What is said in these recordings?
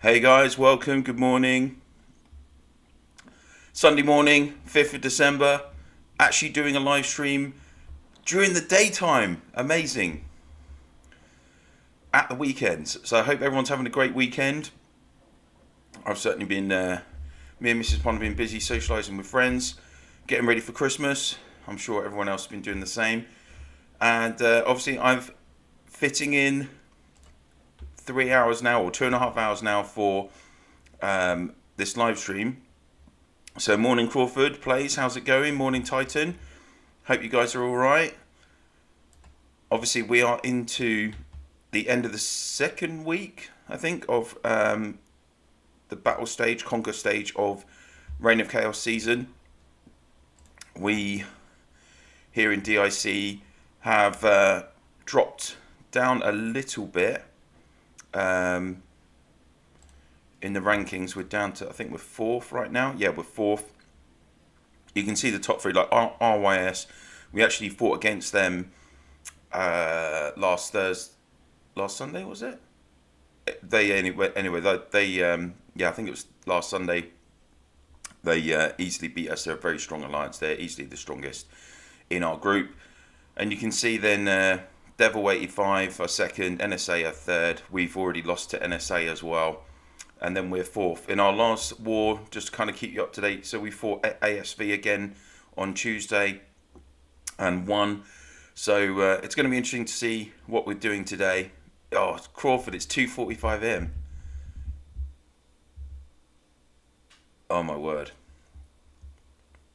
Hey guys, welcome, good morning. Sunday morning, 5th of December. Actually doing a live stream during the daytime. Amazing. At the weekends. So I hope everyone's having a great weekend. I've certainly been, me and Mrs. Pond have been busy socialising with friends, getting ready for Christmas. I'm sure everyone else has been doing the same. And obviously I'm fitting in 3 hours now, or 2.5 hours now for this live stream. So morning Crawford plays, how's it going? Morning Titan, hope you guys are all right. Obviously we are into the end of the second week, I think, of the battle stage, conquer stage of Reign of Chaos season. We here in DIC have dropped down a little bit in the rankings. We're down to, I think we're fourth right now. Yeah, we're fourth. You can see the top three, like RYS. We actually fought against them last Sunday, was it? They anyway. Yeah, I think it was last Sunday. They easily beat us. They're a very strong alliance. They're easily the strongest in our group. And you can see then Devil 85 are second, NSA are third. We've already lost to NSA as well. And then we're fourth. In our last war, just to kind of keep you up to date, so we fought ASV again on Tuesday and won. So it's going to be interesting to see what we're doing today. Oh, Crawford, it's 2:45 a.m. Oh my word.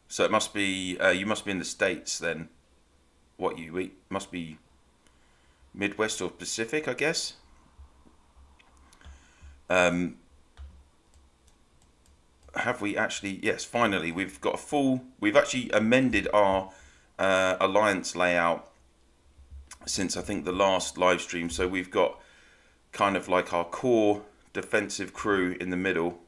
So it must be, you must be in the States then. What you eat must be Midwest or Pacific, I guess. Have we actually? Yes, finally we've got a full. We've actually amended our alliance layout since I think the last live stream. So we've got kind of like our core defensive crew in the middle,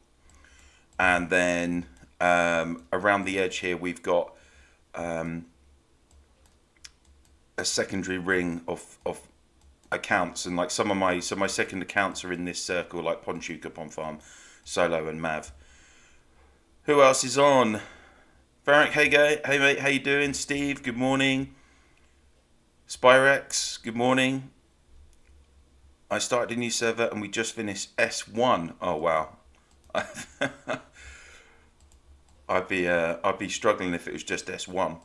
and then around the edge here we've got a secondary ring of accounts, and like some of my second accounts are in this circle, like Ponchuka, Ponfarm, Solo, and Mav. Who else is on? Varric, hey mate, how you doing? Steve, good morning. Spyrex, good morning. I started a new server and we just finished S1. Oh wow. I'd be struggling if it was just S1.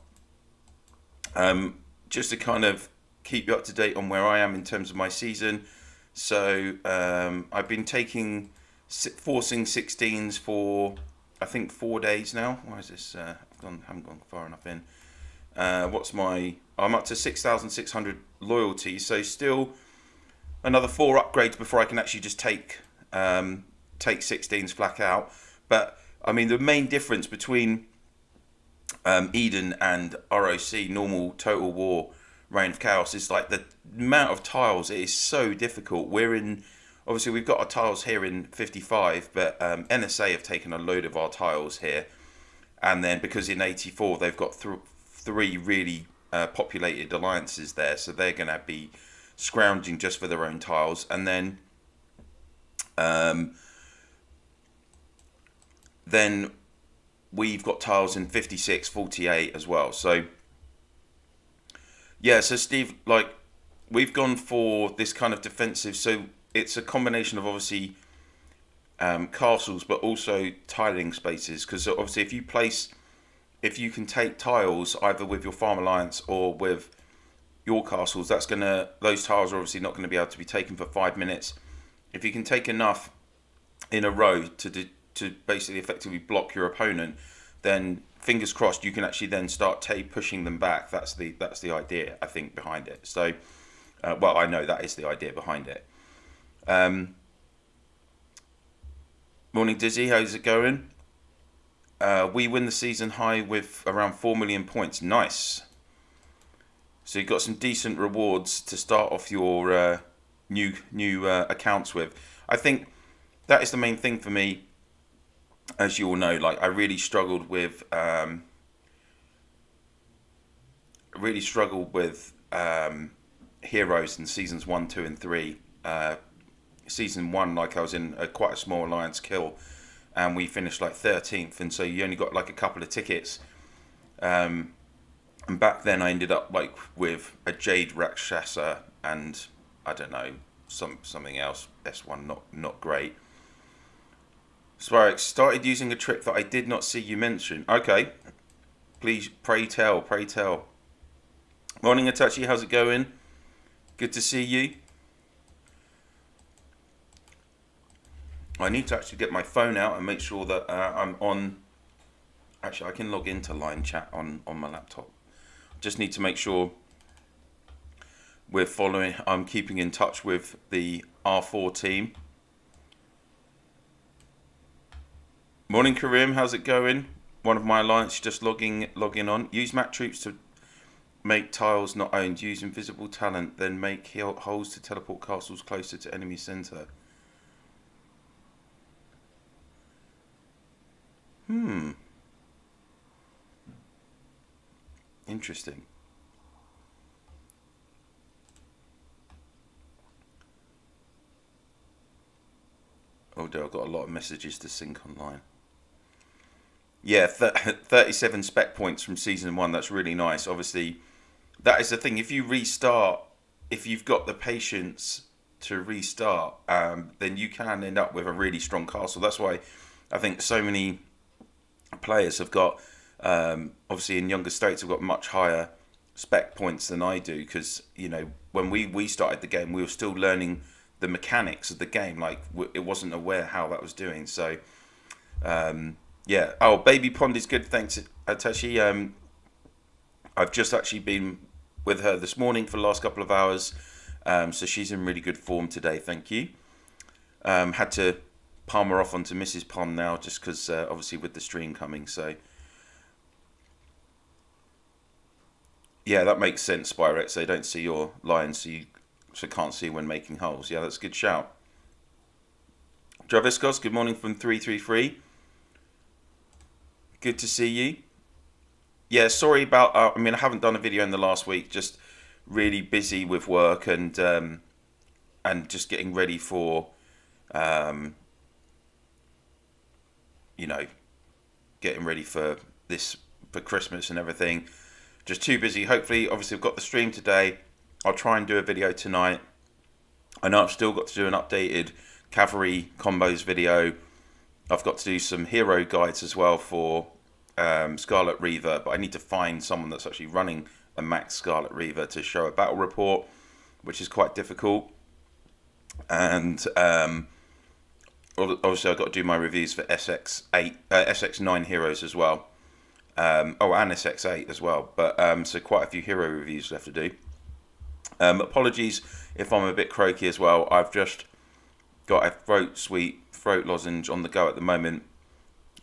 Just to kind of keep you up to date on where I am in terms of my season. So I've been forcing 16s for I think 4 days now. Why is this? Haven't gone far enough in. I'm up to 6,600 loyalty. So still another 4 upgrades before I can actually just take 16s flat out. But I mean the main difference between Eden and RoC normal Total War Reign of Chaos is like the amount of tiles. It is so difficult. Obviously we've got our tiles here in 55, but NSA have taken a load of our tiles here, and then because in 84 they've got three really populated alliances there, so they're going to be scrounging just for their own tiles. And then we've got tiles in 56, 48 as well. So yeah, so Steve, like we've gone for this kind of defensive. So it's a combination of obviously castles, but also tiling spaces. Because obviously, if you can take tiles either with your farm alliance or with your castles, those tiles are obviously not going to be able to be taken for 5 minutes. If you can take enough in a row to basically effectively block your opponent, then fingers crossed you can actually then start pushing them back. That's the idea, I think, behind it. So well, I know that is the idea behind it. Morning Dizzy, how's it going? We win the season high with around 4 million points. Nice. So you've got some decent rewards to start off your new accounts with. I think that is the main thing for me. As you all know, like I really struggled with heroes in seasons 1, 2, and 3. season 1, like I was in quite a small alliance kill, and we finished like 13th, and so you only got like a couple of tickets. And back then I ended up like with a Jade Rakshasa and I don't know, something else, S1, not great. Sparix started using a trick that I did not see you mention. Okay, please, pray tell. Morning Itachi, how's it going? Good to see you. I need to actually get my phone out and make sure that I'm on. Actually, I can log into line chat on my laptop. Just need to make sure we're following. I'm keeping in touch with the R4 team. Morning Karim, how's it going? One of my alliance just logging on. Use map troops to make tiles not owned. Use invisible talent, then make holes to teleport castles closer to enemy center. Interesting. Oh dear, I've got a lot of messages to sync online. Yeah, 37 spec points from season 1. That's really nice. Obviously, that is the thing. If you restart, if you've got the patience to restart, then you can end up with a really strong castle. That's why I think so many players have got, obviously in younger states, have got much higher spec points than I do. Because, you know, when we started the game, we were still learning the mechanics of the game. Like, it wasn't aware how that was doing. So, yeah. Oh, Baby Pond is good. Thanks, Atashi. I've just actually been with her this morning for the last couple of hours. So she's in really good form today. Thank you. Had to palm her off onto Mrs. Pond now, just because obviously with the stream coming. So yeah, that makes sense, Spyrex. They don't see your lines, so can't see when making holes. Yeah, that's a good shout. Draviscos, good morning from 333. Good to see you. Yeah, sorry about. I mean, I haven't done a video in the last week. Just really busy with work and just getting ready for, you know, getting ready for Christmas and everything. Just too busy. Hopefully, obviously, I've got the stream today. I'll try and do a video tonight. I know I've still got to do an updated cavalry combos video. I've got to do some hero guides as well for Scarlet Reaver, but I need to find someone that's actually running a max Scarlet Reaver to show a battle report, which is quite difficult. And obviously I've got to do my reviews for SX9 heroes as well. And SX8 as well. But so quite a few hero reviews left to do. Apologies if I'm a bit croaky as well. I've just got a throat lozenge on the go at the moment.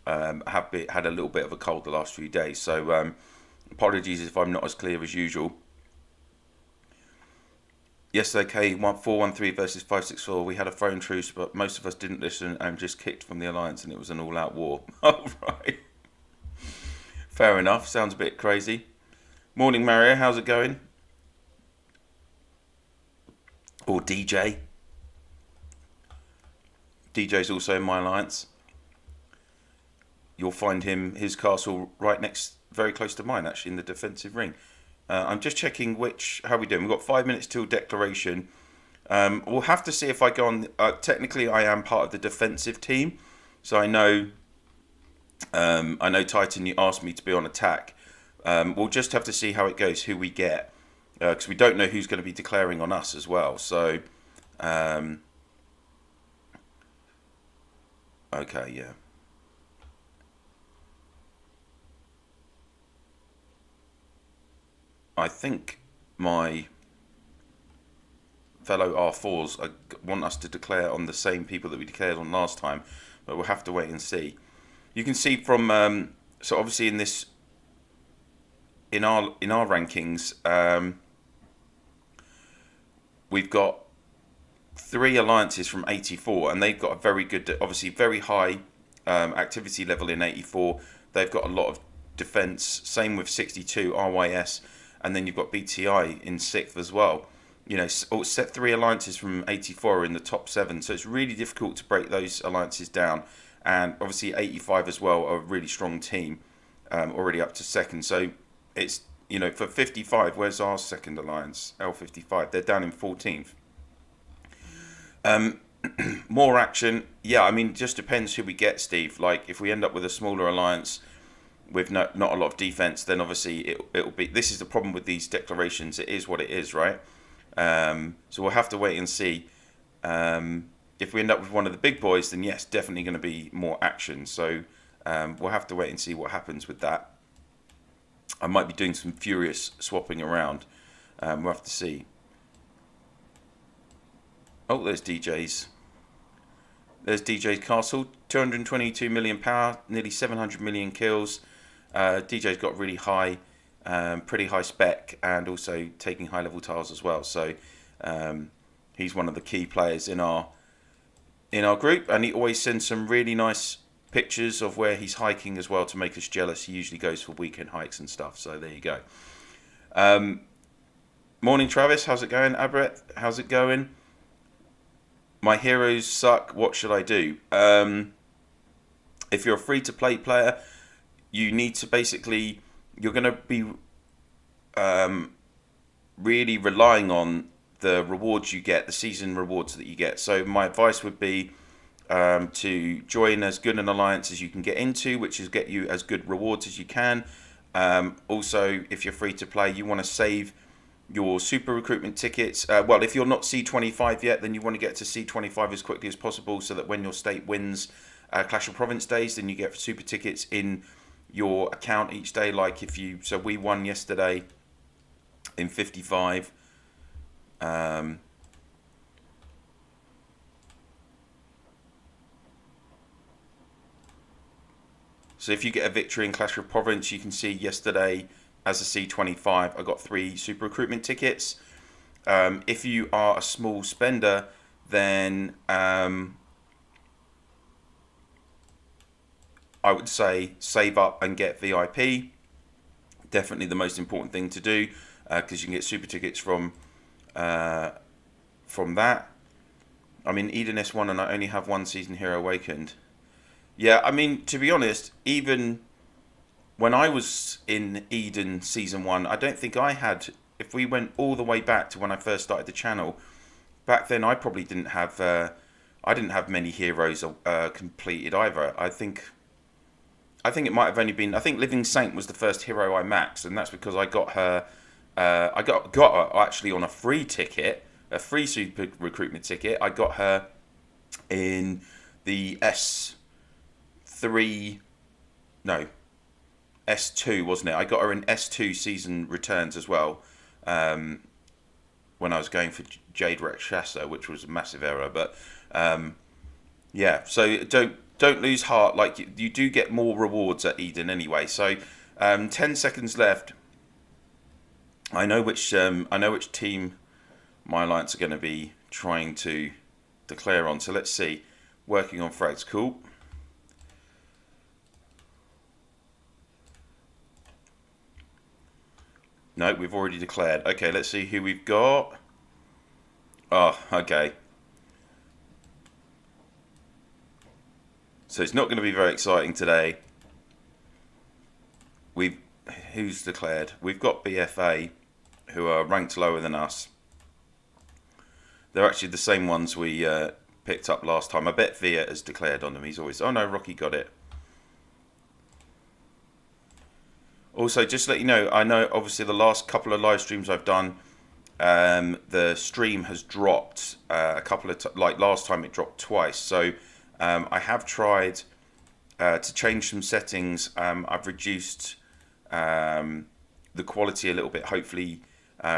Have had a little bit of a cold the last few days, so apologies if I'm not as clear as usual. Yesterday, K413 versus 564, we had a phone truce, but most of us didn't listen and just kicked from the alliance, and it was an all-out war. Oh, right. Fair enough. Sounds a bit crazy. Morning, Mario. How's it going? Or DJ. DJ's also in my alliance. You'll find his castle very close to mine, actually, in the defensive ring. I'm just checking how are we doing? We've got 5 minutes till declaration. We'll have to see if I go on. Technically, I am part of the defensive team, so I know Titan, you asked me to be on attack. We'll just have to see how it goes, who we get, because we don't know who's going to be declaring on us as well. So, okay, yeah. I think my fellow R4s want us to declare on the same people that we declared on last time, but we'll have to wait and see. You can see from so obviously in our rankings, we've got 3 alliances from 84, and they've got a very good, obviously very high activity level in 84. They've got a lot of defense. Same with 62 RYS. And then you've got BTI in 6th as well. you know, set 3 alliances from 84 in the top 7, so it's really difficult to break those alliances down. And obviously 85 as well are a really strong team, already up to 2nd. So it's, you know, for 55, where's our 2nd alliance? L55, they're down in 14th. More action, yeah. I mean, just depends who we get, Steve. Like, if we end up with a smaller alliance with not a lot of defense, then obviously it'll be. This is the problem with these declarations. It is what it is, right? So we'll have to wait and see. If we end up with one of the big boys, then yes, definitely going to be more action. So we'll have to wait and see what happens with that. I might be doing some furious swapping around. We'll have to see. Oh, there's DJ's. There's DJ's Castle. 222 million power, nearly 700 million kills. DJ's got really high, pretty high spec, and also taking high level tiles as well. So he's one of the key players in our group, and he always sends some really nice pictures of where he's hiking as well to make us jealous. He usually goes for weekend hikes and stuff. So there you go. Morning, Travis. How's it going? Abret, how's it going? My heroes suck. What should I do? If you're a free-to-play player, you need to basically, you're going to be really relying on the rewards you get, the season rewards that you get. So my advice would be to join as good an alliance as you can get into, which is get you as good rewards as you can. Also, if you're free-to-play, you want to save your super recruitment tickets. Well, if you're not C25 yet, then you want to get to C25 as quickly as possible, so that when your state wins Clash of Province days, then you get super tickets in your account each day. Like if you, so we won yesterday in 55. So if you get a victory in Clash of Province, you can see yesterday as a C25, I got 3 super recruitment tickets. If you are a small spender, then I would say save up and get VIP. Definitely the most important thing to do, because you can get super tickets from that. I'm in Eden S1 and I only have 1 season hero awakened. Yeah, I mean, to be honest, even when I was in Eden Season 1, I don't think I had, if we went all the way back to when I first started the channel, back then I probably didn't have, I didn't have many heroes completed either. I think it might have only been, I think Living Saint was the first hero I maxed, and that's because I got her, I got her actually on a free ticket, a free super recruitment ticket. I got her in the S2, wasn't it? I got her in S2 season returns as well, when I was going for Jade Rakshasa, which was a massive error. But yeah, so don't lose heart. Like you do get more rewards at Eden anyway. So 10 seconds left. I know which team my alliance are going to be trying to declare on. So let's see. Working on frags, cool. No, we've already declared. Okay, let's see who we've got. Oh, okay. So it's not going to be very exciting today. Who's declared? We've got BFA, who are ranked lower than us. They're actually the same ones we picked up last time. I bet Via has declared on them. He's always, oh no, Rocky got it. Also, just to let you know, I know obviously the last couple of live streams I've done, the stream has dropped a couple of like last time it dropped twice. So I have tried to change some settings. I've reduced the quality a little bit, hopefully,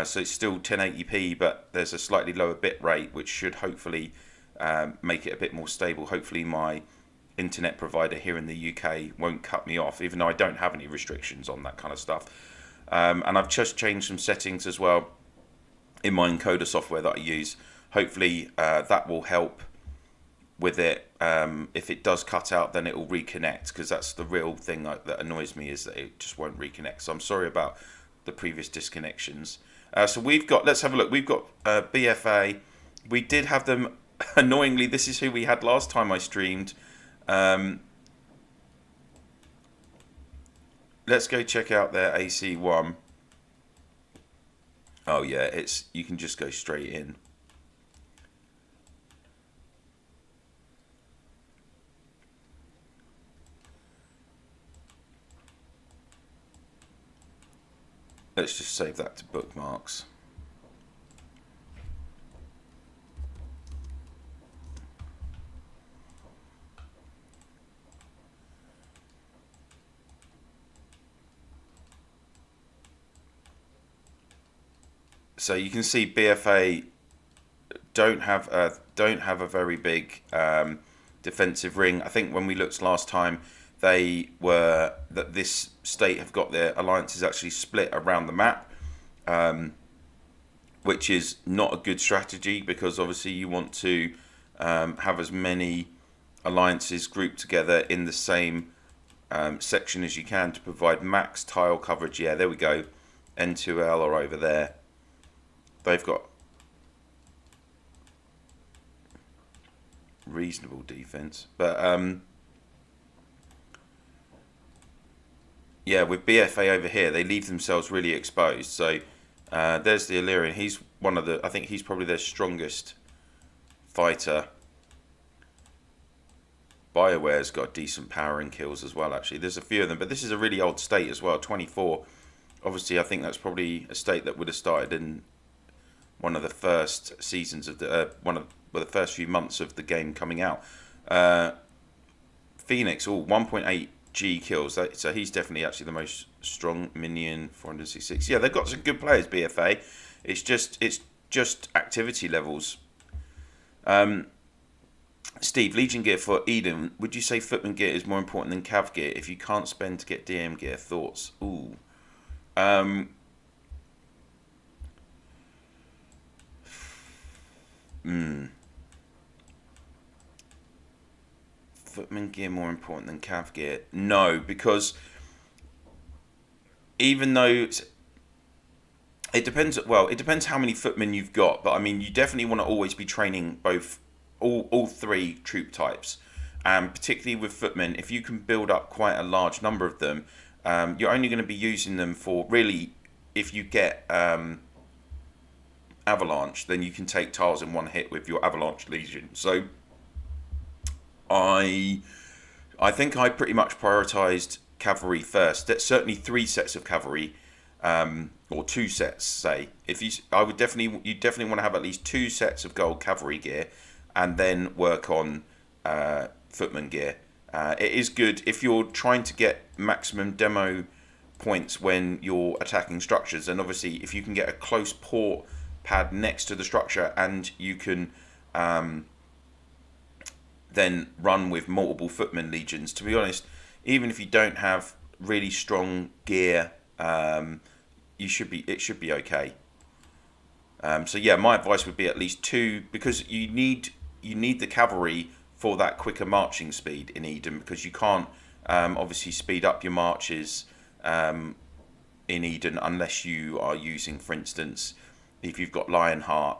so it's still 1080p, but there's a slightly lower bit rate, which should hopefully make it a bit more stable. Hopefully my internet provider here in the UK won't cut me off, even though I don't have any restrictions on that kind of stuff. And I've just changed some settings as well in my encoder software that I use. Hopefully that will help with it. If it does cut out, then it will reconnect, because that's the real thing that annoys me, is that it just won't reconnect. So I'm sorry about the previous disconnections. So we've got, let's have a look. We've got BFA. We did have them, annoyingly, this is who we had last time I streamed. Let's go check out their AC1. Oh yeah, you can just go straight in. Let's just save that to bookmarks. So you can see BFA don't have a very big defensive ring. I think when we looked last time, this state have got their alliances actually split around the map, which is not a good strategy, because obviously you want to have as many alliances grouped together in the same section as you can to provide max tile coverage. Yeah, there we go. N2L are over there. They've got reasonable defense, but yeah, with BFA over here, they leave themselves really exposed. So there's the Illyrian. He's one of the, I think he's probably their strongest fighter. BioWare's got decent power and kills as well, actually. There's a few of them, but this is a really old state as well, 24. Obviously, I think that's probably a state that would have started in one of the first seasons of the the first few months of the game coming out. Phoenix, 1.8 G kills. So he's definitely actually the most strong minion. 466. Yeah, they've got some good players. BFA. It's just activity levels. Steve, Legion gear for Eden. Would you say footman gear is more important than cav gear if you can't spend to get DM gear? Thoughts? Ooh. Footman gear more important than cav gear? No, because even though it depends. Well, it depends how many footmen you've got, but I mean, you definitely want to always be training all three troop types, and particularly with footmen, if you can build up quite a large number of them, you're only going to be using them for really, if you get avalanche, then you can take tiles in one hit with your avalanche legion. So I think I pretty much prioritized cavalry first. That's certainly 3 sets of cavalry, or 2 sets. Say, you definitely want to have at least 2 sets of gold cavalry gear, and then work on footman gear. It is good if you're trying to get maximum demo points when you're attacking structures, and obviously if you can get a close port pad next to the structure, and you can then run with multiple footman legions. To be honest, even if you don't have really strong gear, it should be okay. So yeah, my advice would be at least 2, because you need the cavalry for that quicker marching speed in Eden, because you can't obviously speed up your marches in Eden unless you are using, for instance, if you've got Lionheart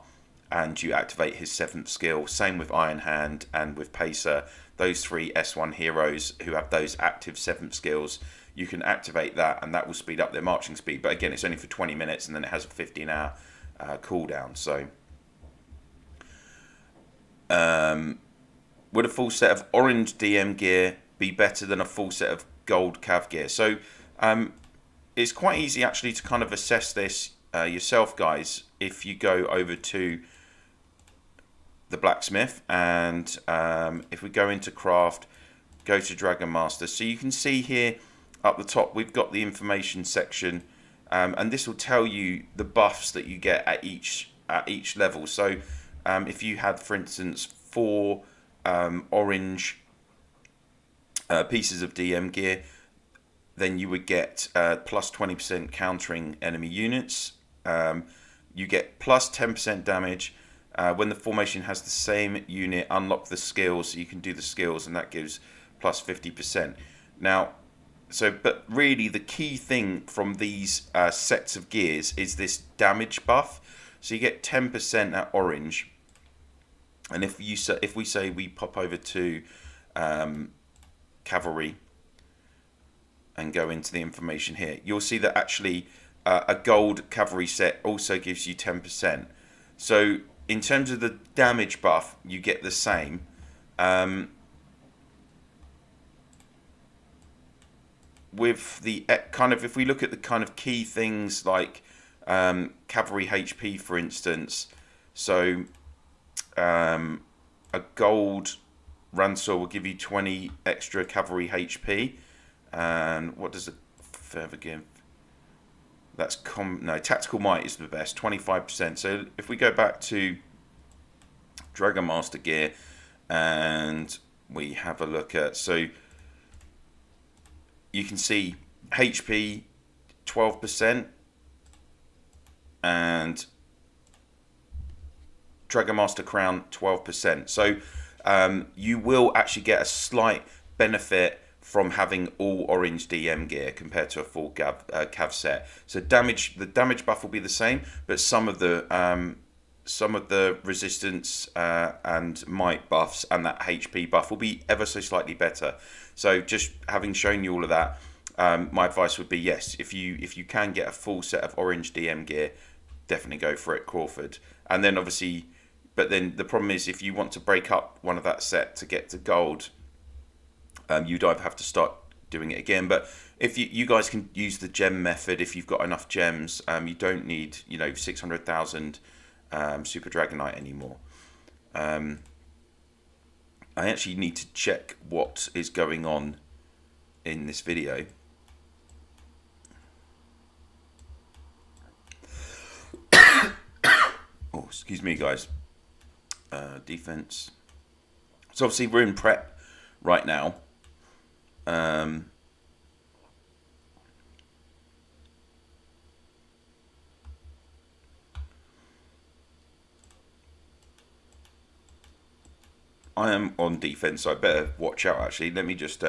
and you activate his 7th skill. Same with Iron Hand and with Pacer. Those 3 S1 heroes who have those active 7th skills, you can activate that, and that will speed up their marching speed. But again, it's only for 20 minutes, and then it has a 15-hour cooldown. So would a full set of orange DM gear be better than a full set of gold cav gear? So it's quite easy actually to kind of assess this yourself, guys, if you go over to the blacksmith, and if we go into craft, go to Dragon Master. So you can see here up the top we've got the information section, and this will tell you the buffs that you get at each level. So if you had, for instance, 4 orange pieces of DM gear, then you would get plus 20% countering enemy units. You get plus 10% damage. When the formation has the same unit, unlock the skills, so you can do the skills, and that gives plus 50%. Now, but really the key thing from these sets of gears is this damage buff. So you get 10% at orange, and if we say we pop over to cavalry and go into the information here, you'll see that actually a gold cavalry set also gives you 10%. So in terms of the damage buff, you get the same. With the kind of, if we look at the kind of key things like cavalry HP, for instance, so a gold Ransor will give you 20 extra cavalry HP, and what does it further give? That's tactical might is the best, 25%. So if we go back to Dragon Master gear and we have a look at, so you can see HP 12% and Dragon Master Crown 12%. So you will actually get a slight benefit from having all orange DM gear compared to a full cav set. So the damage buff will be the same, but some of the resistance and might buffs and that HP buff will be ever so slightly better. So just having shown you all of that, my advice would be yes, if you can get a full set of orange DM gear, definitely go for it, Crawford. And then obviously, but then the problem is if you want to break up one of that set to get to gold, you'd either have to start doing it again. But if you guys can use the gem method, if you've got enough gems, you don't need 600,000 Super Dragonite anymore. I actually need to check what is going on in this video. Oh, excuse me, guys. Defense. So obviously we're in prep right now. I am on defense, so I better watch out. Actually, let me just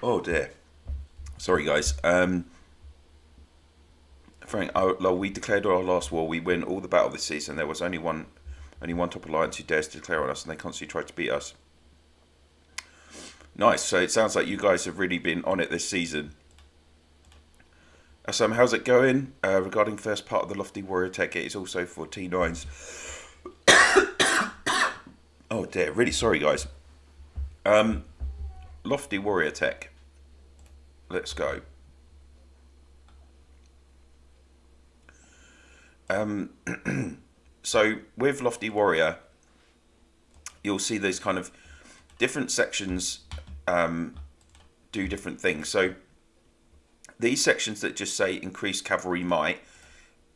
oh dear, sorry guys. Frank, we declared our last war. We win all the battle this season. There was only one top alliance who dares to declare on us, and they constantly try to beat us. Nice. So it sounds like you guys have really been on it this season. Sam, how's it going? Regarding first part of the Lofty Warrior Tech, it is also for T9s. Oh dear, really sorry guys. Lofty Warrior Tech. Let's go. So with Lofty Warrior, you'll see those kind of different sections do different things. So these sections that just say increased cavalry might,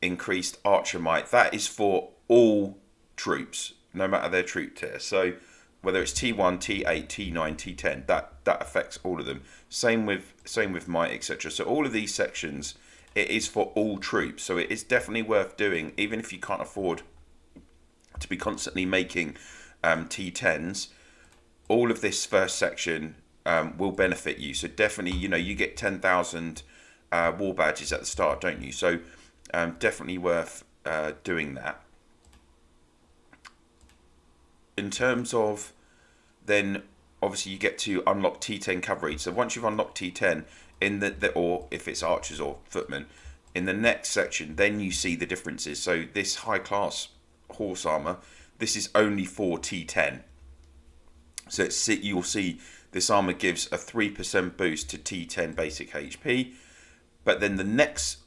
increased archer might, that is for all troops, no matter their troop tier. So whether it's T1, T8, T9, T10, that affects all of them. Same with might, etc. So all of these sections, it is for all troops. So it is definitely worth doing, even if you can't afford to be constantly making T10s. All of this first section will benefit you. So definitely, you get 10,000 war badges at the start, don't you? So definitely worth doing that. In terms of then, obviously you get to unlock T10 cavalry. So once you've unlocked T10 in or if it's archers or footmen, in the next section, then you see the differences. So this high class horse armor, this is only for T10. So you'll see this armor gives a 3% boost to T10 basic HP. But then the next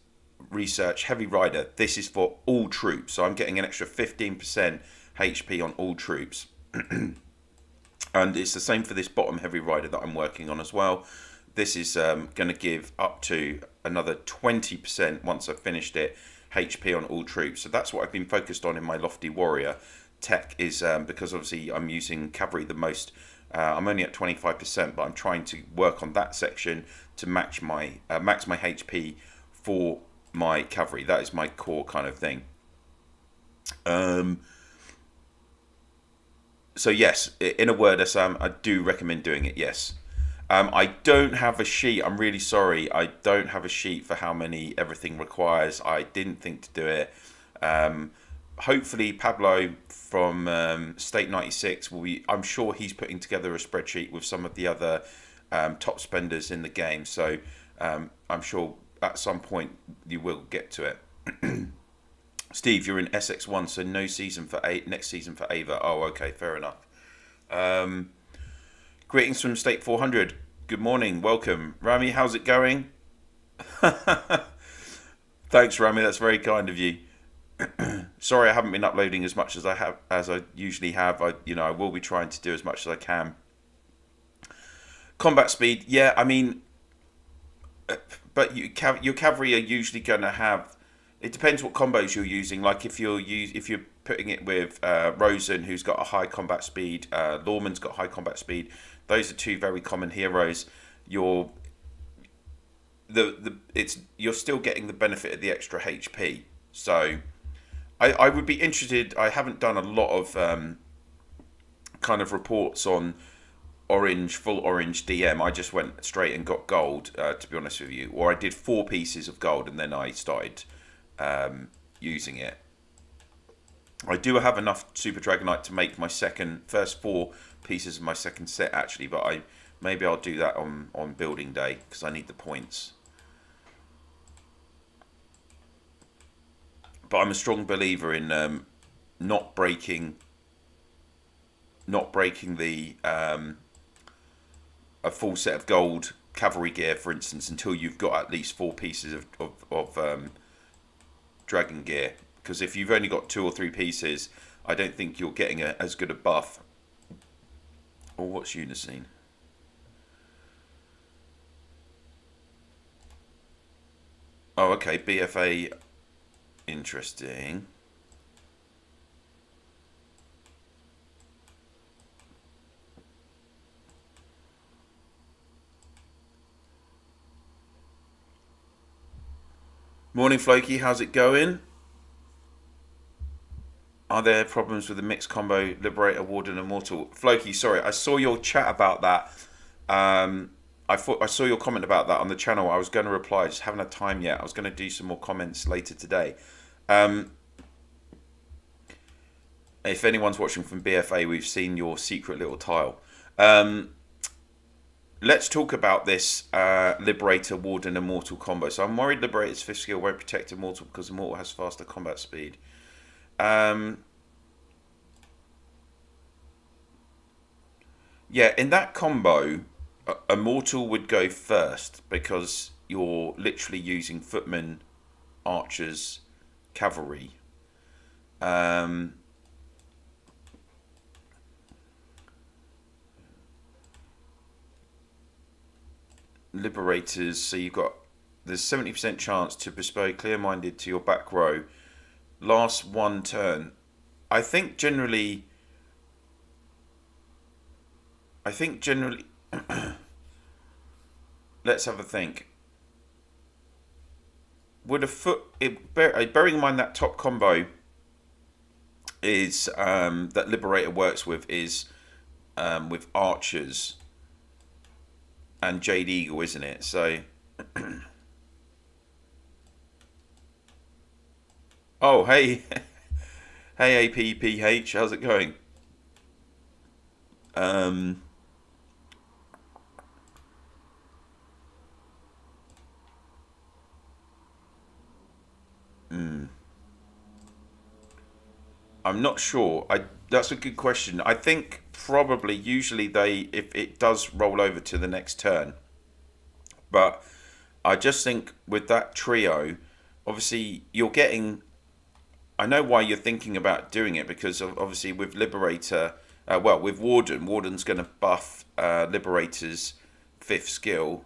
research, Heavy Rider, this is for all troops. So I'm getting an extra 15% HP on all troops. And it's the same for this bottom Heavy Rider that I'm working on as well. This is going to give up to another 20% once I've finished it, HP on all troops. So that's what I've been focused on in my Lofty Warrior tech, is because obviously I'm using cavalry the most. I'm only at 25%, but I'm trying to work on that section to max my HP for my cavalry. That is my core kind of thing. So yes, in a word, Sam, I do recommend doing it. Yes. I don't have a sheet. I'm really sorry. I don't have a sheet for how many everything requires. I didn't think to do it. Hopefully, Pablo from State 96 will be. I'm sure he's putting together a spreadsheet with some of the other top spenders in the game. So I'm sure at some point you will get to it. Steve, you're in SX1, so no season for next season for Ava. Oh, okay, fair enough. Greetings from State 400. Good morning, welcome. Rami, how's it going? Thanks, Rami, that's very kind of you. Sorry I haven't been uploading as much as I usually have. I will be trying to do as much as I can. Combat speed, yeah, I mean, but your cavalry are usually going to have. It depends what combos you're using. Like if you're putting it with Rosen, who's got a high combat speed, Lawman's got high combat speed. Those are two very common heroes. You're still getting the benefit of the extra HP. So I would be interested. I haven't done a lot of kind of reports on full orange DM. I just went straight and got gold, to be honest with you. Or I did 4 pieces of gold and then I started using it. I do have enough Super Dragonite to make my first 4 pieces of my second set actually, but maybe I'll do that on building day because I need the points. But I'm a strong believer in not breaking the a full set of gold cavalry gear, for instance, until you've got at least 4 pieces of dragon gear. Because if you've only got 2 or 3 pieces, I don't think you're getting as good a buff. Or what's Uniscene? Oh, okay, BFA. Interesting. Morning, Floki. How's it going? Are there problems with the mixed combo Liberator, Warden, and Mortal? Floki, sorry, I saw your chat about that. I saw your comment about that on the channel. I was going to reply, just haven't had time yet. I was going to do some more comments later today. If anyone's watching from BFA, we've seen your secret little tile. Let's talk about this Liberator, Warden, Immortal combo. So I'm worried Liberator's 5th skill won't protect Immortal because Immortal has faster combat speed. Yeah, in that combo, Immortal would go first because you're literally using footmen, archers, cavalry. Liberators, so you've got there's 70% chance to bestow clear-minded to your back row. Last 1 turn. I think generally let's have a think. Would bearing in mind that top combo is that Liberator works with is with archers and Jade Eagle, isn't it? So oh, hey hey APPH, how's it going? I'm not sure. That's a good question. I think probably usually if it does roll over to the next turn. But I just think with that trio, obviously you're getting. I know why you're thinking about doing it because obviously with Liberator, with Warden's going to buff Liberator's 5th skill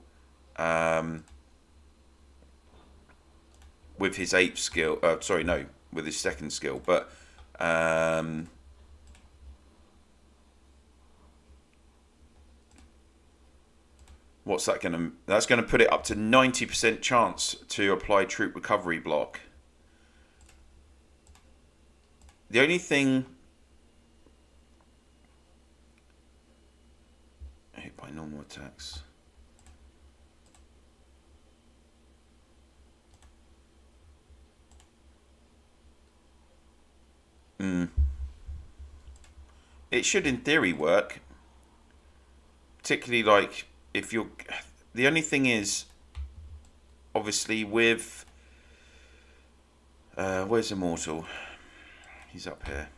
with his 8th skill. With his 2nd skill, but. What's that going to? That's going to put it up to 90% chance to apply troop recovery block. The only thing normal attacks. It should in theory work. Particularly like if you're... The only thing is, obviously with... where's Immortal? He's up here.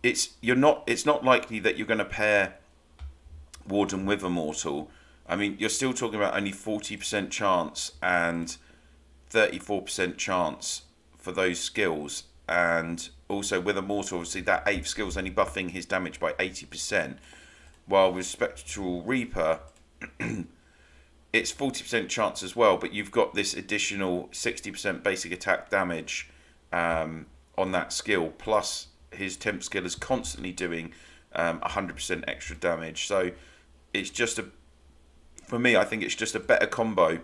It's not likely that you're going to pair Warden with Immortal. I mean, you're still talking about only 40% chance and 34% chance for those skills, and also with Immortal, obviously that 8th skill is only buffing his damage by 80%, while with Spectral Reaper it's 40% chance as well, but you've got this additional 60% basic attack damage on that skill, plus his temp skill is constantly doing 100% extra damage. So it's just for me, I think it's just a better combo,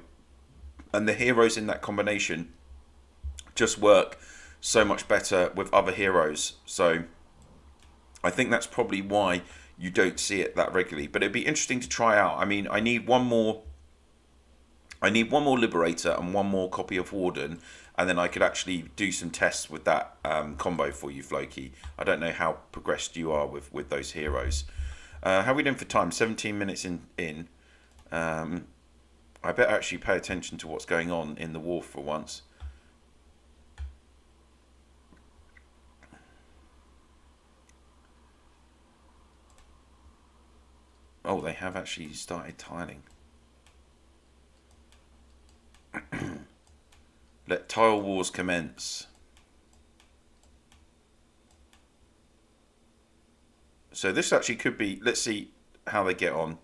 and the heroes in that combination just work so much better with other heroes. So I think that's probably why you don't see it that regularly, but it'd be interesting to try out. I mean, I need one more Liberator and one more copy of Warden, and then I could actually do some tests with that combo for you, Floki. I don't know how progressed you are with those heroes. How are we doing for time? 17 minutes in. I better actually pay attention to what's going on in the war for once. Oh, they have actually started tiling. Let tile wars commence. So this actually could be, let's see how they get on.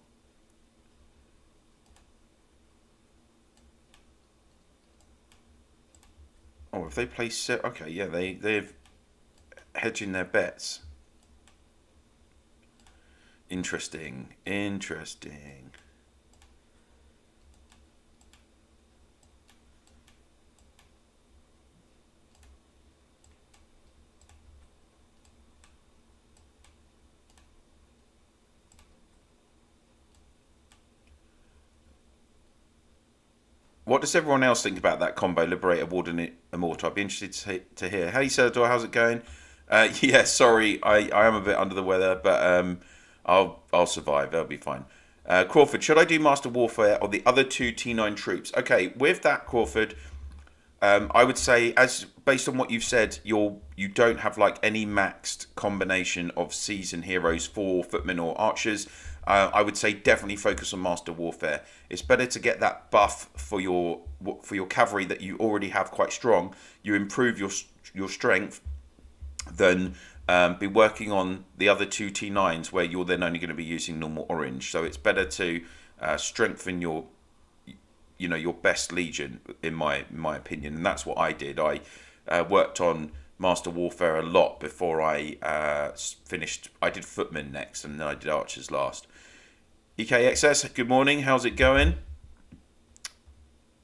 Oh, if they play set, okay, yeah, they're hedging their bets. Interesting. What does everyone else think about that combo, Liberator, Warden, Immortal? I'd be interested to hear. Hey, Serdor, how's it going? Yeah, sorry, I am a bit under the weather, but I'll survive. I'll be fine. Crawford, should I do Master Warfare or the other two T9 troops? Okay, with that, Crawford, I would say, as based on what you've said, you don't have like any maxed combination of seasoned heroes for footmen or archers. I would say definitely focus on Master Warfare. It's better to get that buff for your cavalry that you already have quite strong. You improve your strength, than be working on the other two T9s where you're then only going to be using normal orange. So it's better to strengthen your best legion, in my opinion, and that's what I did. I worked on Master Warfare a lot before I finished. I did footmen next, and then I did archers last. EKXS, good morning. How's it going?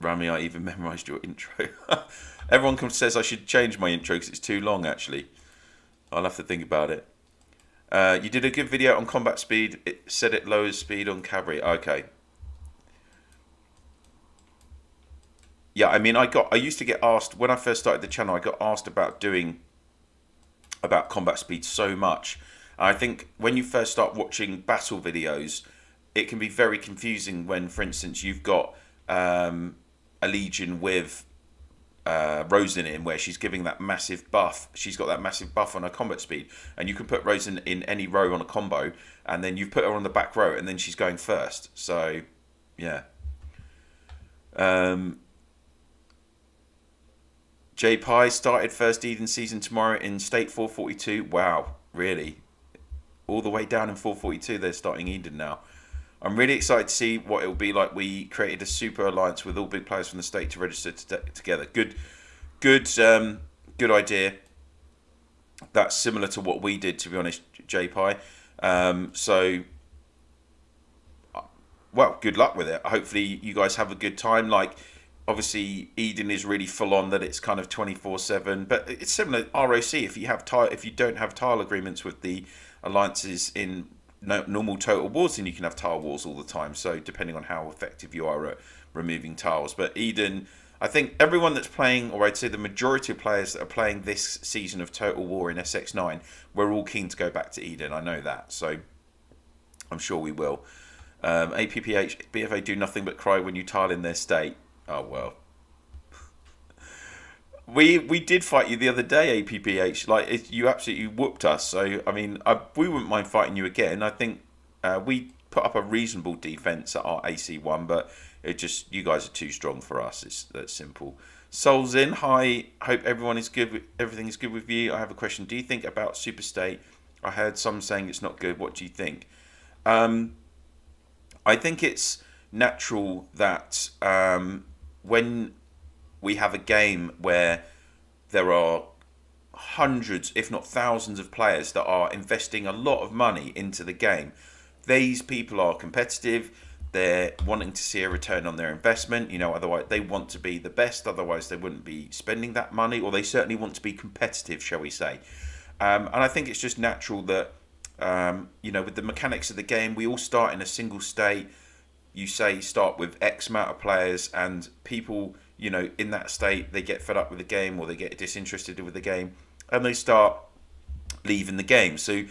Rami, I even memorised your intro. Everyone says I should change my intro because it's too long, actually. I'll have to think about it. You did a good video on combat speed. It said it lowers speed on cavalry. Okay. Yeah, I mean, I used to get asked, when I first started the channel, I got asked about combat speed so much. I think when you first start watching battle videos, it can be very confusing when, for instance, you've got a legion with Rosen in, where she's giving that massive buff. She's got that massive buff on her combat speed, and you can put Rosen in any row on a combo, and then you put her on the back row, and then she's going first. So, yeah. J Pie started first Eden season tomorrow in State 442. Wow, really? All the way down in 442, they're starting Eden now. I'm really excited to see what it will be like. We created a super alliance with all big players from the state to register together. Good idea. That's similar to what we did, to be honest, JPI. Well, good luck with it. Hopefully you guys have a good time. Like, obviously Eden is really full on, that it's kind of 24/7, but it's similar RoC. If you don't have tile agreements with the alliances in normal Total Wars, then you can have tile wars all the time. So depending on how effective you are at removing tiles. But Eden, I think everyone that's playing, or I'd say the majority of players that are playing this season of Total War in SX9, we're all keen to go back to Eden. I know that, so I'm sure we will. APPH, BFA do nothing but cry when you tile in their state. Oh well. We did fight you the other day, APPH. Like you absolutely whooped us. So I mean, we wouldn't mind fighting you again. I think we put up a reasonable defense at our AC1, but it just, you guys are too strong for us. It's that simple. Souls in. Hi. Hope everyone is good. Everything is good with you. I have a question. Do you think about Super State? I heard some saying it's not good. What do you think? I think it's natural that when we have a game where there are hundreds, if not thousands of players that are investing a lot of money into the game, these people are competitive. They're wanting to see a return on their investment. You know, otherwise they want to be the best. Otherwise they wouldn't be spending that money, or they certainly want to be competitive, shall we say. And I think it's just natural that, you know, with the mechanics of the game, we all start in a single state. You say start with X amount of players, and people, you know, in that state, they get fed up with the game, or they get disinterested with the game, and they start leaving the game. So,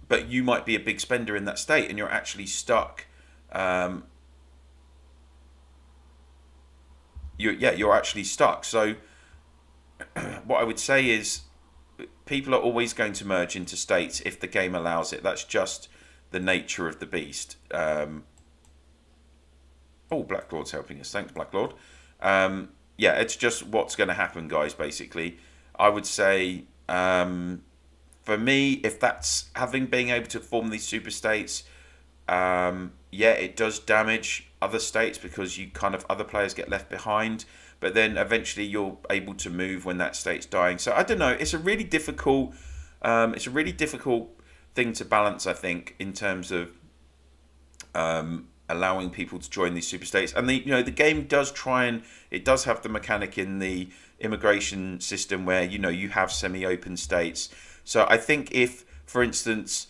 but you might be a big spender in that state, and you're actually stuck. You're actually stuck. So, what I would say is, people are always going to merge into states if the game allows it. That's just the nature of the beast. Oh, Black Lord's helping us. Thanks, Black Lord. Yeah, it's just what's going to happen, guys, basically. I would say, for me, if that's being able to form these super states, yeah, it does damage other states because you kind of, other players get left behind. But then eventually you're able to move when that state's dying. So I don't know. It's a really difficult, thing to balance, I think, in terms of allowing people to join these super states. And the game does it does have the mechanic in the immigration system where, you have semi-open states. So I think if, for instance,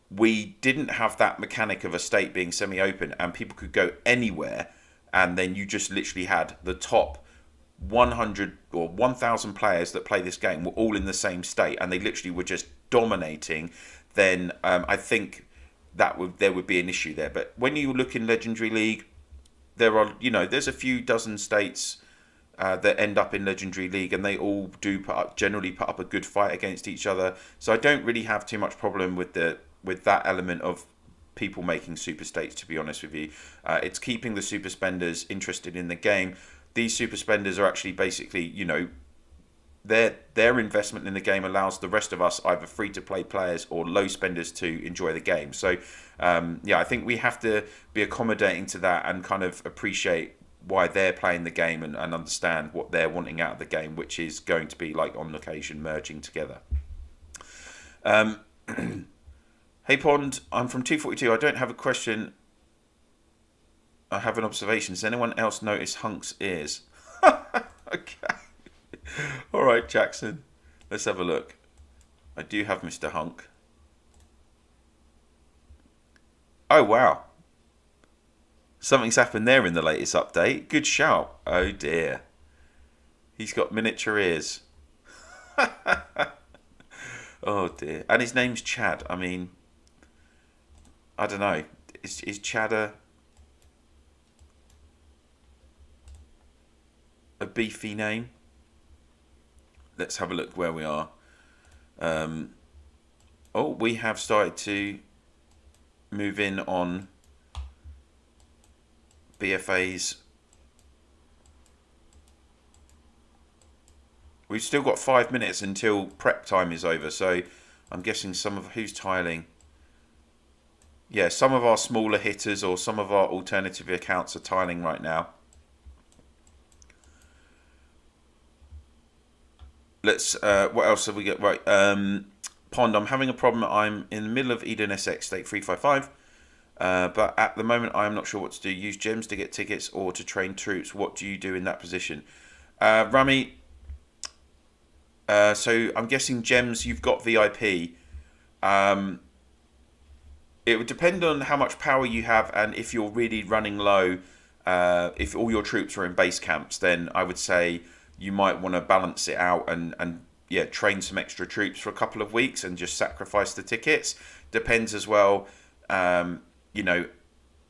we didn't have that mechanic of a state being semi-open and people could go anywhere, and then you just literally had the top 100 or 1,000 players that play this game were all in the same state and they literally were just dominating, then I think there would be an issue there. But when you look in Legendary League, there's a few dozen states that end up in Legendary League, and they all do generally put up a good fight against each other. So I don't really have too much problem with that element of people making super states, to be honest with you. It's keeping the super spenders interested in the game. These super spenders are actually basically, their investment in the game allows the rest of us, either free to play players or low spenders, to enjoy the game. So I think we have to be accommodating to that and kind of appreciate why they're playing the game and understand what they're wanting out of the game, which is going to be, like on occasion, merging together. Hey Pond, I'm from 242. I don't have a question. I have an observation. Does anyone else notice Hunk's ears? Okay. All right, Jackson. Let's have a look. I do have Mr. Hunk. Oh, wow. Something's happened there in the latest update. Good shout. Oh, dear. He's got miniature ears. Oh, dear. And his name's Chad. I mean, I don't know. Is Chad a beefy name? Let's have a look where we are. We have started to move in on BFAs. We've still got 5 minutes until prep time is over, so I'm guessing who's tiling? Yeah, some of our smaller hitters or some of our alternative accounts are tiling right now. Let's, what else have we got? Right, Pond, I'm having a problem. I'm in the middle of Eden SX Stake 355, but at the moment I'm not sure what to do. Use gems to get tickets or to train troops. What do you do in that position? Rami, so I'm guessing gems, you've got VIP. it would depend on how much power you have, and if you're really running low. If all your troops are in base camps, then I would say you might want to balance it out and yeah, train some extra troops for a couple of weeks and just sacrifice the tickets. Depends as well. You know,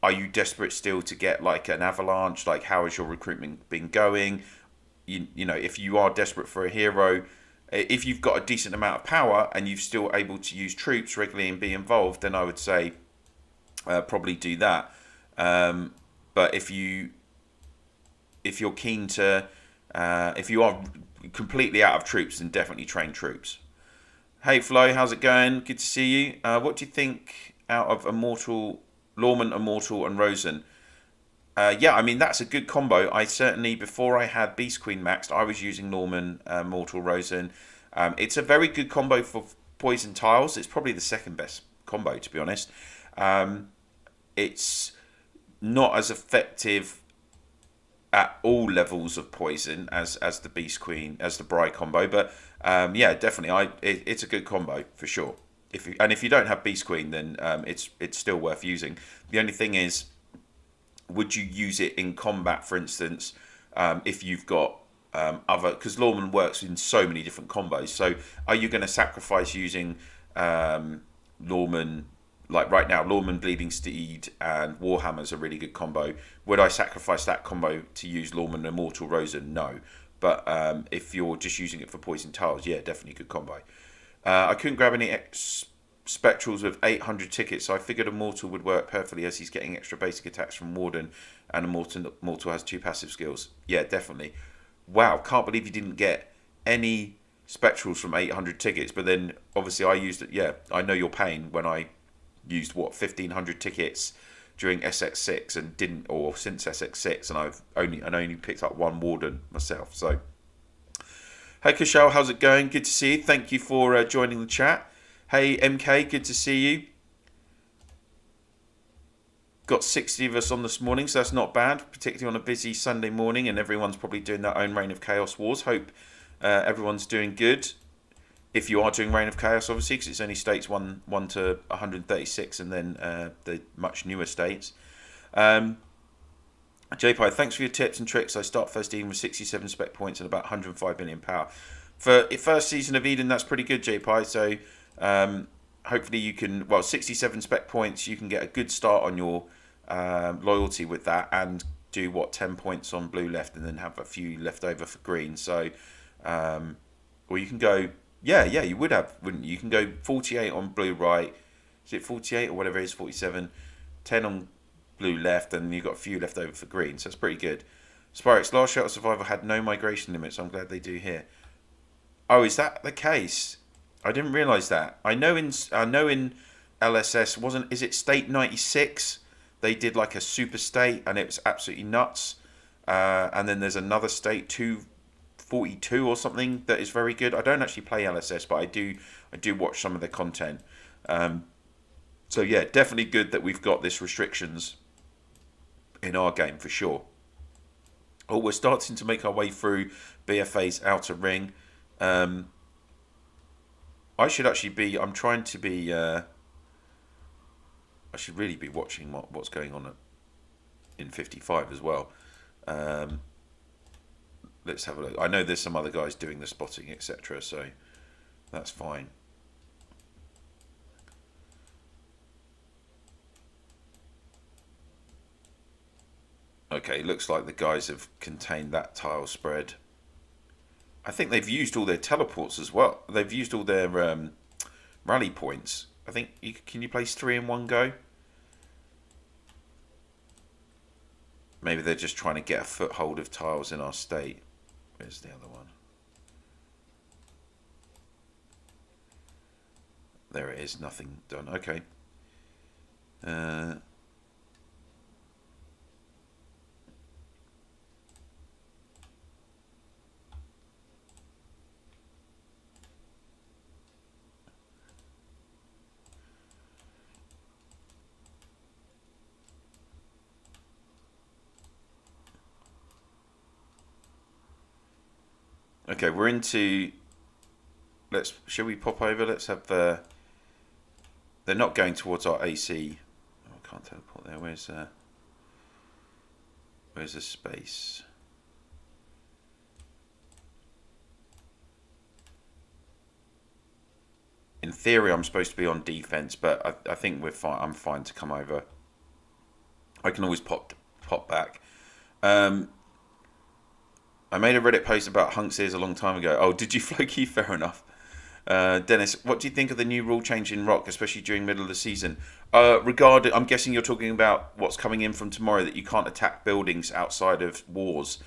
are you desperate still to get like an avalanche? Like, how has your recruitment been going? You know, if you are desperate for a hero, if you've got a decent amount of power and you're still able to use troops regularly and be involved, then I would say probably do that. But if you're keen to, if you are completely out of troops, then definitely train troops. Hey Flo, how's it going? Good to see you. What do you think out of Immortal, Lawman, Immortal, and Rosen? Yeah, I mean, that's a good combo. I certainly, before I had Beast Queen maxed, I was using Lawman, Mortal, Rosen. It's a very good combo for poison tiles. It's probably the second best combo, to be honest. It's not as effective at all levels of poison as the Beast Queen, as the Bri combo, but yeah, definitely, it's a good combo for sure. If you don't have Beast Queen, then it's still worth using. The only thing is, would you use it in combat, for instance, if you've got other, because Lawman works in so many different combos. So are you going to sacrifice using Lawman? Like right now, Lawman, Bleeding Steed, and Warhammer's a really good combo. Would I sacrifice that combo to use Lawman, Immortal, Rosen? No. But if you're just using it for poison tiles, yeah, definitely a good combo. I couldn't grab any Spectrals with 800 tickets, so I figured Immortal would work perfectly as he's getting extra basic attacks from Warden, and Immortal has 2 passive skills. Yeah, definitely. Wow, can't believe you didn't get any Spectrals from 800 tickets, but then obviously I used it. Yeah, I know your pain when I used 1,500 tickets during SX6 and didn't, or since SX6, and I've only picked up 1 Warden myself. So, hey Kushal, how's it going? Good to see you. Thank you for joining the chat. Hey MK, good to see you. Got 60 of us on this morning, so that's not bad, particularly on a busy Sunday morning, and everyone's probably doing their own Reign of Chaos Wars. Hope everyone's doing good. If you are doing Reign of Chaos, obviously, because it's only states 1 to 136, and then the much newer states. JPI, thanks for your tips and tricks. I start first Eden with 67 spec points and about 105 million power. For first season of Eden, that's pretty good, JPI. So hopefully you can, 67 spec points, you can get a good start on your loyalty with that, and do 10 points on blue left, and then have a few left over for green. So, or you can go. Yeah, you would have, wouldn't you? You can go 48 on blue right. Is it 48 or whatever it is, 47? 10 on blue left, and you've got a few left over for green. So that's pretty good. Spyrex, last Shelter Survival had no migration limits. I'm glad they do here. Oh, is that the case? I didn't realise that. I know in LSS, is it state 96? They did like a super state, and it was absolutely nuts. And then there's another state, 242 or something, that is very good. I don't actually play LSS, but I do watch some of their content. So yeah, definitely good that we've got this restrictions in our game for sure. Oh, we're starting to make our way through BFA's outer ring. I should actually be. I'm trying to be. I should really be watching what's going on in 55 as well. Let's have a look. I know there's some other guys doing the spotting, etc. So that's fine. Okay, looks like the guys have contained that tile spread. I think they've used all their teleports as well. They've used all their rally points. I think can you place 3 in one go? Maybe they're just trying to get a foothold of tiles in our state. Where's the other one? There it is. Nothing done. Okay. Okay, we're into. Shall we pop over? Let's have they're not going towards our AC. Oh, I can't teleport there. Where's the space? In theory, I'm supposed to be on defense, but I think we're fine. I'm fine to come over. I can always pop back. I made a Reddit post about hunks ears a long time ago. Oh, did you, Floki? Fair enough. Dennis, what do you think of the new rule change in RoC, especially during middle of the season? I'm guessing you're talking about what's coming in from tomorrow, that you can't attack buildings outside of wars.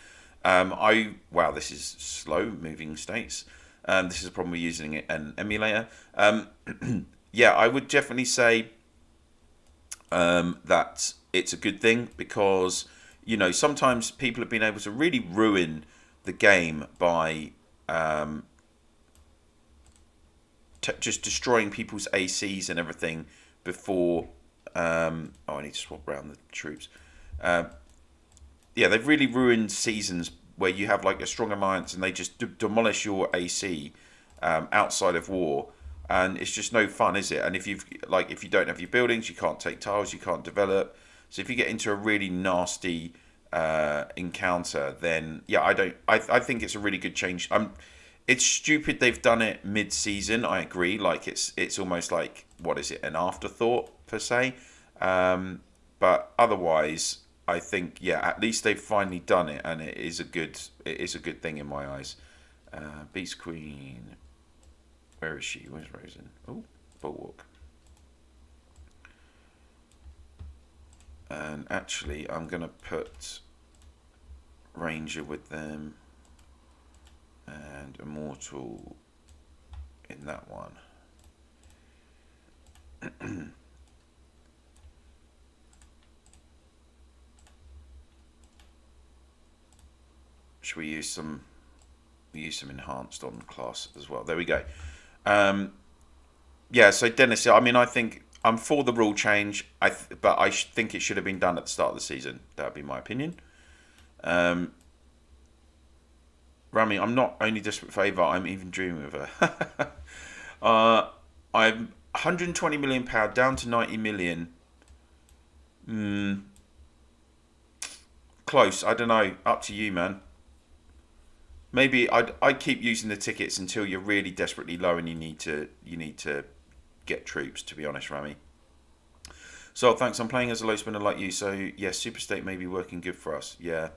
Wow, this is slow moving states. This is a problem with using an emulator. Yeah, I would definitely say that it's a good thing, because sometimes people have been able to really ruin the game by just destroying people's ACs and everything before. I need to swap around the troops. Yeah, they've really ruined seasons where you have like a strong alliance and they just demolish your AC outside of war, and it's just no fun, is it? And if you don't have your buildings, you can't take tiles, you can't develop. So if you get into a really nasty encounter, then yeah, I think it's a really good change. It's stupid they've done it mid-season. I agree. Like it's almost like, what is it, an afterthought per se. But otherwise, I think, yeah, at least they've finally done it, and it is a good thing in my eyes. Beast Queen, where is she? Where's Rosen? Oh, Bulwark. And actually, I'm gonna put Ranger with them and Immortal in that one. Should we use some? We use some enhanced on class as well. There we go. Yeah. So Dennis, I mean, I think I'm for the rule change. But I think it should have been done at the start of the season. That would be my opinion. Rami, I'm not only desperate for Ava, I'm even dreaming of her. I'm 120 million pound down to 90 million. Close. I don't know. Up to you, man. Maybe I'd keep using the tickets until you're really desperately low and you need to get troops. To be honest, Rami. So thanks. I'm playing as a low spinner like you, so yeah, Super State may be working good for us. Yeah.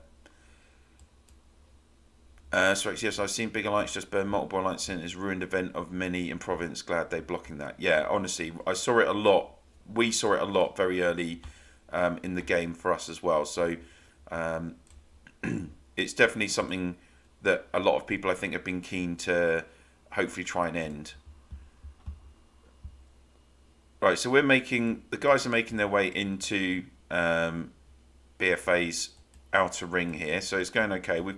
Sorry, yes, I've seen Big Alliance just burn multiple Alliance centers, ruined event of many in province. Glad they're blocking that. Yeah, honestly, I saw it a lot. We saw it a lot very early in the game for us as well. So it's definitely something that a lot of people, I think, have been keen to hopefully try and end. Right, so the guys are making their way into BFA's outer ring here. So it's going okay. We're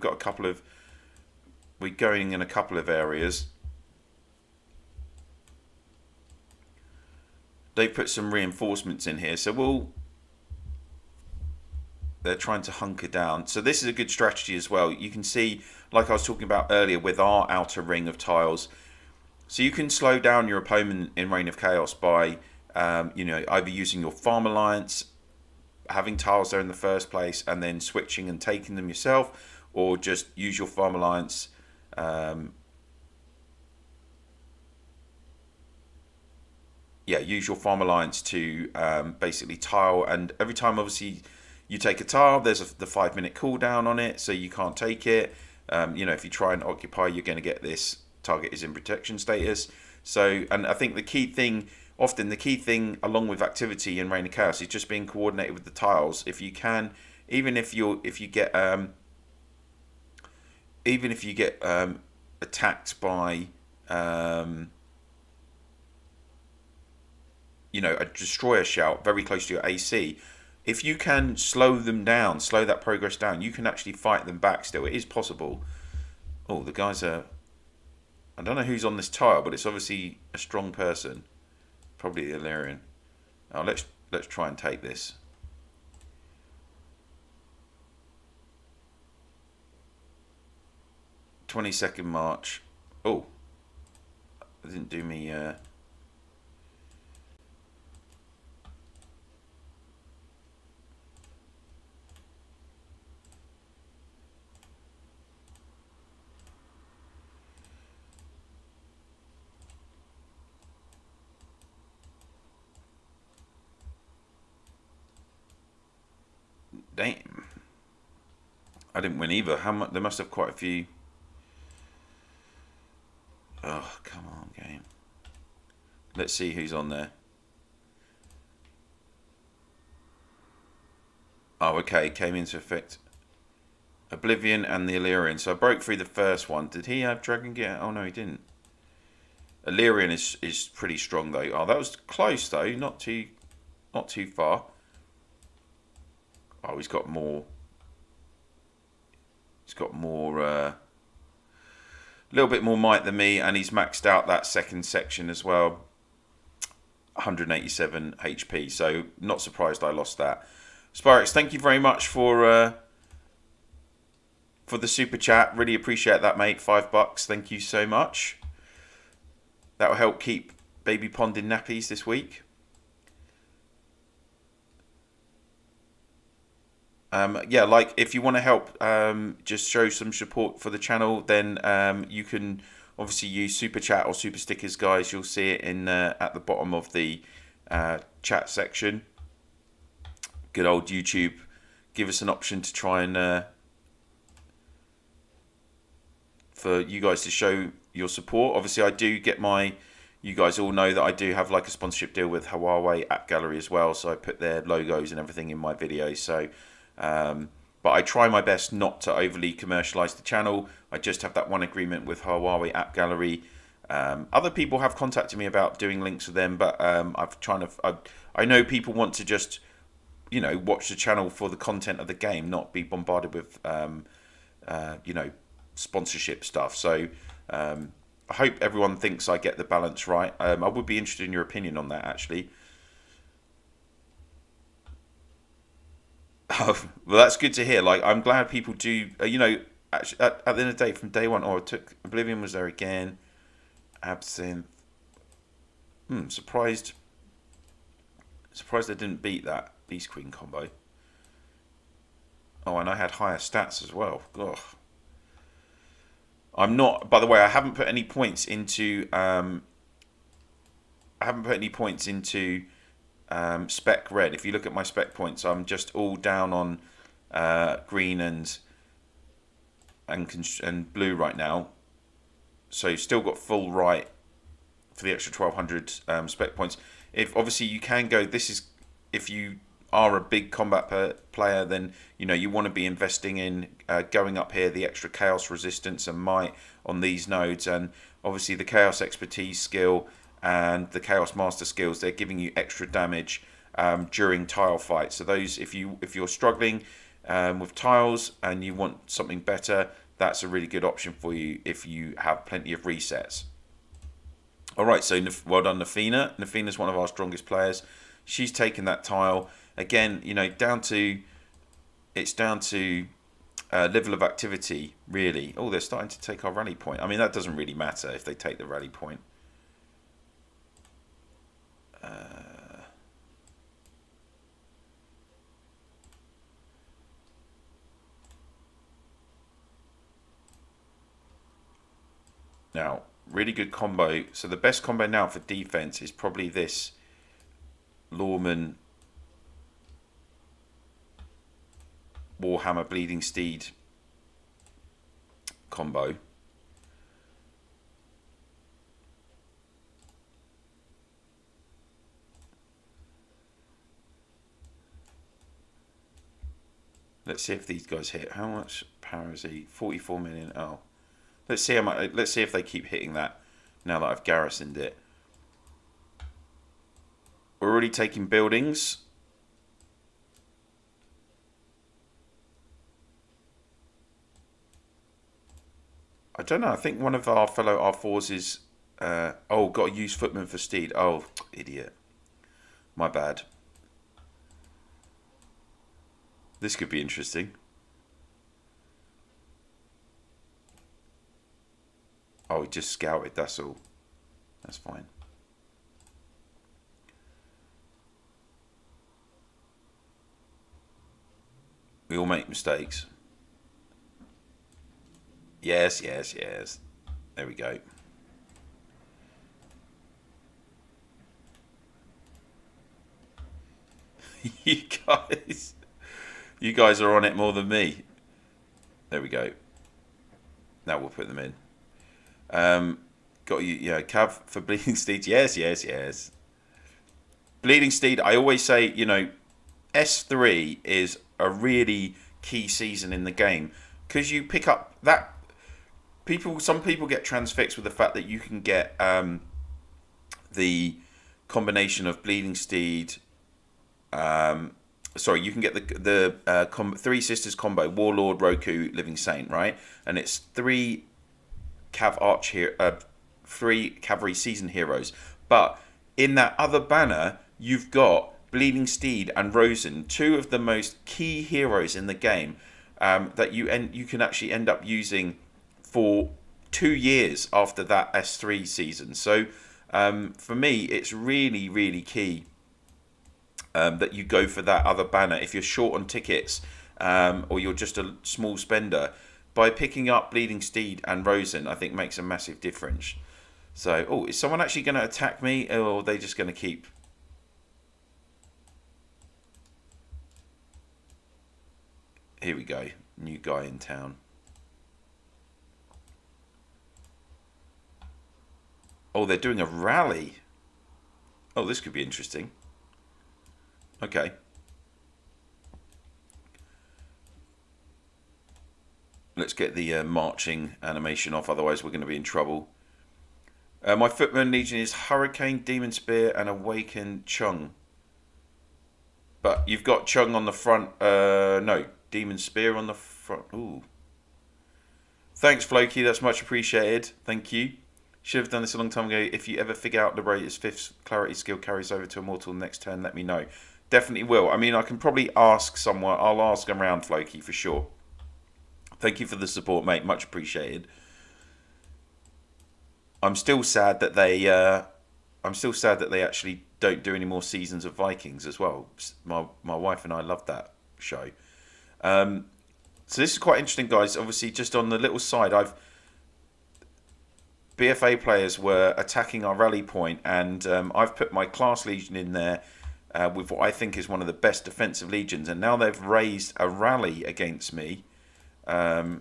going in a couple of areas. They put some reinforcements in here, so they're trying to hunker down. So this is a good strategy as well. You can see, like I was talking about earlier, with our outer ring of tiles. So you can slow down your opponent in Reign of Chaos by, either using your farm alliance, having tiles there in the first place, and then switching and taking them yourself, or just use your farm alliance. Use your farm alliance to basically tile, and every time obviously you take a tile, there's the 5-minute cooldown on it, so you can't take it. If you try and occupy, you're going to get this target is in protection status. So, and I think the key thing along with activity in Reign of Chaos is just being coordinated with the tiles. If you can, even if you get attacked by a destroyer shout very close to your AC, if you can slow that progress down, you can actually fight them back still. It is possible. Oh, the guys are... I don't know who's on this tile, but it's obviously a strong person. Probably the Illyrian. Now let's try and take this. "22nd March. Oh, it didn't do me. Damn. I didn't win either. How much? There must have quite a few. Oh, come on, game. Let's see who's on there. Oh, okay. Came into effect. Oblivion and the Illyrian. So I broke through the first one. Did he have Dragon Gear? Oh, no, he didn't. Illyrian is pretty strong, though. Oh, that was close, though. Not too far. Oh, he's got more. He's got more. A little bit more might than me, and he's maxed out that second section as well. 187 HP. So not surprised I lost that. Spyrex, thank you very much for the super chat. Really appreciate that, mate. $5. Thank you so much. That will help keep Baby Pond in nappies this week. Yeah, like if you want to help just show some support for the channel, then you can obviously use super chat or super stickers, guys. You'll see it in at the bottom of the chat section. Good old YouTube, give us an option to try and for you guys to show your support. Obviously, I do get you guys all know that I do have like a sponsorship deal with Huawei AppGallery as well, so I put their logos and everything in my videos. So but I try my best not to overly commercialize the channel. I just have that one agreement with Huawei AppGallery. Other people have contacted me about doing links with them, but I know people want to just, you know, watch the channel for the content of the game, not be bombarded with you know, sponsorship stuff. So I hope everyone thinks I get the balance right. I would be interested in your opinion on that, actually. Oh, well, that's good to hear. Like, I'm glad people do, you know, actually, at the end of the day, from day one, I took Oblivion was there again. Absinthe. Surprised I didn't beat that Beast Queen combo. Oh, and I had higher stats as well. Ugh. I'm not, by the way, I haven't put any points into spec red. If you look at my spec points, I'm just all down on green and blue right now. So you've still got full right for the extra 1200 spec points. If obviously you can go, this is if you are a big combat player, then you know you want to be investing in going up here the extra chaos resistance and might on these nodes, and obviously the chaos expertise skill and the chaos master skills, they're giving you extra damage during tile fights. So those, if you're struggling with tiles and you want something better, that's a really good option for you if you have plenty of resets. All right, so well done, Nafina. Nafina's one of our strongest players. She's taken that tile again. You know, it's down to level of activity, really. Oh, they're starting to take our rally point. I mean, that doesn't really matter if they take the rally point. Now, really good combo. So the best combo now for defense is probably this Lawman Warhammer Bleeding Steed combo. Let's see if these guys hit. How much power is he? 44 million. Oh. Let's see if they keep hitting that now that I've garrisoned it. We're already taking buildings. I don't know. I think one of our fellow R4s is... oh, got to use footman for steed. Oh, idiot. My bad. This could be interesting. Oh, he just scouted, that's all. That's fine. We all make mistakes. Yes, yes, yes. There we go. You You guys are on it more than me. There we go. Now we'll put them in. Got you, yeah, Cav for Bleeding Steed. Yes, yes, yes. Bleeding Steed, I always say, you know, S3 is a really key season in the game because you pick up that some people get transfixed with the fact that you can get the combination of Bleeding Steed. You can get the Three Sisters combo: Warlord, Roku, Living Saint, right? And it's three cavalry season heroes. But in that other banner, you've got Bleeding Steed and Rosen, two of the most key heroes in the game that you can actually end up using for 2 years after that S3 season. So for me, it's really, really key that you go for that other banner. If you're short on tickets or you're just a small spender, by picking up Bleeding Steed and Rosen, I think makes a massive difference. So, is someone actually going to attack me, or are they just going to keep... Here we go. New guy in town. Oh, they're doing a rally. Oh, this could be interesting. Okay. Let's get the marching animation off, otherwise we're going to be in trouble. My Footman Legion is Hurricane, Demon Spear, and Awakened Chung. But you've got Chung on the front. No, Demon Spear on the front. Ooh. Thanks, Floki. That's much appreciated. Thank you. Should have done this a long time ago. If you ever figure out Liberator's 5th clarity skill carries over to Immortal next turn, let me know. Definitely will. I mean, I can probably ask someone. I'll ask around, Floki, for sure. Thank you for the support, mate. Much appreciated. I'm still sad that they actually don't do any more seasons of Vikings as well. My wife and I love that show. So this is quite interesting, guys. Obviously, just on the little side, BFA players were attacking our rally point, and I've put my class legion in there with what I think is one of the best defensive legions, and now they've raised a rally against me. Or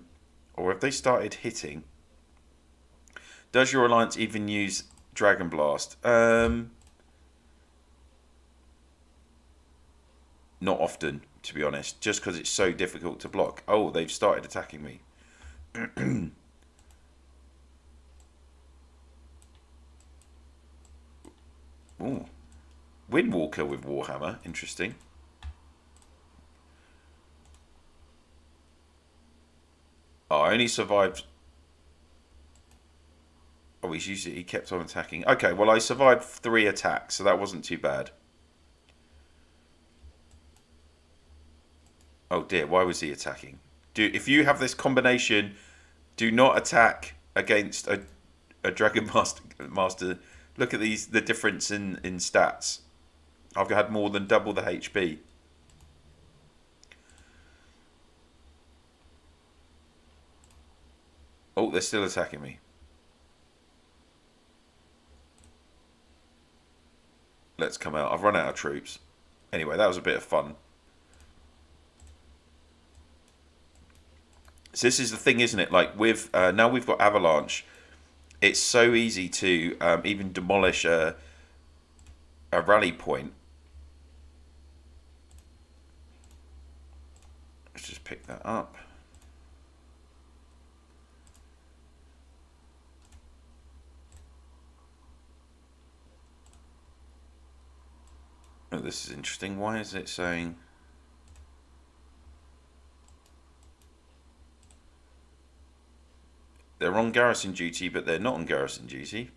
have they started hitting? Does your alliance even use Dragon Blast? Not often, to be honest, just because it's so difficult to block. Oh, they've started attacking me. Ooh. Windwalker with Warhammer, interesting. Oh, I only survived... Oh, he kept on attacking. Okay, well, I survived 3 attacks, so that wasn't too bad. Oh dear, why was he attacking? If you have this combination, do not attack against a Dragon Master. Look at the difference in stats. I've had more than double the HP. Oh, they're still attacking me. Let's come out. I've run out of troops. Anyway, that was a bit of fun. So this is the thing, isn't it? Like with now we've got Avalanche, it's so easy to even demolish a rally point. Let's just pick that up. Oh, this is interesting. Why is it saying... They're on garrison duty, but they're not on garrison duty.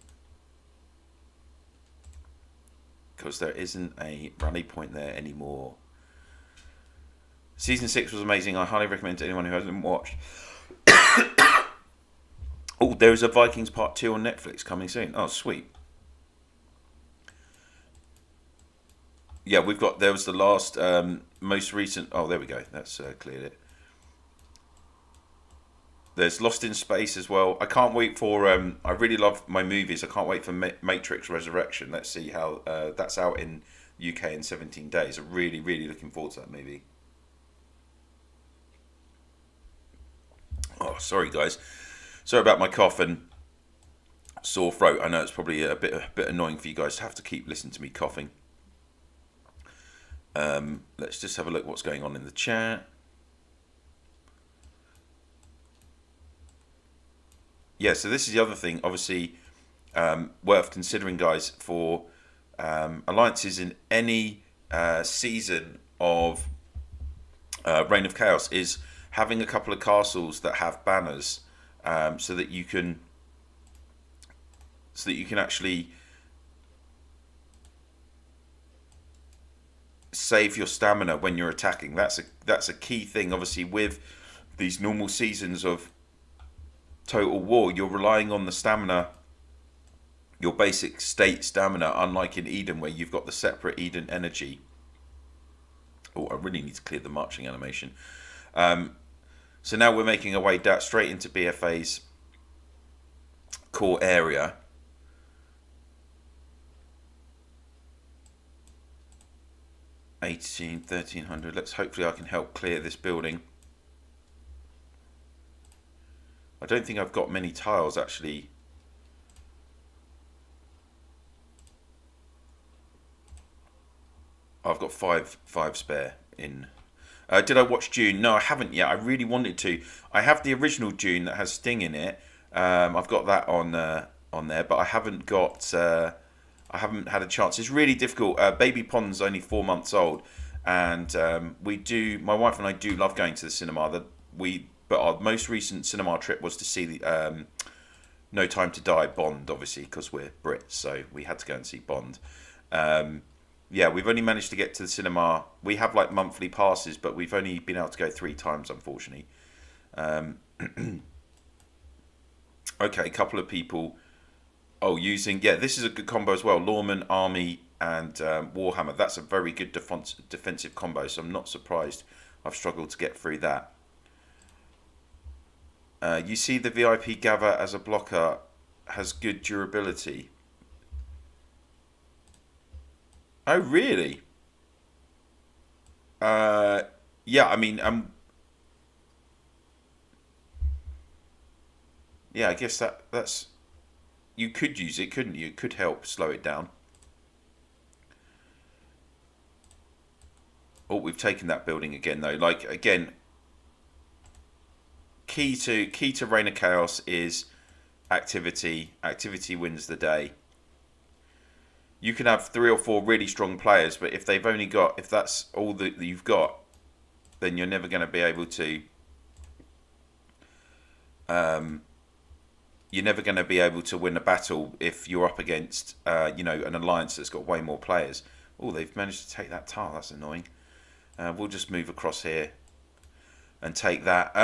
Because there isn't a rally point there anymore. Season 6 was amazing. I highly recommend to anyone who hasn't watched. Oh, there is a Vikings Part 2 on Netflix coming soon. Oh, sweet. Yeah, there was the last, most recent... Oh, there we go. That's cleared it. There's Lost in Space as well. I can't wait for... I really love my movies. I can't wait for Matrix Resurrection. Let's see how... that's out in UK in 17 days. I'm really, really looking forward to that movie. sorry guys. Sorry about my cough and sore throat. I know it's probably a bit annoying for you guys to have to keep listening to me coughing. Let's just have a look what's going on in the chat. Yeah, so this is the other thing, obviously, worth considering, guys, for alliances in any season of Reign of Chaos is having a couple of castles that have banners, so that you can actually save your stamina when you're attacking. That's a key thing. Obviously, with these normal seasons of Total War, you're relying on the stamina, your basic state stamina, unlike in Eden where you've got the separate Eden energy. Oh, I really need to clear the marching animation. So now we're making our way down straight into BFA's core area. $1,300. Let's hopefully I can help clear this building. I don't think I've got many tiles actually. I've got five spare in. Did I watch Dune? No, I haven't yet. I really wanted to. I have the original Dune that has Sting in it. I've got that on there, but I haven't got. I haven't had a chance. It's really difficult. Baby Pond's only 4 months old, and my wife and I do love going to the cinema. But our most recent cinema trip was to see the No Time to Die, Bond, obviously, because we're Brits, so we had to go and see Bond. Yeah, we've only managed to get to the cinema. We have like monthly passes, but we've only been able to go 3 times, unfortunately. Okay, a couple of people. Oh, yeah, this is a good combo as well. Lawman, Army, and Warhammer. That's a very good defensive combo, so I'm not surprised I've struggled to get through that. You see the VIP Gather as a blocker has good durability. Oh, really? Yeah, I mean, yeah, I guess that's... You could use it, couldn't you? It could help slow it down. Oh, we've taken that building again, though. Like, again, key to Reign of Chaos is activity. Activity wins the day. You can have 3 or 4 really strong players, but if that's all that you've got, then you're never going to be able to. You're never going to be able to win a battle if you're up against, an alliance that's got way more players. Oh, they've managed to take that tile. That's annoying. We'll just move across here and take that.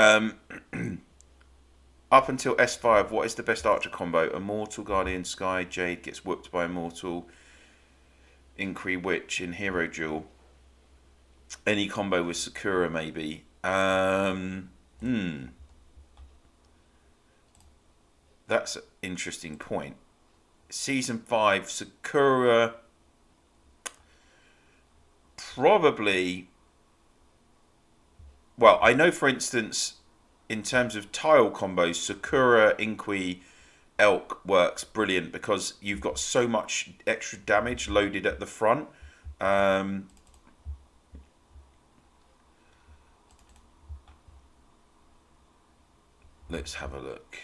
Up until S5, what is the best archer combo? Immortal, Guardian, Sky, Jade gets whooped by Immortal. Incree, Witch in Hero Duel. Any combo with Sakura, maybe. That's an interesting point. Season 5, Sakura. Probably. Well, I know, for instance, in terms of tile combos, Sakura, Inqui, Elk works brilliant because you've got so much extra damage loaded at the front. Let's have a look.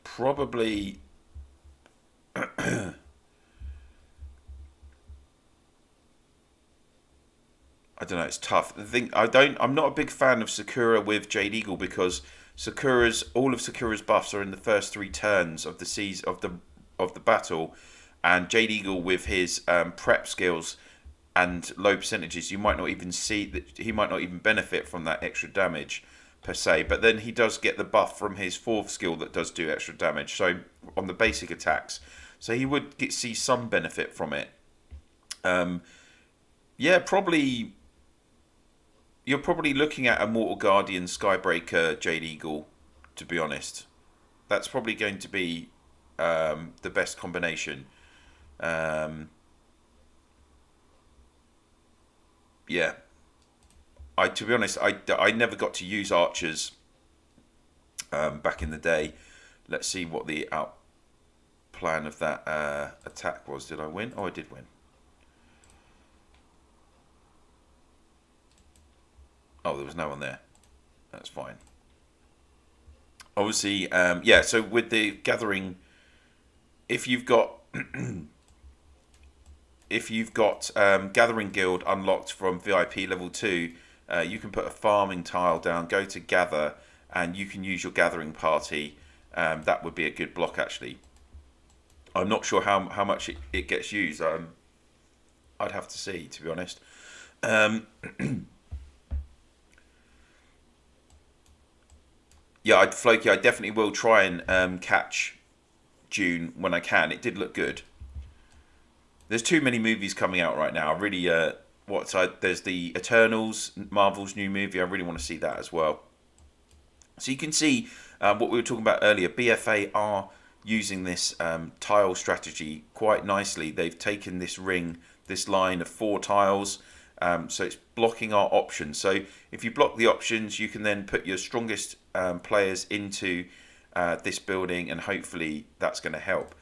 Probably I don't know, it's tough. The thing I'm not a big fan of Sakura with Jade Eagle because all of Sakura's buffs are in the first 3 turns of the battle, and Jade Eagle with his prep skills and low percentages, you might not even see that he might not even benefit from that extra damage per se, but then he does get the buff from his 4th skill that does do extra damage, so on the basic attacks, so he would see some benefit from it. Yeah, probably you're probably looking at a Mortal Guardian Skybreaker Jade Eagle, to be honest. That's probably going to be the best combination. Yeah. To be honest, I never got to use archers back in the day. Let's see what the out plan of that attack was. Did I win? Oh, I did win. Oh, there was no one there. That's fine. Obviously, yeah, so with the gathering, if you've got Gathering Guild unlocked from VIP level 2, you can put a farming tile down, go to gather, and you can use your gathering party. That would be a good block, actually. I'm not sure how much it gets used. I'd have to see, to be honest. Yeah, Floki, I definitely will try and catch June when I can. It did look good. There's too many movies coming out right now. I really, there's the Eternals, Marvel's new movie. I really want to see that as well. So you can see what we were talking about earlier. BFA are using this tile strategy quite nicely. They've taken this line of 4 tiles, so it's blocking our options. So if you block the options, you can then put your strongest players into this building, and hopefully that's going to help.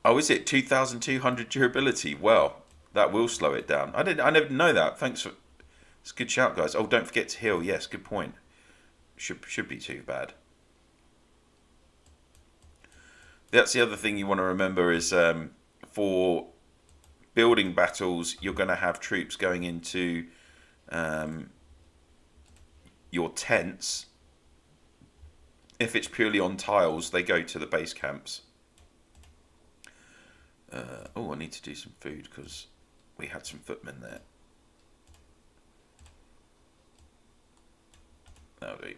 Oh, is it 2,200 durability? Well, that will slow it down. I never know that. Thanks for. It's a good shout, guys. Oh, don't forget to heal. Yes, good point. Should be too bad. That's the other thing you want to remember is for building battles, you're going to have troops going into your tents. If it's purely on tiles, they go to the base camps. Oh, I need to do some food because we had some footmen there. That'll do.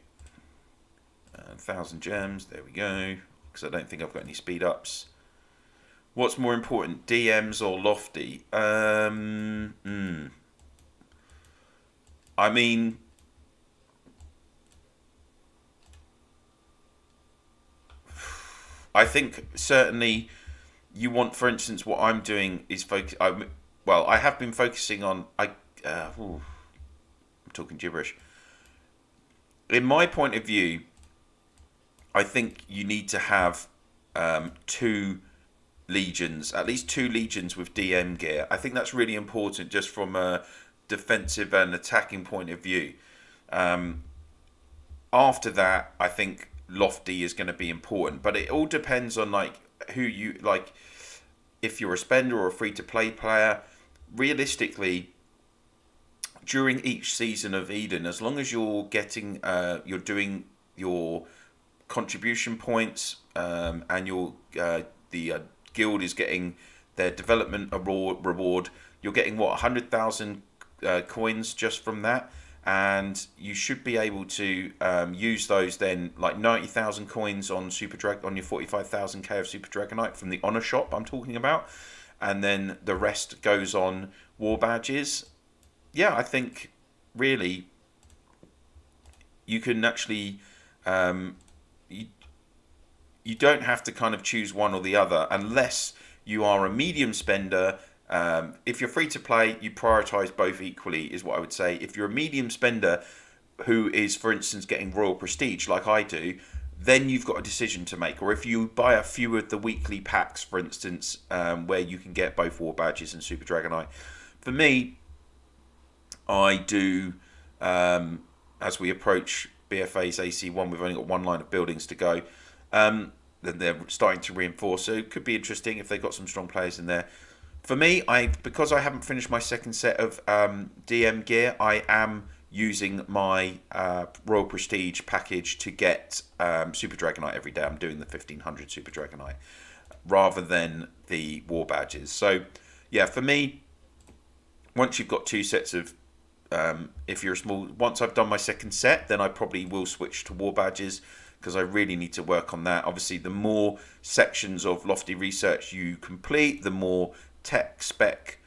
1,000 gems, there we go. Because I don't think I've got any speed ups. What's more important, DMs or Lofty? I mean, I think certainly you want, for instance, what I'm doing is focus. I have been focusing on. I'm talking gibberish. In my point of view, I think you need to have 2 legions, at least 2 legions with DM gear. I think that's really important, just from a defensive and attacking point of view. After that, I think Lofty is going to be important, but it all depends on who you like. If you're a spender or a free-to-play player, realistically, during each season of Eden, as long as you're getting, you're doing your contribution points, and the guild is getting their development reward, you're getting 100,000 coins just from that. And you should be able to use those then, like 90,000 coins on on your 45,000k of Super Dragonite from the Honor Shop I'm talking about, and then the rest goes on War Badges. Yeah, I think really you can actually you don't have to kind of choose one or the other unless you are a medium spender. If you're free to play, you prioritize both equally, is what I would say. If you're a medium spender who is, for instance, getting Royal Prestige like I do, then you've got a decision to make. Or if you buy a few of the weekly packs, for instance, where you can get both War Badges and Super Dragonite. For me, I do, as we approach BFA's AC1, we've only got 1 line of buildings to go. Then they're starting to reinforce, so it could be interesting if they've got some strong players in there. For me, because I haven't finished my second set of DM gear, I am using my Royal Prestige package to get Super Dragonite every day. I'm doing the 1,500 Super Dragonite rather than the War Badges. So, yeah, for me, once you've got 2 sets of, if you're a small, once I've done my second set, then I probably will switch to war badges, because I really need to work on that. Obviously, the more sections of Lofty Research you complete, the more tech spec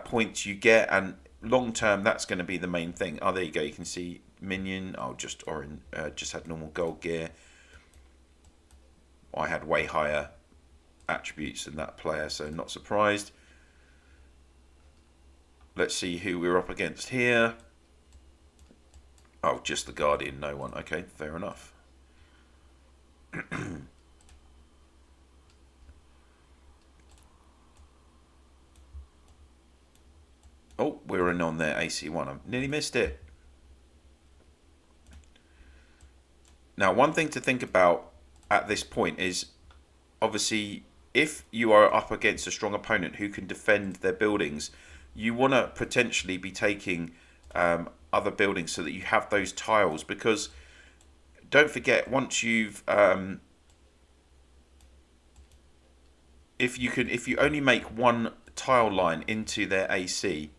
points you get, and long term, that's going to be the main thing. Oh, there you go. You can see minion. Oh, just orange. Just had normal gold gear. I had way higher attributes than that player, so not surprised. Let's see who we're up against here. Oh, just the Guardian, no one. Okay, fair enough. Oh, we're in on their AC1. I nearly missed it. Now, one thing to think about at this point is, obviously, if you are up against a strong opponent who can defend their buildings, you want to potentially be taking other buildings so that you have those tiles, because don't forget, once you've if you only make one tile line into their AC,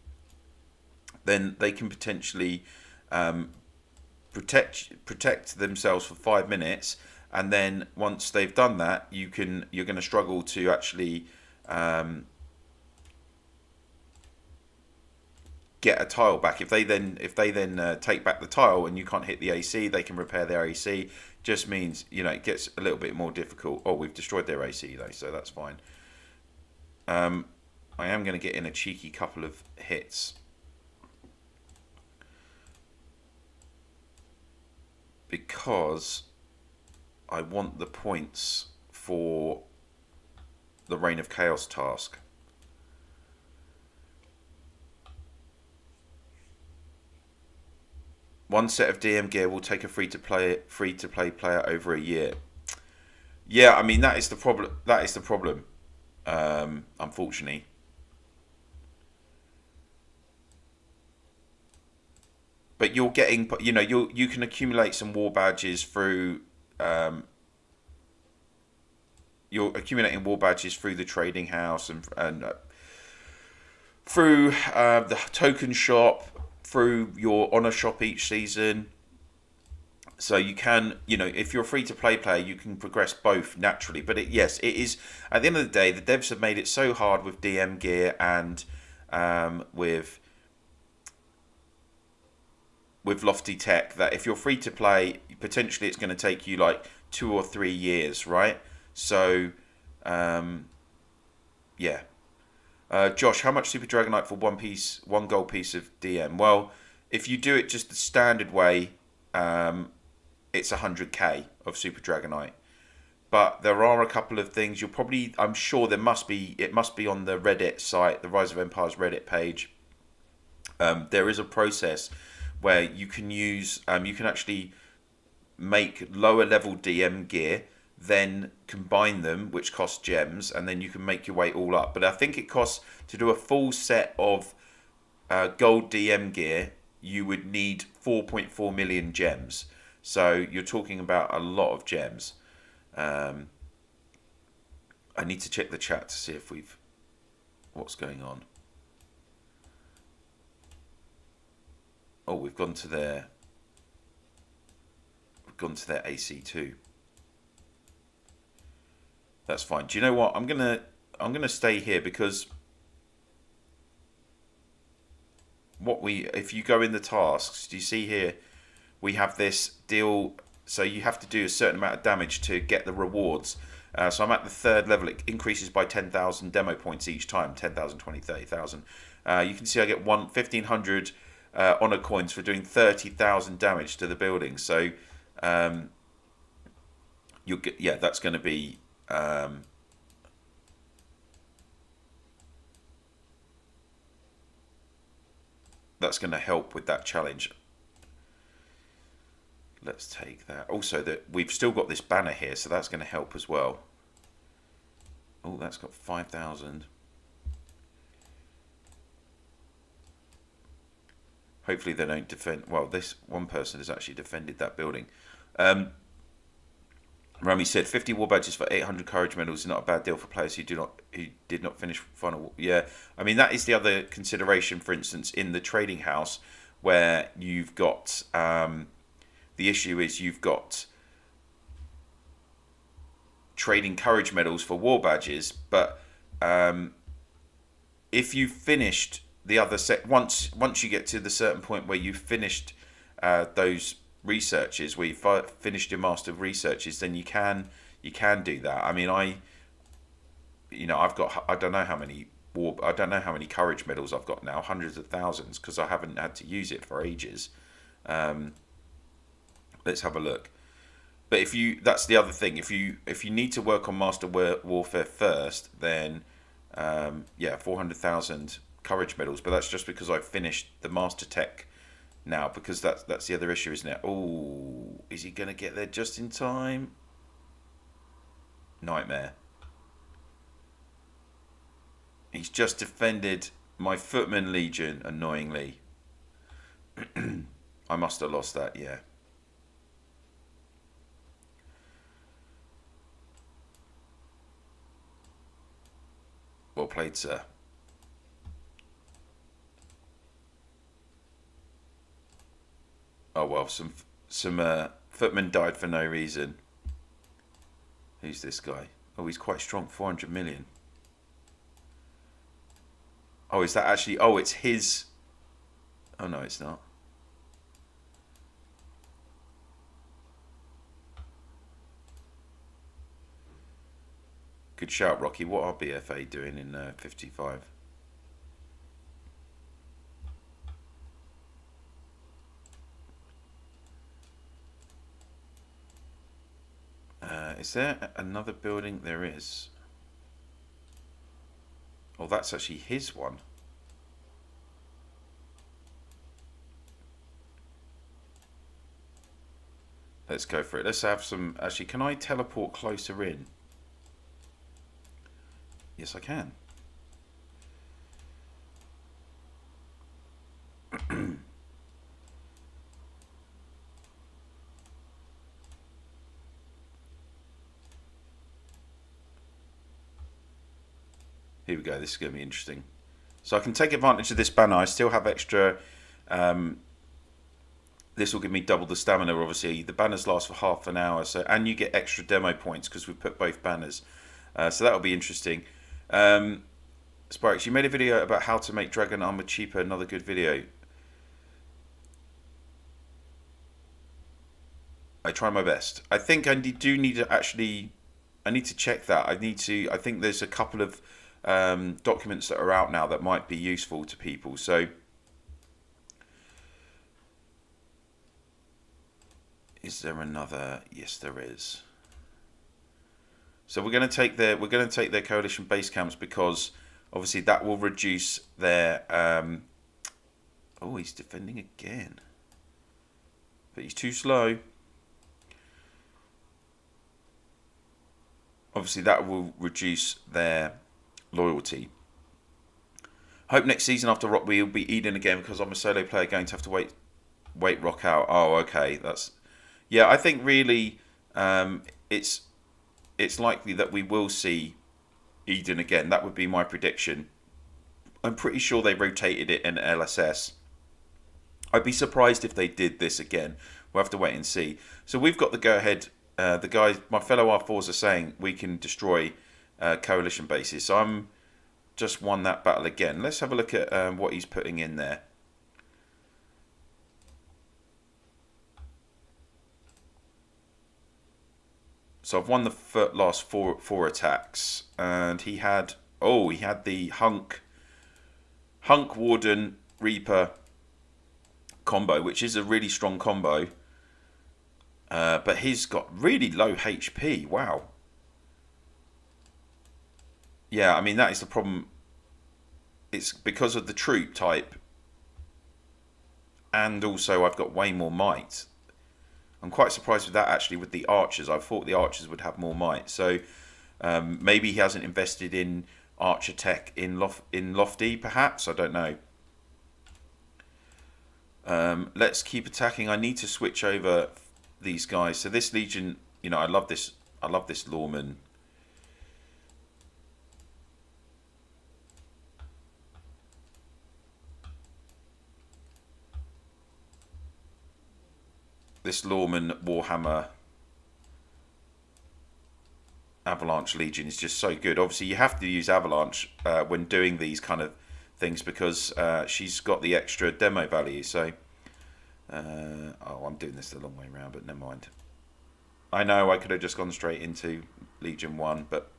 then they can potentially protect themselves for 5 minutes, and then once they've done that, you're going to struggle to actually get a tile back. If they then take back the tile and you can't hit the AC, they can repair their AC. Just means, it gets a little bit more difficult. Oh, we've destroyed their AC though, so that's fine. I am going to get in a cheeky couple of hits, because I want the points for the Reign of Chaos task. One set of DM gear will take a free-to-play player over a year. Yeah, I mean, that is the problem. Unfortunately. But you're getting, you can accumulate some war badges through. You're accumulating war badges through the trading house and through the token shop, through your honor shop each season. So you can, if you're a free-to-play player, you can progress both naturally. But yes, it is, at the end of the day, the devs have made it so hard with DM gear and with Lofty Tech that if you're free-to-play, potentially it's going to take you like 2 or 3 years, right? So, yeah. Josh, how much Super Dragonite for one gold piece of DM? Well, if you do it just the standard way, it's 100k of Super Dragonite. But there are a couple of things I'm sure it must be on the Reddit site, the Rise of Empires Reddit page. There is a process where you can use, you can actually make lower level DM gear, then combine them, which costs gems, and then you can make your way all up. But I think it costs, to do a full set of gold DM gear, you would need 4.4 million gems. So you're talking about a lot of gems. I need to check the chat to see if what's going on. Oh, we've gone to their AC2. That's fine. Do you know what? I'm gonna stay here, because if you go in the tasks, do you see here we have this deal, so you have to do a certain amount of damage to get the rewards. So I'm at the 3rd level. It increases by 10,000 demo points each time, 10,000, 20, 30,000. You can see I get 1,500 honor coins for doing 30,000 damage to the building. So you'll get, that's going to be that's going to help with that challenge. Let's take that. Also, that we've still got this banner here, so that's going to help as well. Oh, that's got 5,000. Hopefully they don't defend. Well, this one person has actually defended that building. Rami said 50 war badges for 800 courage medals is not a bad deal for players who did not finish final. Yeah, I mean that is the other consideration. For instance, in the trading house, where you've got the issue is you've got trading courage medals for war badges, but if you've finished the other once you get to the certain point where you've finished those researches, where you've finished your master of researches, then you can do that. I mean, I've got, I don't know how many courage medals I've got now, hundreds of thousands, because I haven't had to use it for ages. Let's have a look. But that's the other thing. If you need to work on Master Warfare first, then 400,000 courage medals. But that's just because I've finished the Master Tech now, because that's the other issue, isn't it? Oh, is he gonna get there just in time? Nightmare. He's just defended my Footman Legion, annoyingly. I must have lost that, yeah. Well played, sir. Oh well, some footmen died for no reason. Who's this guy? Oh, he's quite strong. 400 million. Oh, is that actually? Oh, it's his. Oh no, it's not. Good shout, Rocky. What are BFA doing in 55? Is there another building? There is. Oh, that's actually his one. Let's go for it. Let's have some. Actually, can I teleport closer in? Yes, I can. Here we go. This is going to be interesting. So I can take advantage of this banner. I still have extra. This will give me double the stamina. Obviously, the banners last for half an hour, so and you get extra demo points because we've put both banners. So that'll be interesting. Sparks, you made a video about how to make dragon armor cheaper. Another good video. I try my best. I think I do need to actually. I need to check that. I think there's a couple of documents that are out now that might be useful to people. So. Is there another? Yes, there is. So we're going to take their coalition base camps because obviously that will reduce their. Oh, he's defending again, but he's too slow. Obviously that will reduce their loyalty. Hope next season after RoC we'll be Eden again because I'm a solo player going to have to wait RoC out. Oh, okay, that's. Yeah, I think really it's likely that we will see Eden again. That would be my prediction. I'm pretty sure they rotated it in LSS. I'd be surprised if they did this again. We'll have to wait and see. So we've got the go-ahead. The guys, my fellow R4s are saying we can destroy coalition bases. So I'm just won that battle again. Let's have a look at what he's putting in there. So I've won the last four attacks, and he had the Hunk Warden Reaper combo, which is a really strong combo. But he's got really low HP. Wow. Yeah, I mean that is the problem. It's because of the troop type, and also I've got way more might. I'm quite surprised with that actually with the archers. I thought the archers would have more might. So maybe he hasn't invested in archer tech in Lofty perhaps. I don't know. Let's keep attacking. I need to switch over these guys. So this legion, I love this I love this lawman. This lawman Warhammer Avalanche Legion is just so good. Obviously, you have to use Avalanche when doing these kind of things because she's got the extra demo value. So, oh, I'm doing this the long way around, but never mind. I know I could have just gone straight into Legion 1, but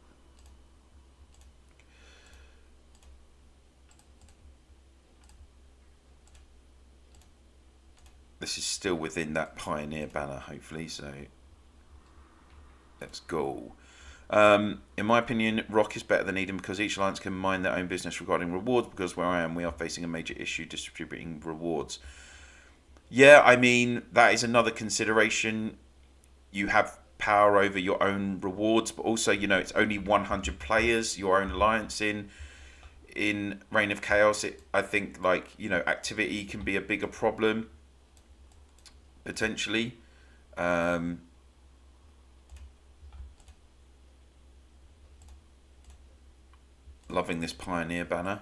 this is still within that Pioneer banner, hopefully, so let's go. In my opinion, RoC is better than Eden because each alliance can mind their own business regarding rewards, because where I am, we are facing a major issue distributing rewards. Yeah, I mean, that is another consideration. You have power over your own rewards, but also, you know, it's only 100 players, your own alliance in Reign of Chaos. I think, like, you know, activity can be a bigger problem, potentially. Loving this Pioneer banner.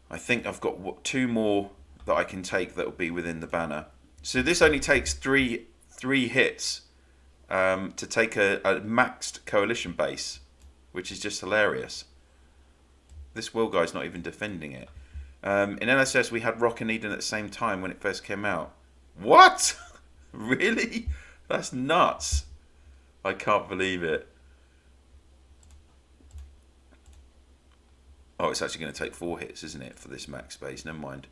I think I've got 2 more that I can take that will be within the banner. So this only takes three hits to take a maxed coalition base, which is just hilarious. This Will guy's not even defending it. In LSS, we had RoC and Eden at the same time when it first came out. What? Really? That's nuts. I can't believe it. Oh, it's actually going to take 4 hits, isn't it, for this max base? Never mind.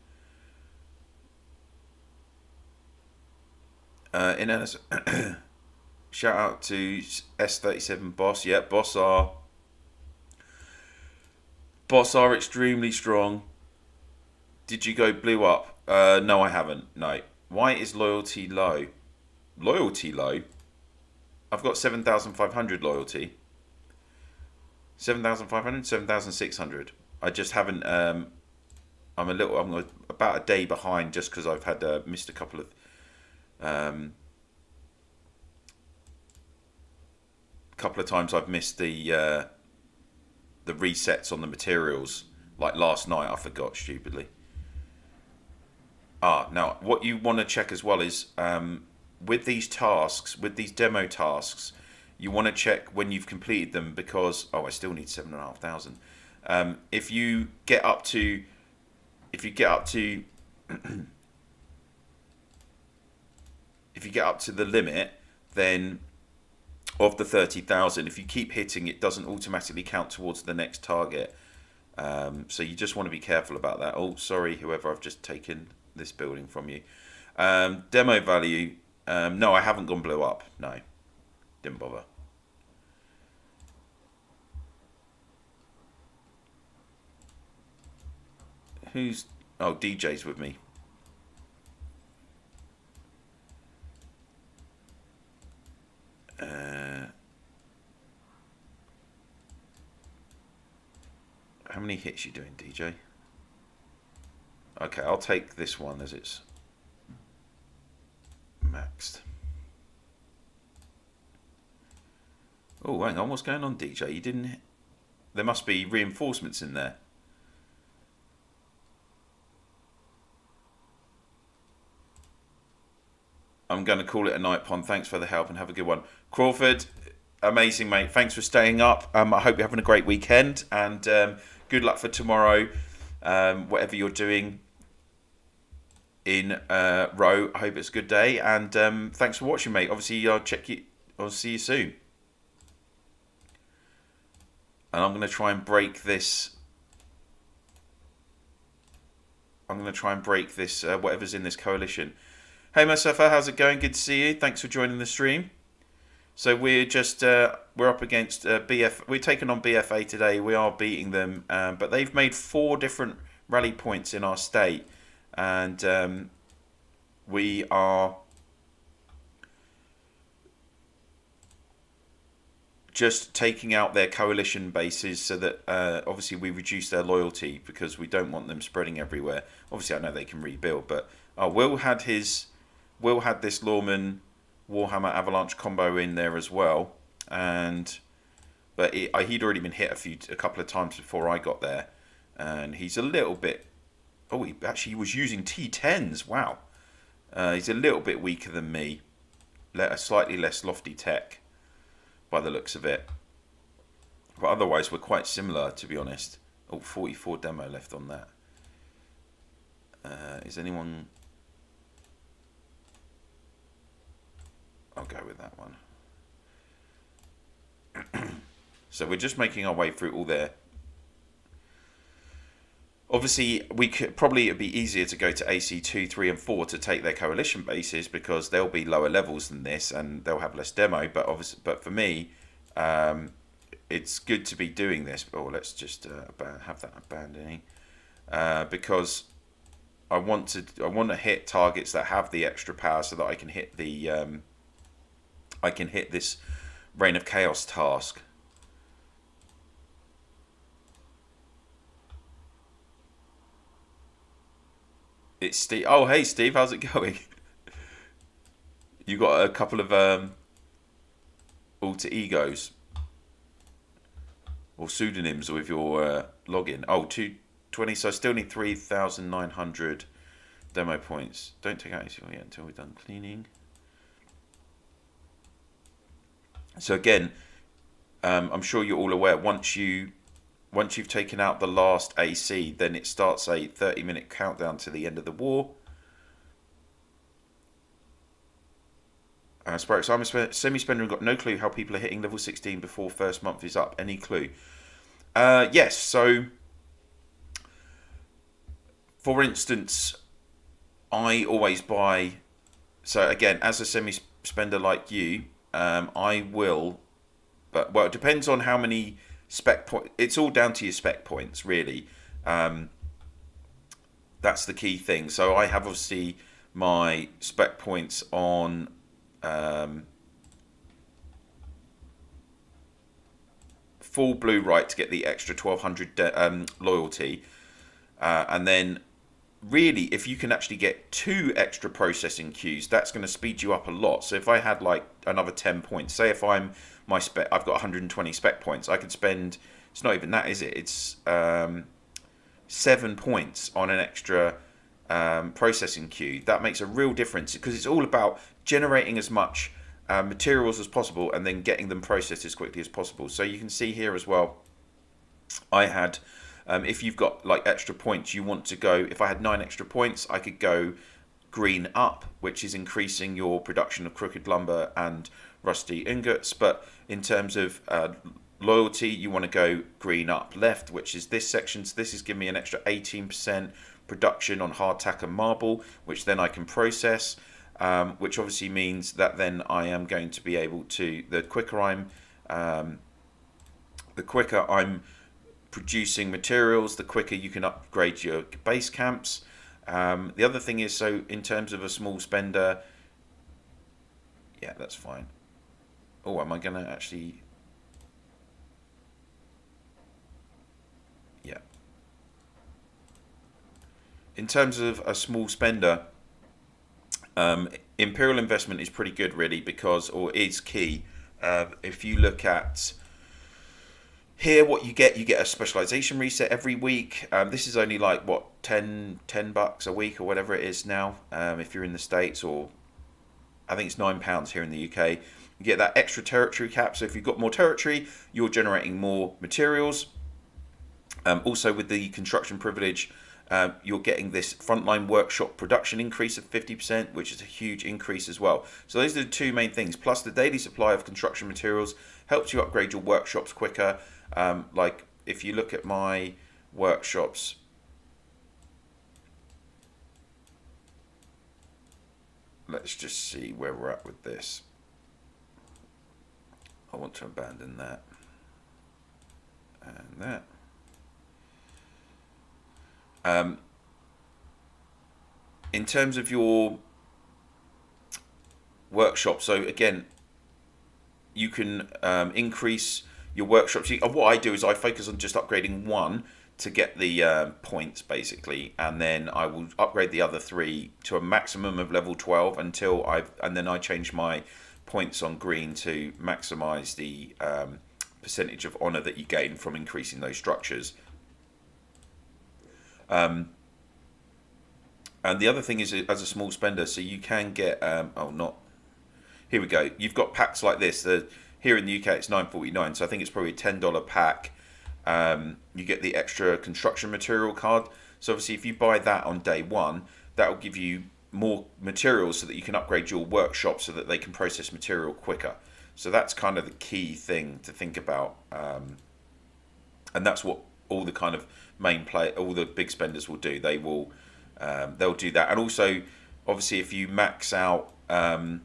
In LSS, shout out to S37 Boss. Yeah, Boss are extremely strong. Did you go blue up? No, I haven't. No. Why is loyalty low? Loyalty low? I've got 7,500 loyalty. 7,500? 7,600. I just haven't. I'm about a day behind just because I've had missed a couple of. Couple of times I've missed the resets on the materials. Like last night, I forgot stupidly. Now what you want to check as well is with these tasks, with these demo tasks, you want to check when you've completed them because I still need 7,500. If you get up to if you get up to the limit, then of the 30,000, if you keep hitting, it doesn't automatically count towards the next target. So you just want to be careful about that. Oh, sorry, whoever, I've just taken this building from you. Demo value. No, I haven't gone blue up. No, didn't bother. Who's... Oh, DJ's with me. How many hits you doing, DJ? Okay, I'll take this one as it's maxed. Oh, hang on, what's going on, DJ? You didn't... There must be reinforcements in there. I'm going to call it a night, Pond. Thanks for the help and have a good one. Crawford, amazing, mate. Thanks for staying up. I hope you're having a great weekend and good luck for tomorrow. Whatever you're doing in Row, I hope it's a good day. And thanks for watching, mate. Obviously, I'll see you soon. And I'm going to try and break this. Whatever's in this coalition. Hey, Mustafa, how's it going? Good to see you. Thanks for joining the stream. So we're just we're up against BF. We're taking on BFA today. We are beating them, but they've made 4 different rally points in our state, and we are just taking out their coalition bases so that obviously we reduce their loyalty because we don't want them spreading everywhere. Obviously, I know they can rebuild, but Will had this lawman Warhammer Avalanche combo in there as well, but he'd already been hit a couple of times before I got there, and he's a little bit. Oh, he actually was using T10s. Wow, he's a little bit weaker than me. A slightly less lofty tech, by the looks of it. But otherwise, we're quite similar, to be honest. Oh, 44 demo left on that. Is anyone... I'll go with that one. So we're just making our way through all there. Obviously, it'd be easier to go to AC2, 3 and 4 to take their coalition bases, because they'll be lower levels than this and they'll have less demo. But for me, it's good to be doing this. Oh, let's just have that abandoning, because I want to hit targets that have the extra power, so that I can hit this Reign of Chaos task. It's Steve. Oh, hey Steve, how's it going? You got a couple of alter egos or pseudonyms with your login. Oh, 220. So I still need 3,900 demo points. Don't take out anything yet until we're done cleaning. So again, I'm sure you're all aware. Once you've taken out the last AC, then it starts a 30-minute countdown to the end of the war. Sparrow, so I'm a semi-spender and got no clue how people are hitting level 16 before first month is up. Any clue? Yes, so for instance, I always buy, so again, as a semi-spender like you, I will, but well, it depends on how many spec point. It's all down to your spec points, really. That's the key thing. So I have obviously my spec points on full blue right to get the extra 1200 loyalty, and then really if you can actually get 2 extra processing queues, that's going to speed you up a lot. So if I had like another 10 points, say if I've got 120 spec points, I could spend, it's not even that, is it? It's 7 points on an extra processing queue. That makes a real difference, because it's all about generating as much materials as possible and then getting them processed as quickly as possible. So you can see here as well, I had, if you've got like extra points, you want to go, if I had 9 extra points, I could go green up, which is increasing your production of crooked lumber and rusty ingots. But in terms of loyalty, you want to go green up left, which is this section. So this is giving me an extra 18% production on hardtack and marble, which then I can process, which obviously means that then I am going to be able to, the quicker I'm producing materials, the quicker you can upgrade your base camps. The other thing is, so in terms of a small spender, yeah, that's fine. Oh, am I going to actually... Yeah. In terms of a small spender, Imperial investment is pretty good, really, because, or is key. If you look at here, what you get a specialization reset every week. This is only like, what, 10 bucks a week or whatever it is now, if you're in the States, or I think it's £9 here in the UK. You get that extra territory cap, so if you've got more territory, you're generating more materials. Also with the construction privilege, you're getting this frontline workshop production increase of 50%, which is a huge increase as well. So those are the 2 main things. Plus the daily supply of construction materials helps you upgrade your workshops quicker. Like if you look at my workshops, let's just see where we're at with this. I want to abandon that and that. In terms of your workshop, so again, you can increase your workshops. What I do is I focus on just upgrading 1 to get the points basically, and then I will upgrade the other 3 to a maximum of level 12 and then I change my points on green to maximize the percentage of honor that you gain from increasing those structures. And the other thing is, as a small spender, so you can get here we go. You've got packs like this. Here in the UK it's $9.49, so I think it's probably a $10 pack. You get the extra construction material card. So obviously if you buy that on day 1, that will give you more materials so that you can upgrade your workshop so that they can process material quicker. So that's kind of the key thing to think about. And that's what all the kind of all the big spenders will do. They'll do that. And also, obviously, if you max out, what's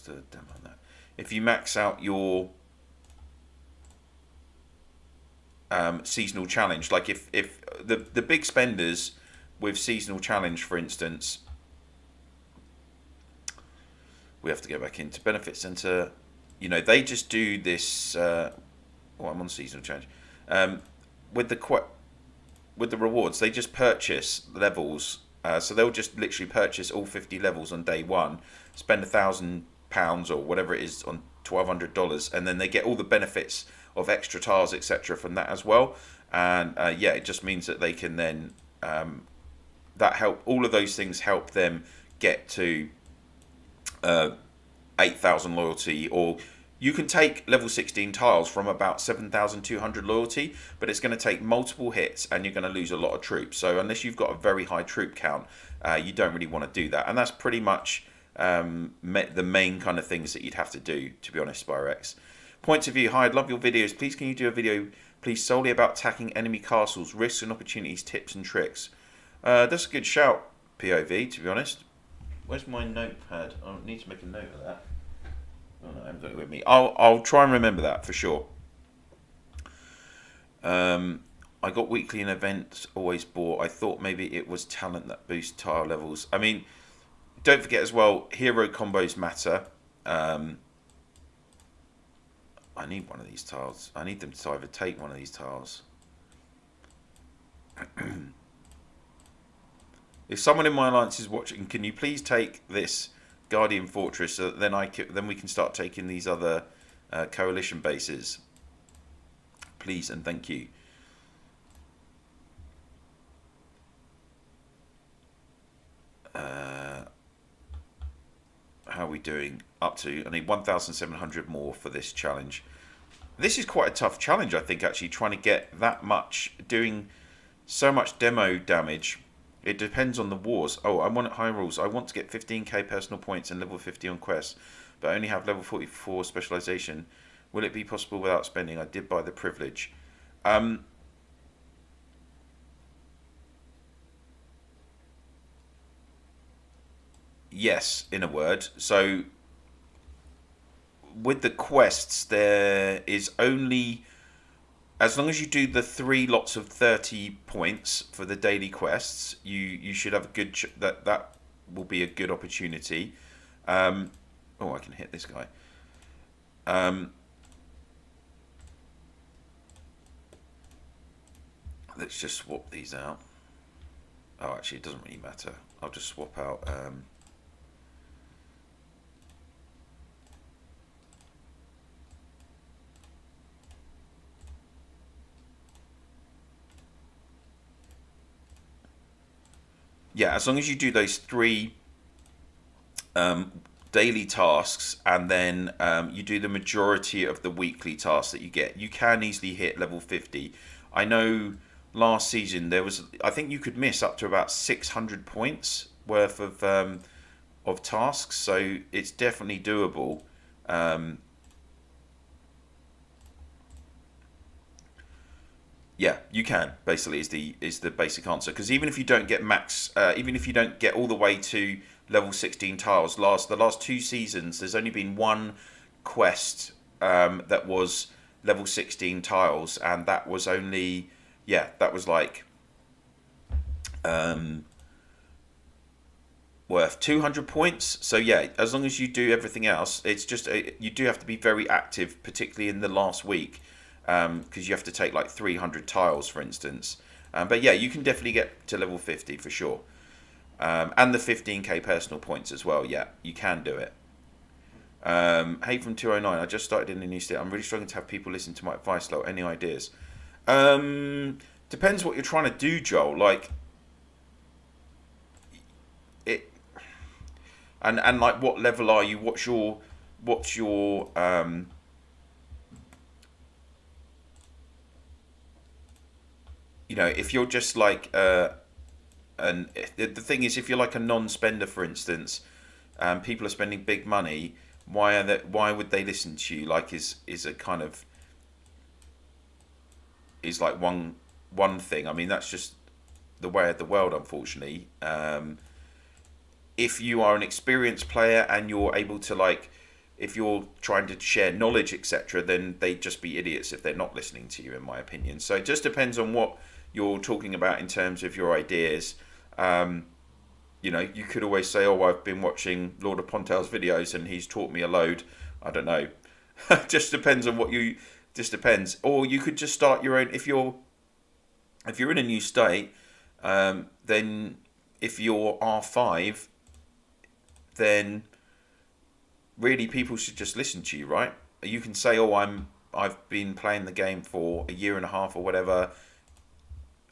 the demo on that? If you max out your seasonal challenge, like if the big spenders with seasonal challenge, for instance, we have to go back into benefit center. They just do this. I'm on seasonal challenge. With the rewards, they just purchase levels. So they'll just literally purchase all 50 levels on day 1, spend £1,000 or whatever it is on $1,200, and then they get all the benefits of extra tiles, etc. from that as well. And it just means that they can then all of those things help them get to 8,000 loyalty, or you can take level 16 tiles from about 7,200 loyalty, but it's going to take multiple hits and you're going to lose a lot of troops. So unless you've got a very high troop count, you don't really want to do that. And that's pretty much the main kind of things that you'd have to do, to be honest, Spyrex. Points of view. Hi, I'd love your videos. Please can you do a video, please, solely about attacking enemy castles, risks and opportunities, tips and tricks? That's a good shout, POV, to be honest. Where's my notepad? I need to make a note of that. Oh, no, I haven't got it with me. I'll try and remember that for sure. I got weekly in events, always bought. I thought maybe it was talent that boosts tile levels. I mean, don't forget as well, hero combos matter. I need one of these tiles. I need them to either take one of these tiles. If someone in my alliance is watching, can you please take this Guardian Fortress so that then we can start taking these other coalition bases? Please and thank you. How are we doing? Up to, I need 1,700 more for this challenge. This is quite a tough challenge, I think, actually, trying to get that much, doing so much demo damage. It depends on the wars. Oh, I want high rules. I want to get 15k personal points and level 50 on quests, but I only have level 44 specialization. Will it be possible without spending? I did buy the privilege. Yes, in a word. So with the quests, there is only, as long as you do the 3 lots of 30 points for the daily quests, you should have a good that will be a good opportunity. Oh, I can hit this guy. Let's just swap these out. Oh, actually, it doesn't really matter. I'll just swap out. Yeah, as long as you do those 3 daily tasks and then you do the majority of the weekly tasks that you get, you can easily hit level 50. I know last season there was, I think you could miss up to about 600 points worth of tasks, so it's definitely doable. Yeah, you can. Basically, is the basic answer. Because even if you don't get even if you don't get all the way to level 16 tiles, the last 2 seasons, there's only been 1 quest that was level 16 tiles, and that was only, that was like worth 200 points. So yeah, as long as you do everything else, it's just you do have to be very active, particularly in the last week. because you have to take like 300 tiles, for instance. But yeah, you can definitely get to level 50 for sure. And the 15k personal points as well. Yeah, you can do it. Hey from 209, I just started in a new state. I'm really struggling to have people listen to my advice. Like, any ideas? Depends what you're trying to do, Joel. Like, it, and like, what level are you? What's your you know, if you're just like and the thing is, if you're like a non-spender, for instance, people are spending big money. Why would they listen to you? Like, is a kind of, is like one thing. I mean, that's just the way of the world, unfortunately. If you are an experienced player and you're able to, like, if you're trying to share knowledge, etc., then they'd just be idiots if they're not listening to you, in my opinion. So it just depends on what you're talking about in terms of your ideas. You know, you could always say, oh, I've been watching LordOfPondtail's videos and he's taught me a load. I don't know. Just depends on what you, just depends. Or you could just start your own, if you're in a new state, then if you're R5, then really people should just listen to you, right? You can say, oh, I've been playing the game for a year and a half or whatever,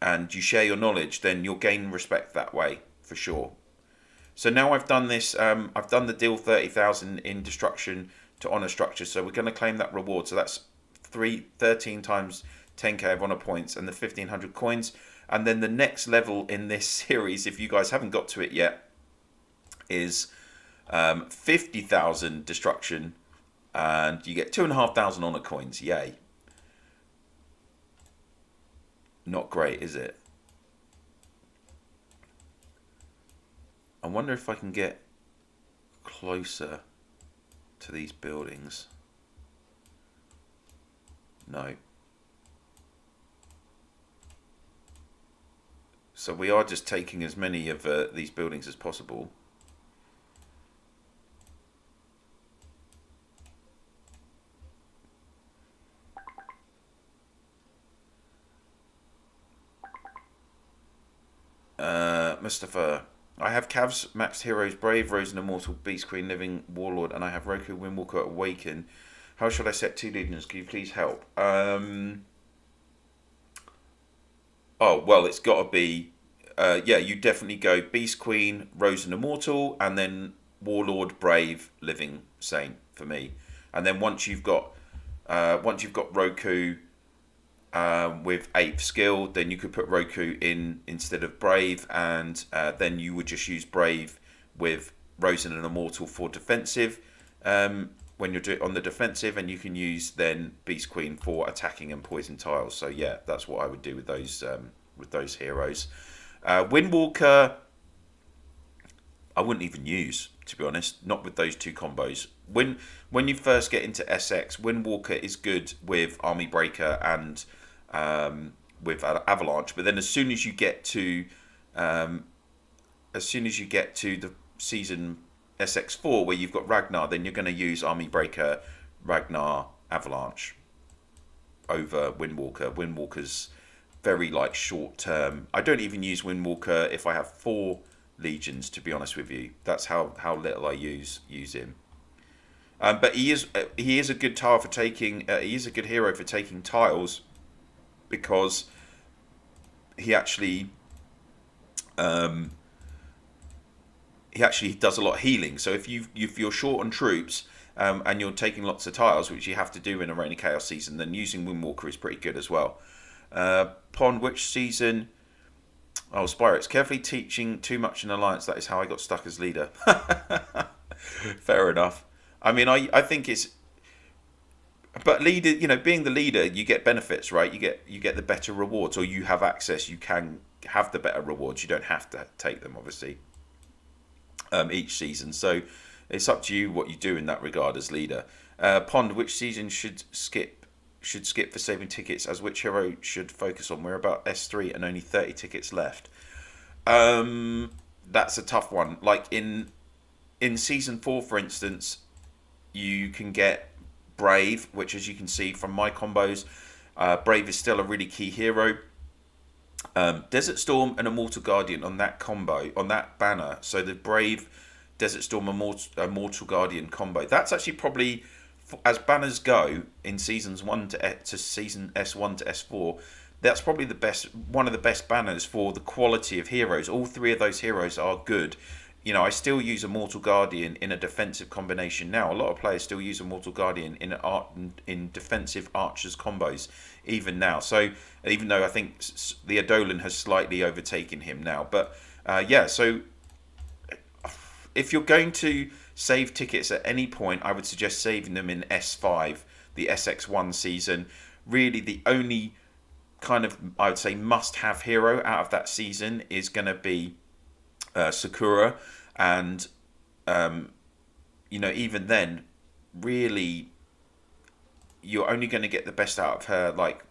and you share your knowledge, then you'll gain respect that way, for sure. So now I've done this, I've done the deal 30,000 in destruction to honor structure, so we're going to claim that reward. So that's 13 times 10k of honor points and the 1500 coins. And then the next level in this series, if you guys haven't got to it yet, is 50,000 destruction, and you get 2,500 honor coins. Yay. Not great, is it? I wonder if I can get closer to these buildings. No. So we are just taking as many of these buildings as possible. Mustafa, I have Cavs, Maxed Heroes, Brave, Rose and Immortal, Beast Queen, Living Warlord, and I have Roku, Windwalker, Awaken. How should I set 2 legions? Can you please help? Oh, well, it's got to be... yeah, you definitely go Beast Queen, Rose and Immortal, and then Warlord, Brave, Living, Saint for me. And then once you've got Roku with 8th skill, then you could put Roku in instead of Brave, and then you would just use Brave with Rose and an Immortal for defensive when you're on the defensive, and you can use then Beast Queen for attacking and poison tiles. So yeah, that's what I would do with those heroes. Windwalker, I wouldn't even use, to be honest, not with those two combos. When you first get into SX, Windwalker is good with Army Breaker and with Avalanche, but then as soon as you get to the season SX4 where you've got Ragnar, then you're going to use Army Breaker, Ragnar, Avalanche over Windwalker. Windwalker's very like short term. I don't even use Windwalker if I have 4 legions, to be honest with you. That's how little I use him. But he is a good tile for taking. He is a good hero for taking tiles, because he actually does a lot of healing. So if you're short on troops and you're taking lots of tiles, which you have to do in a Reign of Chaos season, then using Windwalker is pretty good as well. Pond, which season? Oh, Spyrex, carefully teaching too much in Alliance. That is how I got stuck as leader. Fair enough. I mean, I think it's, but leader, you know, being the leader, you get benefits, right? You get the better rewards, or you have access. You can have the better rewards. You don't have to take them, obviously, each season. So it's up to you what you do in that regard as leader. Pond, which season should skip for saving tickets, as which hero should focus on? We're about S3 and only 30 tickets left. That's a tough one. Like in season 4, for instance, you can get Brave, which, as you can see from my combos, Brave is still a really key hero. Desert Storm and Immortal Guardian on that combo, on that banner. So the Brave, Desert Storm, Immortal Guardian combo. That's actually probably, as banners go in seasons 1 to season S1 to S4, that's probably the best, one of the best banners for the quality of heroes. All three of those heroes are good. You know, I still use Immortal Guardian in a defensive combination now. A lot of players still use Immortal Guardian in defensive archers combos, even now. So, even though I think the Edolan has slightly overtaken him now. But, yeah, so if you're going to save tickets at any point, I would suggest saving them in S5, the SX9 season. Really, the only kind of, I would say, must-have hero out of that season is going to be Sakura, and you know, even then, really, you're only going to get the best out of her. Like,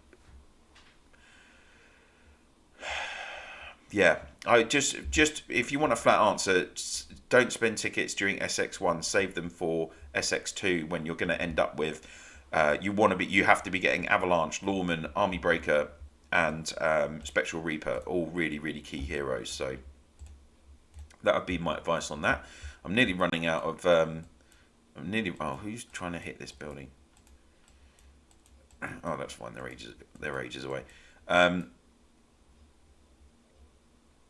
yeah, I just if you want a flat answer, don't spend tickets during SX1. Save them for SX2 when you're going to end up with. You have to be getting Avalanche, Lawman, Army Breaker, and Spectral Reaper, all really, really key heroes. So that would be my advice on that. I'm nearly running out of. Oh, who's trying to hit this building? Oh, that's fine. They're ages away.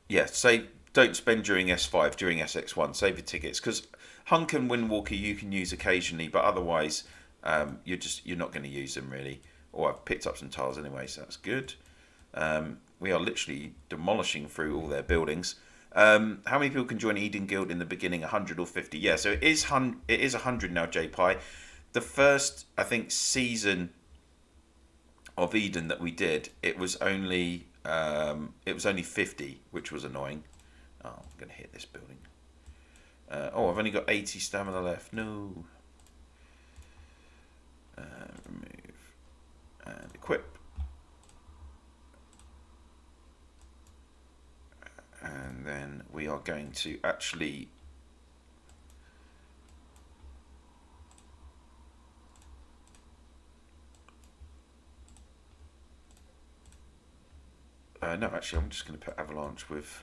Yeah, don't spend during S5, during SX1. Save your tickets, because Hunk and Windwalker you can use occasionally, but otherwise you're not going to use them really. Or I've picked up some tiles anyway, so that's good. We are literally demolishing through all their buildings. How many people can join Eden Guild in the beginning? 100 or 50? Yeah, so it is 100 now, JPie. The first, I think, season of Eden that we did, it was only 50, which was annoying. Oh, I'm going to hit this building. Oh, I've only got 80 stamina left. No. Remove and equip. And then we are going to actually no, actually I'm just going to put Avalanche with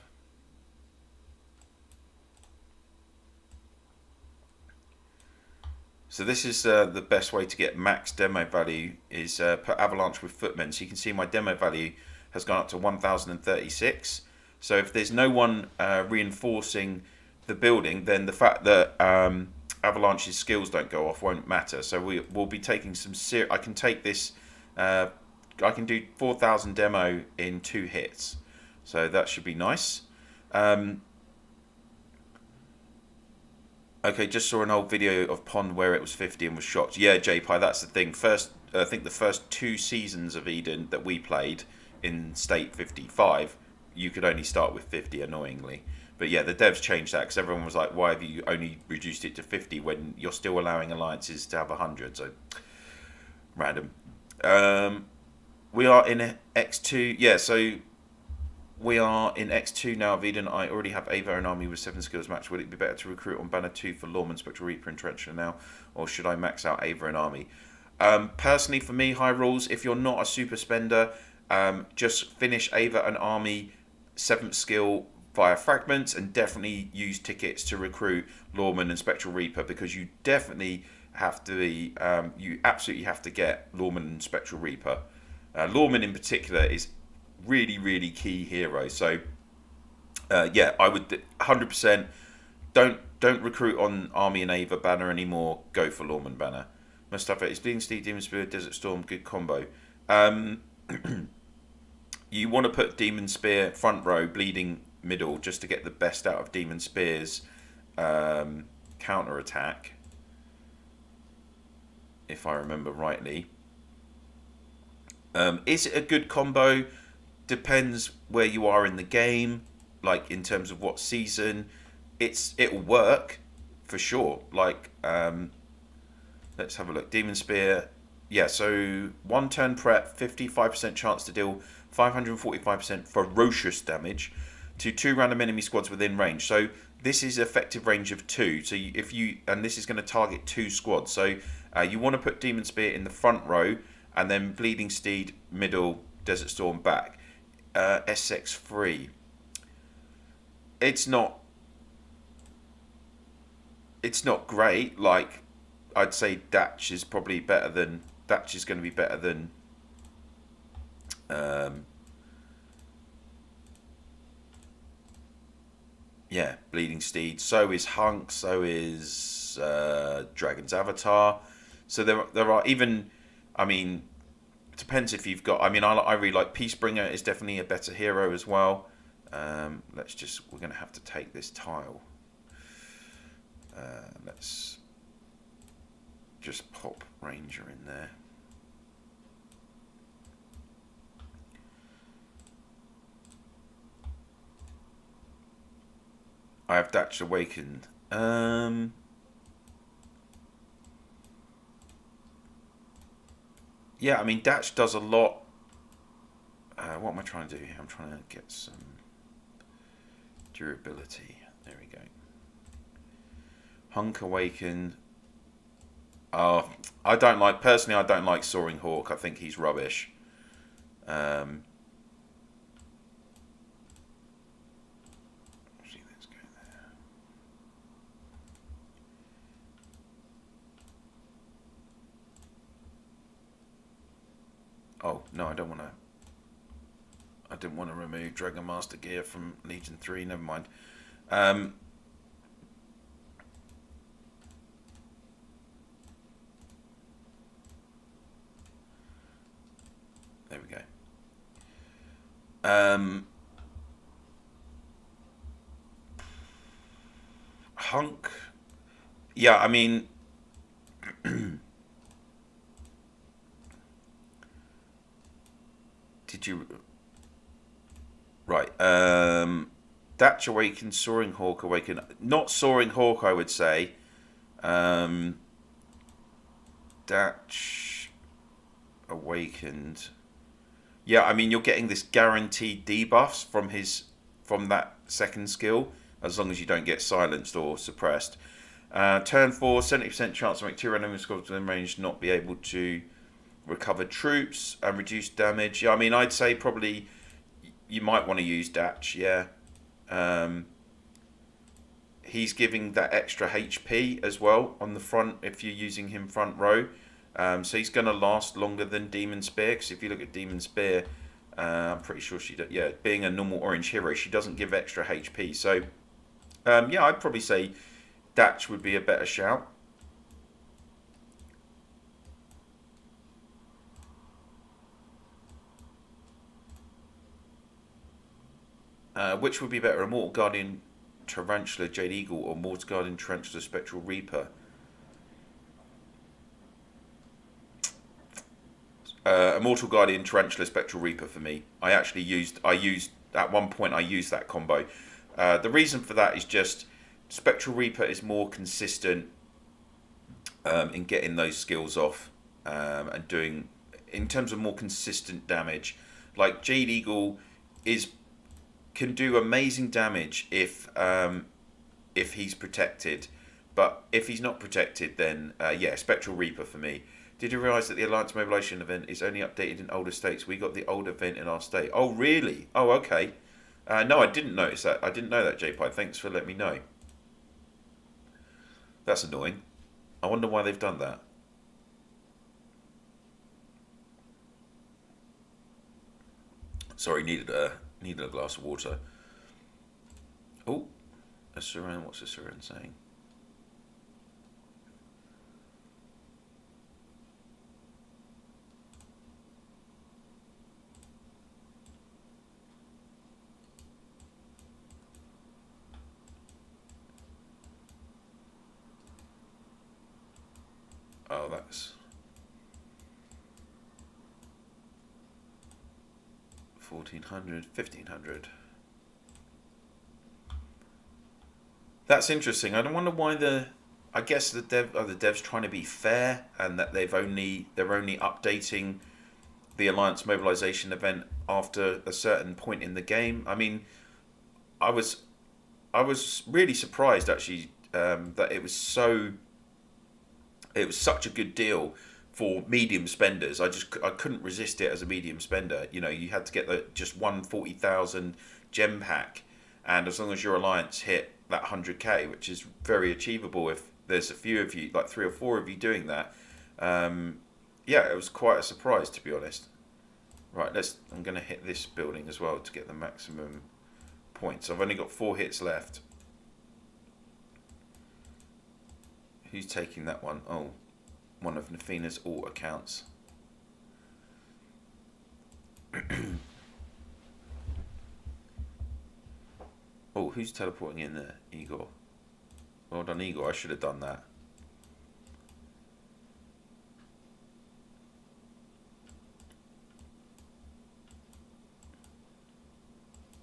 so this is the best way to get max demo value is put Avalanche with Footmen. So you can see my demo value has gone up to 1036. So if there's no one reinforcing the building, then the fact that Avalanche's skills don't go off won't matter. So we'll be taking some I can take this. I can do 4,000 demo in 2 hits, so that should be nice. Okay, just saw an old video of Pond where it was 50 and was shocked. Yeah, JPie, that's the thing. I think the first 2 seasons of Eden that we played in State 55. You could only start with 50, annoyingly. But yeah, the devs changed that because everyone was like, why have you only reduced it to 50 when you're still allowing alliances to have 100? So, random. We are in X2. Yeah, so we are in X2 now of Eden. I already have Ava and Army with 7 skills match. Would it be better to recruit on Banner 2 for Lawman, Spectral Reaper, and Trencher now? Or should I max out Ava and Army? Personally, for me, high rules, if you're not a super spender, just finish Ava and Army 7th skill via fragments, and definitely use tickets to recruit Lawman and Spectral Reaper, because you definitely have to be, you absolutely have to get Lawman and Spectral Reaper. Lawman in particular is really, really key hero. So yeah, I would 100% don't recruit on Army and Ava banner anymore. Go for Lawman banner. Mustafa, is Bleeding Steed, Demon Spear, Desert Storm good combo? You want to put Demon Spear front row, Bleeding middle, just to get the best out of Demon Spear's counter attack, if I remember rightly. Is it a good combo? Depends where you are in the game, like in terms of what season. It'll work for sure. Like let's have a look. Demon Spear, yeah. So 1 turn prep, 55% chance to deal 545% ferocious damage to 2 random enemy squads within range. So this is effective range of 2. So and this is going to target 2 squads. So you want to put Demon Spear in the front row. and then Bleeding Steed, middle, Desert Storm, back. SX3. It's not great. Like, I'd say Datch is probably better than... Datch is going to be better than... yeah, Bleeding Steed. So is Hunk. So is Dragon's Avatar. So there are even... I mean, it depends if you've got... I mean, I really like Peacebringer is definitely a better hero as well. We're going to have to take this tile. Let's just pop Ranger in there. I have Datch Awakened. Yeah, I mean, Datch does a lot. What am I trying to do here? I'm trying to get some durability. There we go. Hunk Awakened. Oh, personally, I don't like Soaring Hawk. I think he's rubbish. Let's go there. Oh, no, I don't want to. I didn't want to remove Dragon Master gear from Legion 3. Never mind. There we go. Hunk. Yeah, I mean... Did you... Right. Datch Awakened, Soaring Hawk Awakened. Not Soaring Hawk, I would say. Datch Awakened. Yeah, I mean, you're getting this guaranteed debuffs from that second skill, as long as you don't get silenced or suppressed. Turn 4, 70% chance to make 2 random squads within range not be able to recover troops and reduce damage. Yeah, I mean, I'd say probably you might want to use Datch, yeah. He's giving that extra HP as well on the front if you're using him front row. So he's going to last longer than Demon Spear, because if you look at Demon Spear, I'm pretty sure being a normal orange hero, she doesn't give extra HP. So, yeah, I'd probably say Datch would be a better shout. Which would be better, Immortal Guardian Tarantula Jade Eagle or Mortal Guardian Tarantula Spectral Reaper? Immortal Guardian Tarantula Spectral Reaper for me. I used at one point I used that combo. The reason for that is just Spectral Reaper is more consistent in getting those skills off and doing, in terms of more consistent damage. Like Jade Eagle can do amazing damage if he's protected, but if he's not protected, then yeah, Spectral Reaper for me. Did you realise that the Alliance Mobilization event is only updated in older states? We got the old event in our state. Oh, really? Oh, okay. No, I didn't notice that. I didn't know that, JPI. Thanks for letting me know. That's annoying. I wonder why they've done that. Sorry, needed a glass of water. Oh, a Suran. What's a Suran saying? Oh, that's 1400, 1500. That's interesting. I don't wonder why I guess the devs trying to be fair, and that they're only updating the Alliance Mobilization event after a certain point in the game. I mean, I was really surprised actually that it was such a good deal for medium spenders. I couldn't resist it as a medium spender. You know, you had to get the just 140,000 gem pack, and as long as your alliance hit that 100k, which is very achievable if there's a few of you, like 3 or 4 of you doing that. Yeah, it was quite a surprise, to be honest. Right, I'm going to hit this building as well to get the maximum points. I've only got 4 hits left. Who's taking that one? Oh, one of Nafina's alt accounts. Oh, who's teleporting in there? Igor. Well done, Igor. I should have done that.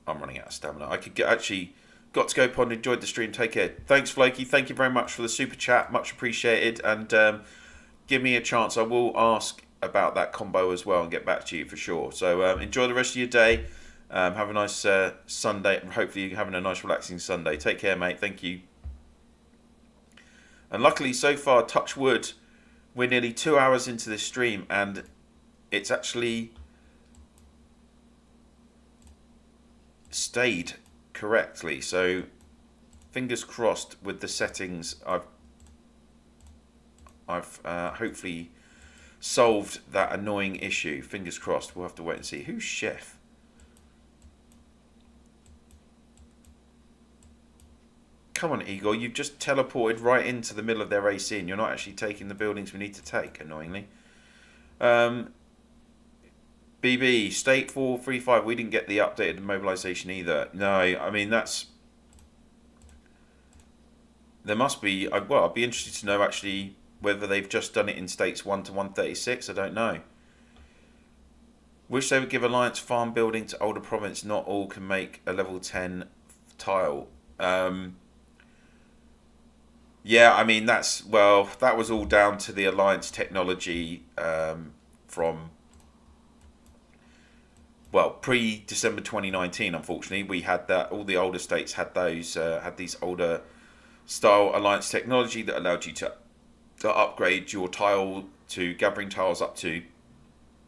I'm running out of stamina. I could actually got to go, Pond. Enjoyed the stream. Take care. Thanks, Floki. Thank you very much for the super chat. Much appreciated. And give me a chance. I will ask about that combo as well and get back to you for sure. So enjoy the rest of your day. Have a nice Sunday. Hopefully you're having a nice relaxing Sunday. Take care, mate. Thank you. And luckily, so far, touch wood, we're nearly 2 hours into this stream, and it's actually stayed correctly. So fingers crossed with the settings. I've hopefully solved that annoying issue. Fingers crossed. We'll have to wait and see. Who's chef? Come on, Igor, you've just teleported right into the middle of their AC and you're not actually taking the buildings we need to take, annoyingly. BB, State 435, we didn't get the updated mobilization either. No, I mean, that's... There must be... Well, I'd be interested to know, actually, whether they've just done it in States 1 to 136. I don't know. Wish they would give Alliance farm building to older province. Not all can make a level 10 tile. Yeah, I mean, that's... Well, that was all down to the Alliance technology from... Well, pre-December 2019, unfortunately, we had that. All the older states had those, had these older style Alliance technology that allowed you to upgrade your tile to gathering tiles up to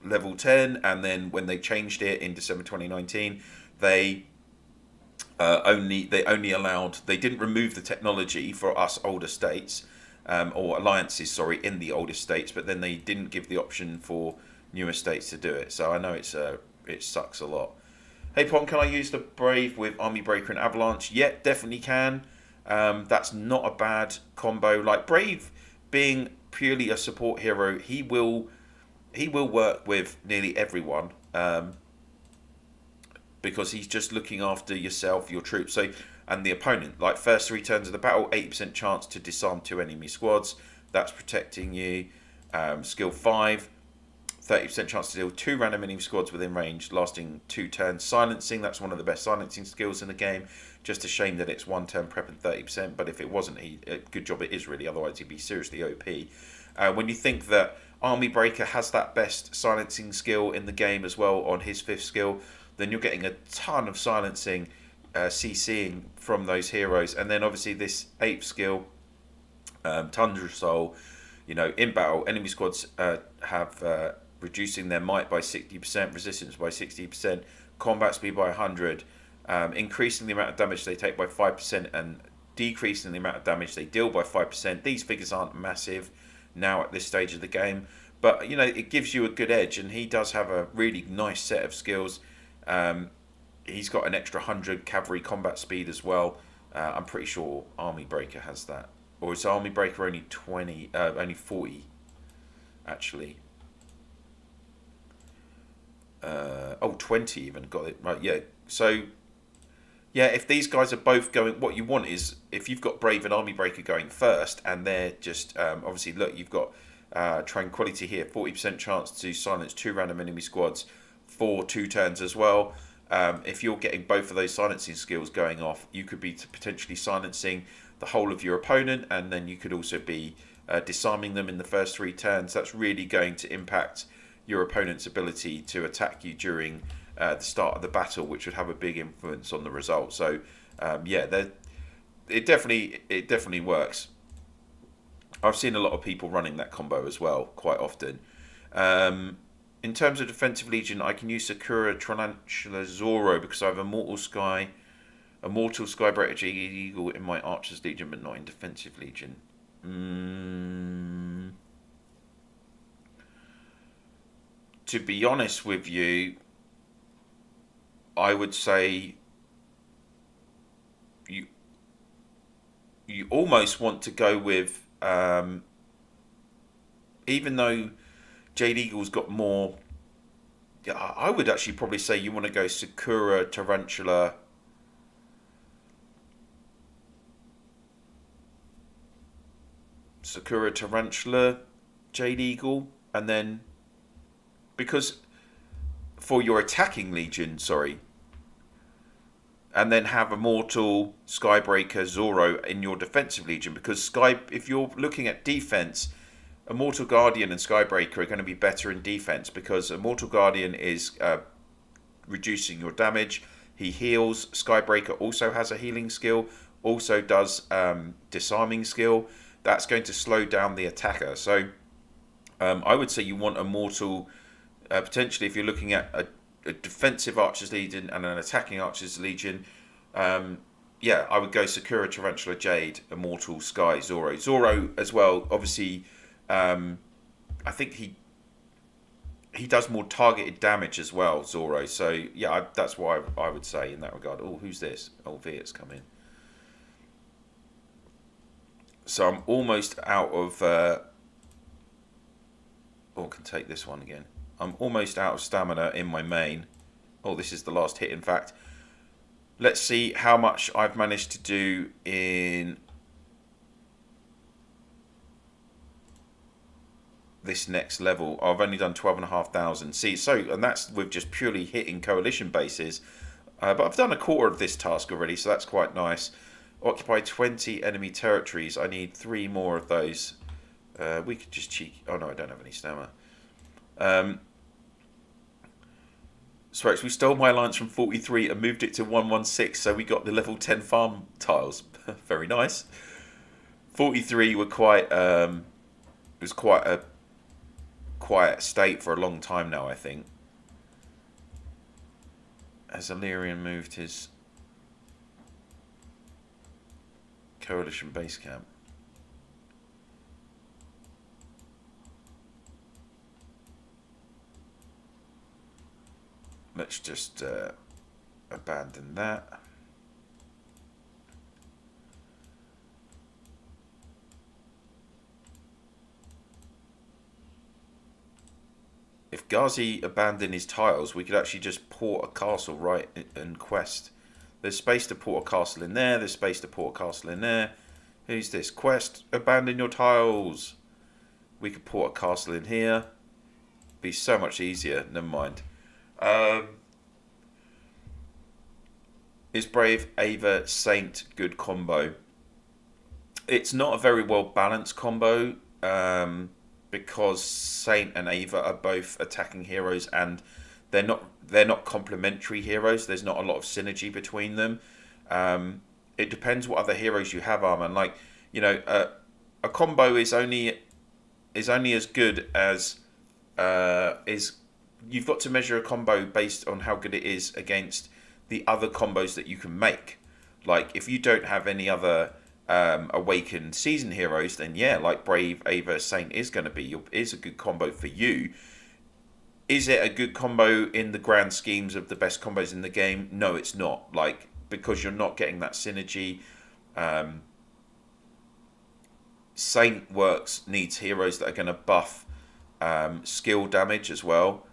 level 10. And then when they changed it in December 2019, they didn't remove the technology for us older states, or alliances, sorry, in the older states, but then they didn't give the option for newer states to do it. So I know it sucks a lot. Hey Pon, can I use the Brave with Army Breaker and Avalanche? Yeah, definitely can. That's not a bad combo. Like Brave being purely a support hero, he will work with nearly everyone. Because he's just looking after yourself, your troops, so and the opponent. Like first 3 turns of the battle, 80% chance to disarm 2 enemy squads. That's protecting you. Skill 5, 30% chance to deal 2 random enemy squads within range, lasting 2 turns. Silencing, that's one of the best silencing skills in the game. Just a shame that it's 1 turn prep and 30%, but if it wasn't, good job it is really, otherwise he'd be seriously OP. When you think that Army Breaker has that best silencing skill in the game as well on his 5th skill, then you're getting a ton of silencing, CCing from those heroes. And then obviously this 8th skill, Tundra Soul, you know, in battle, enemy squads have reducing their might by 60%, resistance by 60%, combat speed by 100, increasing the amount of damage they take by 5%, and decreasing the amount of damage they deal by 5%. These figures aren't massive now at this stage of the game, but you know, it gives you a good edge, and he does have a really nice set of skills. He's got an extra 100 cavalry combat speed as well. I'm pretty sure Army Breaker has that, or is Army Breaker only 40 actually? 20 even, got it right. Yeah, so yeah, if these guys are both going, what you want is if you've got Brave and Army Breaker going first, and they're just obviously, look, you've got Tranquility here, 40% chance to silence 2 random enemy squads for 2 turns as well. If you're getting both of those silencing skills going off, you could be potentially silencing the whole of your opponent, and then you could also be disarming them in the first 3 turns. That's really going to impact your opponent's ability to attack you during the start of the battle, which would have a big influence on the result. So yeah, it definitely works. I've seen a lot of people running that combo as well, quite often. In terms of defensive legion, I can use Sakura, Tarantula, Zoro because I have a Mortal Skybreaker Jade Eagle in my Archer's Legion, but not in defensive legion. To be honest with you, I would say you almost want to go with, even though Jade Eagle's got more, I would actually probably say you want to go Sakura, Tarantula, Jade Eagle, and then, because for your attacking legion, sorry, and then have Immortal, Skybreaker, Zoro in your defensive legion, because if you're looking at defense, Immortal Guardian and Skybreaker are going to be better in defense because Immortal Guardian is reducing your damage. He heals. Skybreaker also has a healing skill, also does disarming skill. That's going to slow down the attacker. So I would say you want Immortal, potentially if you're looking at a defensive Archer's Legion and an attacking Archer's Legion. Yeah, I would go Sakura, Tarantula, Jade, Immortal, Sky, Zoro. Zoro as well, obviously. I think he does more targeted damage as well, Zoro. So yeah, that's what I would say in that regard. Oh, who's this? Oh, Viet's come in. So I'm almost out of. I can take this one again. I'm almost out of stamina in my main. Oh, this is the last hit. In fact, let's see how much I've managed to do in this next level. I've only done 12,500. See, and that's with just purely hitting coalition bases. But I've done a quarter of this task already, so that's quite nice. Occupy 20 enemy territories. I need 3 more of those. We could just cheek. Oh no, I don't have any stamina. So we stole my alliance from 43 and moved it to 116, so we got the level 10 farm tiles. Very nice. 43 were quite. It was quite a quiet state for a long time now, I think. Has Illyrian moved his coalition base camp? Let's just abandon that. If Ghazi abandoned his tiles, we could actually just port a castle right in Quest. There's space to port a castle in there. There's space to port a castle in there. Who's this? Quest, abandon your tiles. We could port a castle in here. Be so much easier. Never mind. Is Brave, Ava, Saint good combo? It's not a very well balanced combo. Because Saint and Ava are both attacking heroes, and they're not complementary heroes. There's not a lot of synergy between them. It depends what other heroes you have, Arman. Like, you know, a combo is only as good as you've got to measure a combo based on how good it is against the other combos that you can make. Like, if you don't have any other awakened season heroes, then yeah, like Brave, Ava, Saint is going to be is a good combo for you. Is it a good combo in the grand schemes of the best combos in the game? No, it's not. Like, because you're not getting that synergy. Saint needs heroes that are going to buff skill damage as well.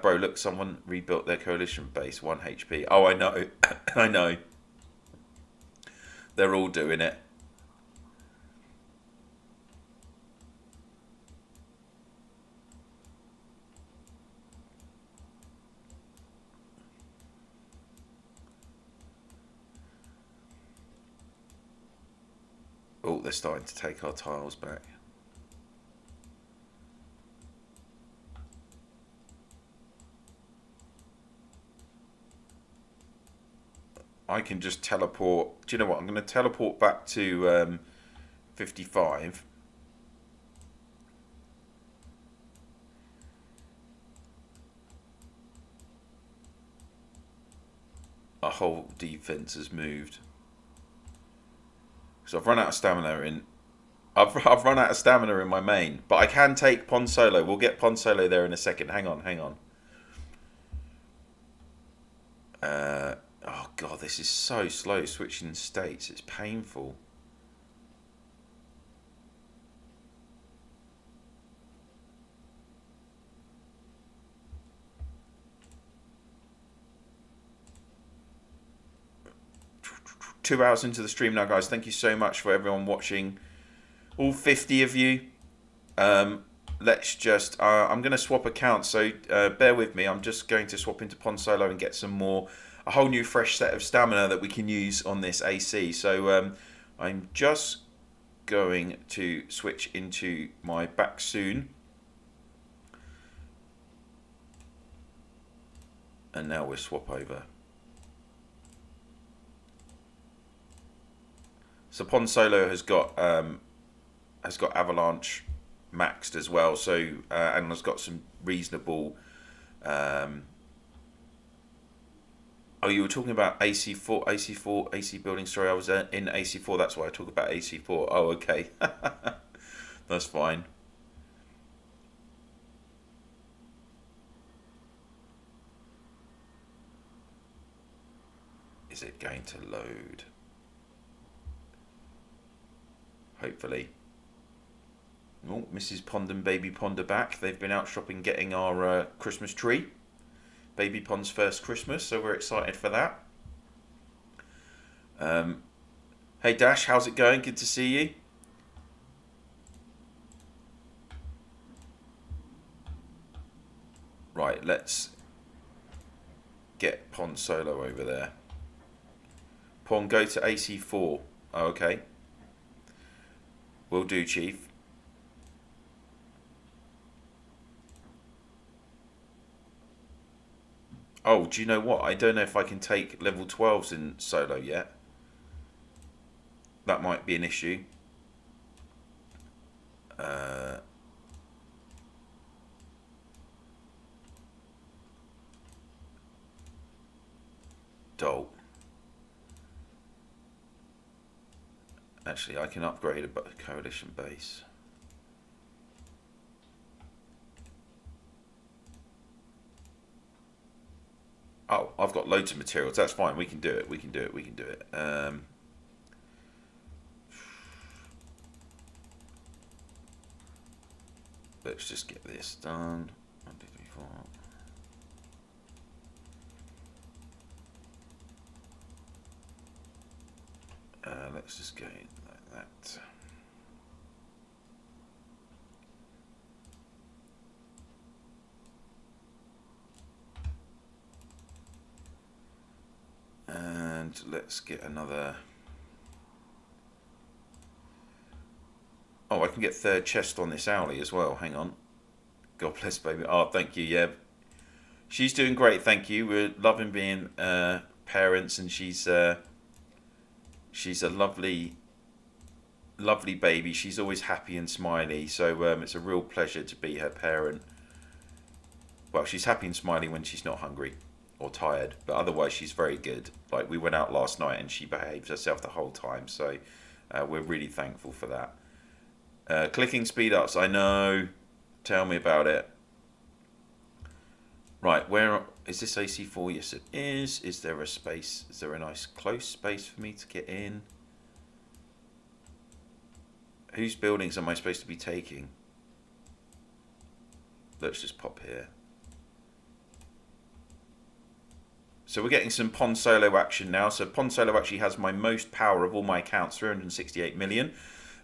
Bro, look, someone rebuilt their coalition base, 1 HP. Oh, I know. I know. They're all doing it. Oh, they're starting to take our tiles back. I can just teleport. Do you know what? I'm going to teleport back to 55. our whole defense has moved. So I've run out of stamina in. I've run out of stamina in my main, but I can take Pon Solo. We'll get Pon Solo there in a second. Hang on, hang on. Oh god, this is so slow switching states. It's painful. Two hours into the stream now, guys. Thank you so much for everyone watching. All 50 of you. Let's just... I'm going to swap accounts, so bear with me. I'm just going to swap into Pon Solo and get some more... A whole new fresh set of stamina that we can use on this AC. So I'm just going to switch into my back soon. And now we'll swap over. So Pon Solo has got Avalanche maxed as well, so and has got some reasonable. Oh, you were talking about AC4, AC building. Sorry, I was in AC4. That's why I talk about AC4. Oh, okay, that's fine. Is it going to load? Hopefully. Oh, Mrs. Pond and Baby Pond are back. They've been out shopping getting our Christmas tree. Baby Pond's first Christmas, so we're excited for that. Hey Dash, how's it going? Good to see you. Right, let's get Pond Solo over there. Pond, go to AC4. Oh, okay. Will do, Chief. Oh, do you know what? I don't know if I can take level 12s in solo yet. That might be an issue. Dope. Actually, I can upgrade a coalition base. Oh, I've got loads of materials. That's fine. We can do it. We can do it. We can do it. Let's just get this done. 1, 2, 3, 4. Let's just go in like that. And let's get another. Oh, I can get third chest on this owlie as well. Hang on. God bless baby. Oh, thank you. Yeah, she's doing great. Thank you. We're loving being parents, and she's a lovely baby. She's always happy and smiley. So it's a real pleasure to be her parent. Well, she's happy and smiley when she's not hungry or tired, but otherwise she's very good. Like, we went out last night and she behaved herself the whole time, so we're really thankful for that. Clicking speed ups, I know. Tell me about it. Right, where is this AC4? Yes, it is. Is there a space? Is there a nice close space for me to get in? Whose buildings am I supposed to be taking? Let's just pop here. So we're getting some Pon Solo action now. So Pon Solo actually has my most power of all my accounts, 368 million.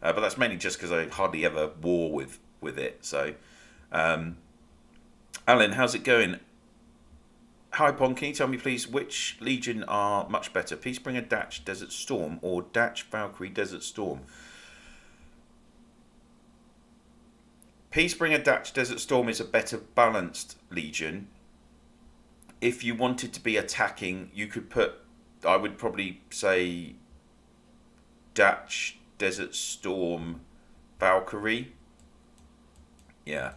But that's mainly just because I hardly ever war with it. So, Alan, how's it going? Hi, Pon. Can you tell me, please, which Legion are much better? Peacebringer Datch Desert Storm or Datch Valkyrie Desert Storm? Peacebringer Datch Desert Storm is a better balanced Legion. If you wanted to be attacking, you could put, I would probably say, Datch Desert Storm Valkyrie. Yeah.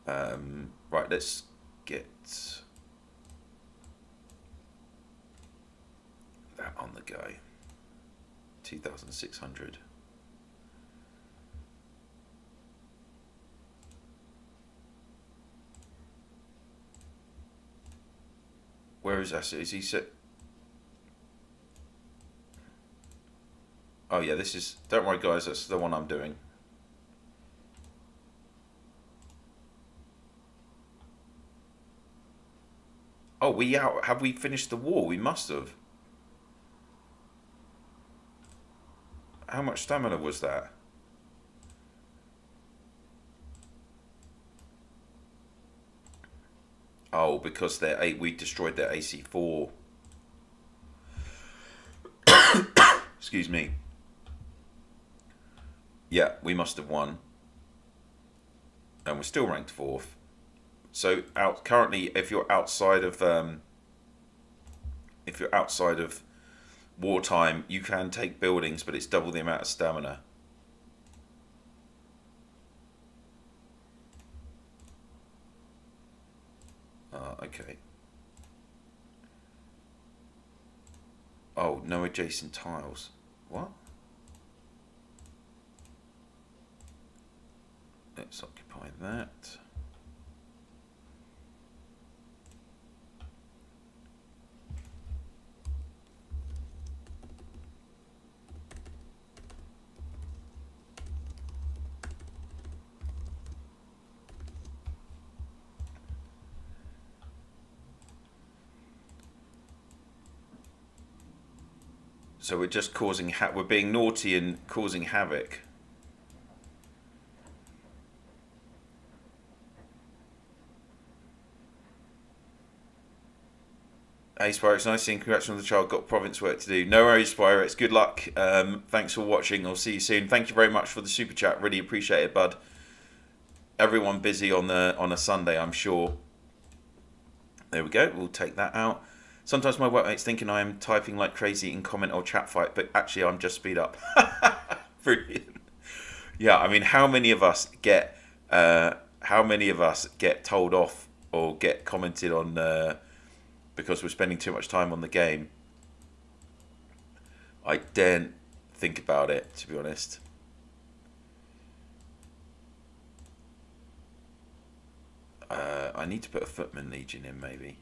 Right, let's get at on the go? 2,600. Where is that? Is he set? Oh yeah, this is. Don't worry, guys. That's the one I'm doing. Oh, have we finished the war? We must have. How much stamina was that? Oh, because we destroyed their AC4. Excuse me. Yeah, we must have won. And we're still ranked 4th. So currently, if you're outside of wartime, you can take buildings, but it's double the amount of stamina. Okay. Oh, no adjacent tiles. What? Let's occupy that. So we're just we're being naughty and causing havoc. Hey Spyrex, nice seeing. Congrats on the child. Got province work to do. No worries, Spyrex. Good luck. Thanks for watching. I'll see you soon. Thank you very much for the super chat. Really appreciate it, bud. Everyone busy on a Sunday, I'm sure. There we go. We'll take that out. Sometimes my workmates thinking I am typing like crazy in comment or chat fight, but actually I'm just speed up. Brilliant. Yeah, I mean, how many of us get told off or get commented on because we're spending too much time on the game? I daren't think about it, to be honest. I need to put a Footman Legion in, maybe.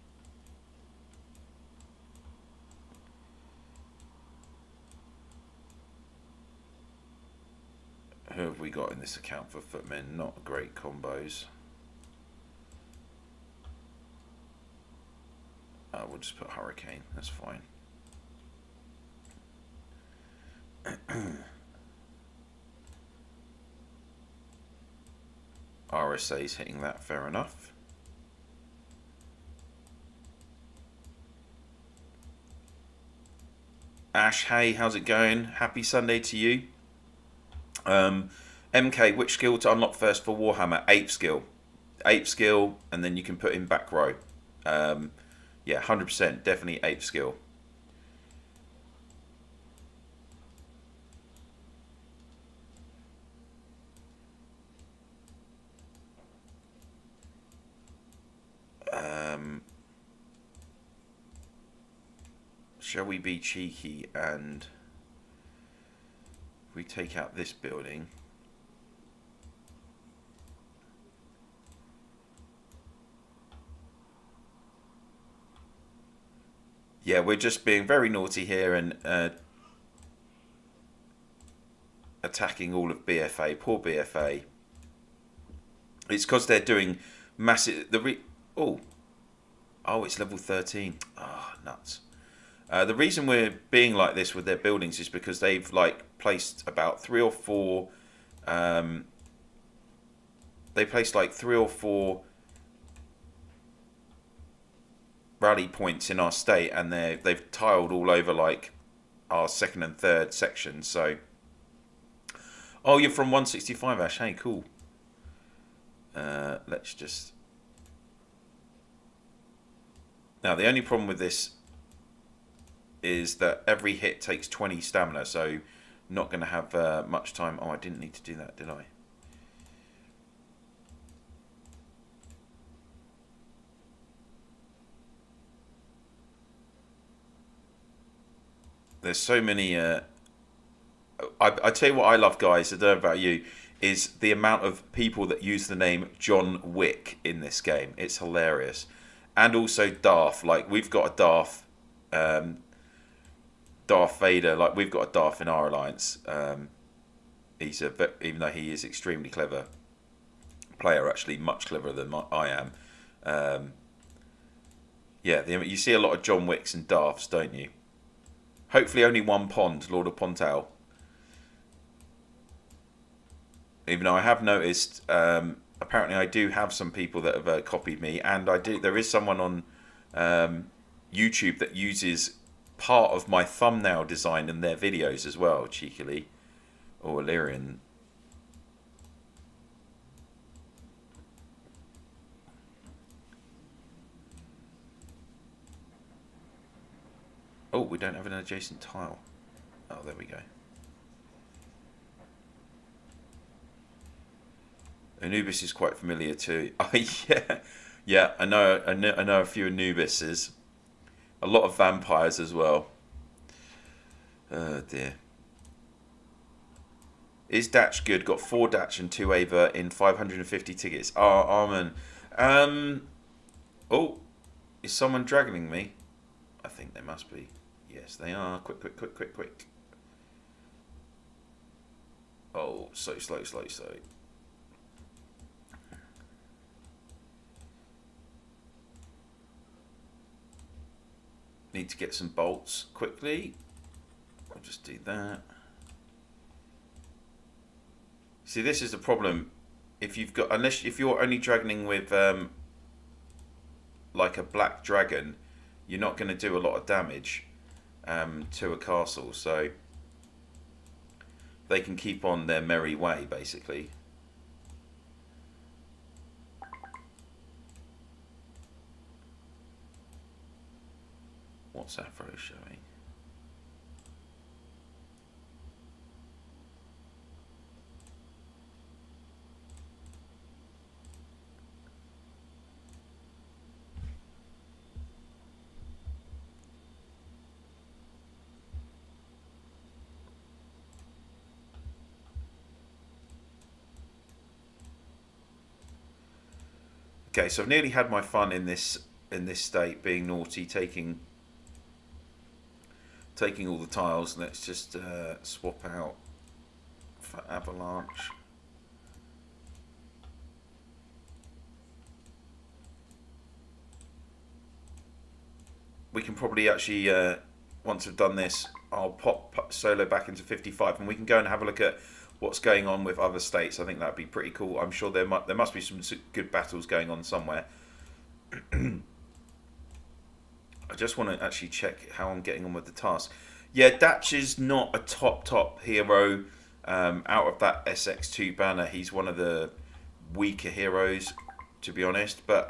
Who have we got in this account for Footmen? Not great combos. We'll just put Hurricane, that's fine. RSA's hitting that, fair enough. Ash, hey, how's it going? Happy Sunday to you. MK, which skill to unlock first for Warhammer? Ape skill. Ape skill, and then you can put in back row. Yeah, 100%, definitely ape skill. Shall we be cheeky and we take out this building? Yeah, we're just being very naughty here and attacking all of BFA. Poor BFA. It's because they're doing massive. Oh, it's level 13. Oh, nuts. The reason we're being like this with their buildings is because they've placed about 3 or 4. They placed like 3 or 4 rally points in our state, and they've tiled all over like our 2nd and 3rd sections. So, oh, you're from 165, Ash. Hey, cool. Let's just. Now the only problem with this is that every hit takes 20 stamina, so not going to have much time. Oh, I didn't need to do that, did I? There's so many. I tell you what I love, guys. I don't know about you. Is the amount of people that use the name John Wick in this game. It's hilarious, and also Darth. Like we've got a Darth, Darth Vader. Like we've got a Darth in our alliance. Even though he is extremely clever player, actually much cleverer than I am. Yeah, you see a lot of John Wicks and Darths, don't you? Hopefully only one Pond, LordOfPondtail. Even though I have noticed, apparently I do have some people that have copied me, and there is someone on YouTube that uses part of my thumbnail design in their videos as well, cheekily. Or Illyrian. Oh, we don't have an adjacent tile. Oh, there we go. Anubis is quite familiar too. Oh, yeah. I know a few Anubises. A lot of vampires as well. Oh dear. Is Datch good? Got 4 Datch and 2 Ava in 550 tickets. Armin. Oh, is someone dragoning me? I think they must be. Yes, they are. Quick. Oh, so slow. Need to get some bolts quickly. I'll just do that. See, this is the problem. If you're only dragoning with like a black dragon, you're not going to do a lot of damage to a castle. So they can keep on their merry way, basically. What's Afro showing? Okay, so I've nearly had my fun in this state, being naughty, taking all the tiles. Let's just swap out for Avalanche. We can probably actually, once we've done this, I'll pop solo back into 55, and we can go and have a look at what's going on with other states. I think that'd be pretty cool. I'm sure there must be some good battles going on somewhere. I just want to actually check how I'm getting on with the task. Yeah, Datch is not a top hero. Out of that SX2 banner, he's one of the weaker heroes, to be honest. But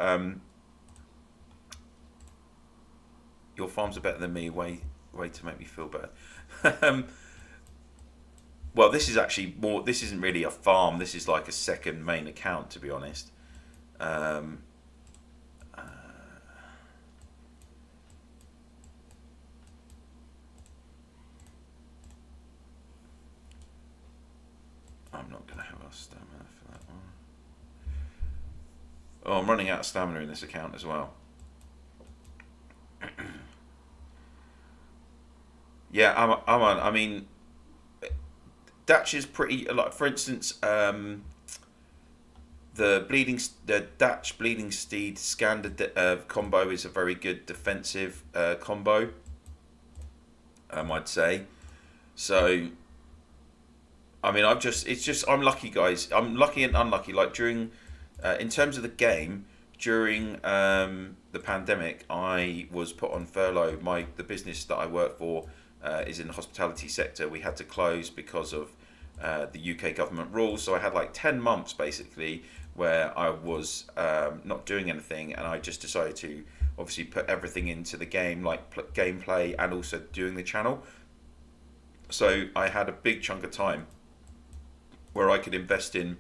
your farms are better than me. Way to make me feel bad. Well, this is actually more. This isn't really a farm. This is like a second main account, to be honest. I'm not going to have a stamina for that one. Oh, I'm running out of stamina in this account as well. Yeah, I mean, Datch is pretty. Like, for instance, the Datch Bleeding Steed Scander combo is a very good defensive combo. I'd say. So, I mean, I'm lucky, guys. I'm lucky and unlucky. Like during, in terms of the game, during the pandemic, I was put on furlough. The business that I work for is in the hospitality sector. We had to close because of the UK government rules. So I had like 10 months basically where I was not doing anything, and I just decided to obviously put everything into the game, like gameplay and also doing the channel. So I had a big chunk of time where I could invest in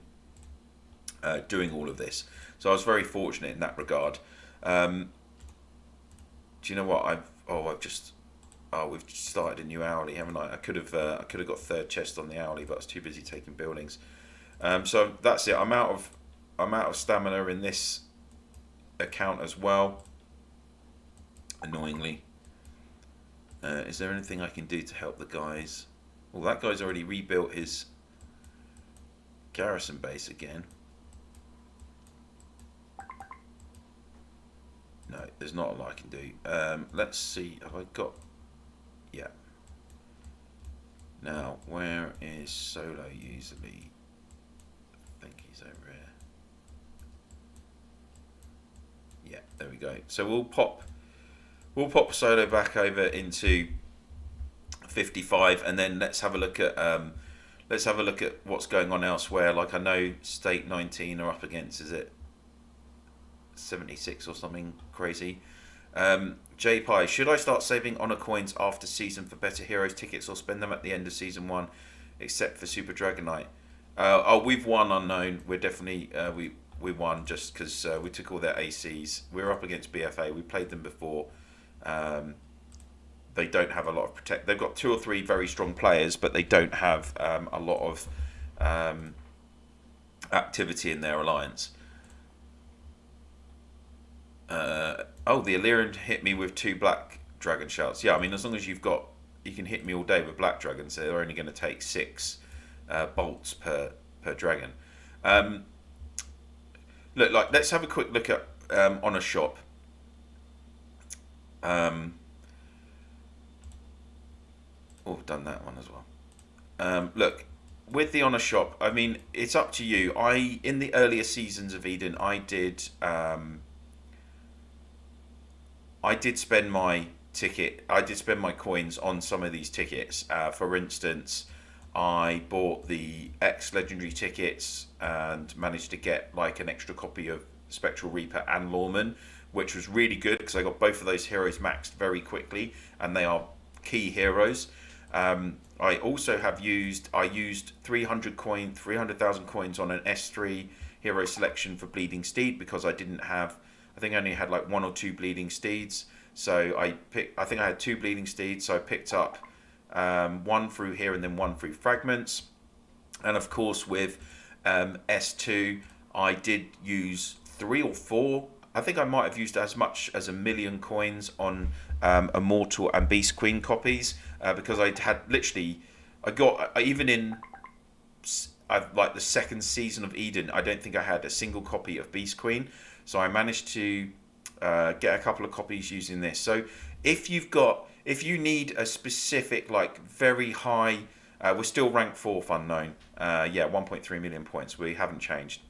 doing all of this. So I was very fortunate in that regard. Do you know what? I've just Oh, we've started a new hourly, haven't I? I could have got third chest on the hourly, but I was too busy taking buildings. So that's it. I'm out of stamina in this account as well. Annoyingly, is there anything I can do to help the guys? Well, that guy's already rebuilt his garrison base again. No, there's not a lot I can do. Let's see. Have I got? Yeah. Now, where is Solo usually? I think he's over here. Yeah, there we go. So we'll pop Solo back over into 55, and then let's have a look at what's going on elsewhere. Like, I know State 19 are up against, is it 76 or something crazy? J Pie, should I start saving honor coins after season for better heroes tickets, or spend them at the end of season 1, except for Super Dragonite? We've won Unknown. We're definitely we won just because we took all their ACs. We're up against BFA. We played them before. They don't have a lot of protect. They've got 2 or 3 very strong players, but they don't have a lot of activity in their alliance. The Illyrian hit me with 2 black dragon shouts. Yeah, I mean, as long as you can hit me all day with black dragons. They're only going to take 6 bolts per dragon. Let's have a quick look at Honor Shop. I've done that one as well. Look, with the Honor Shop, I mean, it's up to you. In the earlier seasons of Eden, I did spend my coins on some of these tickets. For instance, I bought the X Legendary tickets and managed to get like an extra copy of Spectral Reaper and Lawman, which was really good because I got both of those heroes maxed very quickly, and they are key heroes. I also used 300,000 coins on an S3 hero selection for Bleeding Steed because I only had like 1 or 2 Bleeding Steeds. So I think I had 2 Bleeding Steeds, so I picked up 1 through here and then 1 through Fragments. And of course with S2, I did use 3 or 4. I think I might have used as much as 1 million coins on Immortal and Beast Queen copies because I got even in like the second season of Eden, I don't think I had a single copy of Beast Queen, so I managed to get a couple of copies using this. So if you need a specific like very high, we're still ranked 4th Unknown, 1.3 million points. We haven't changed.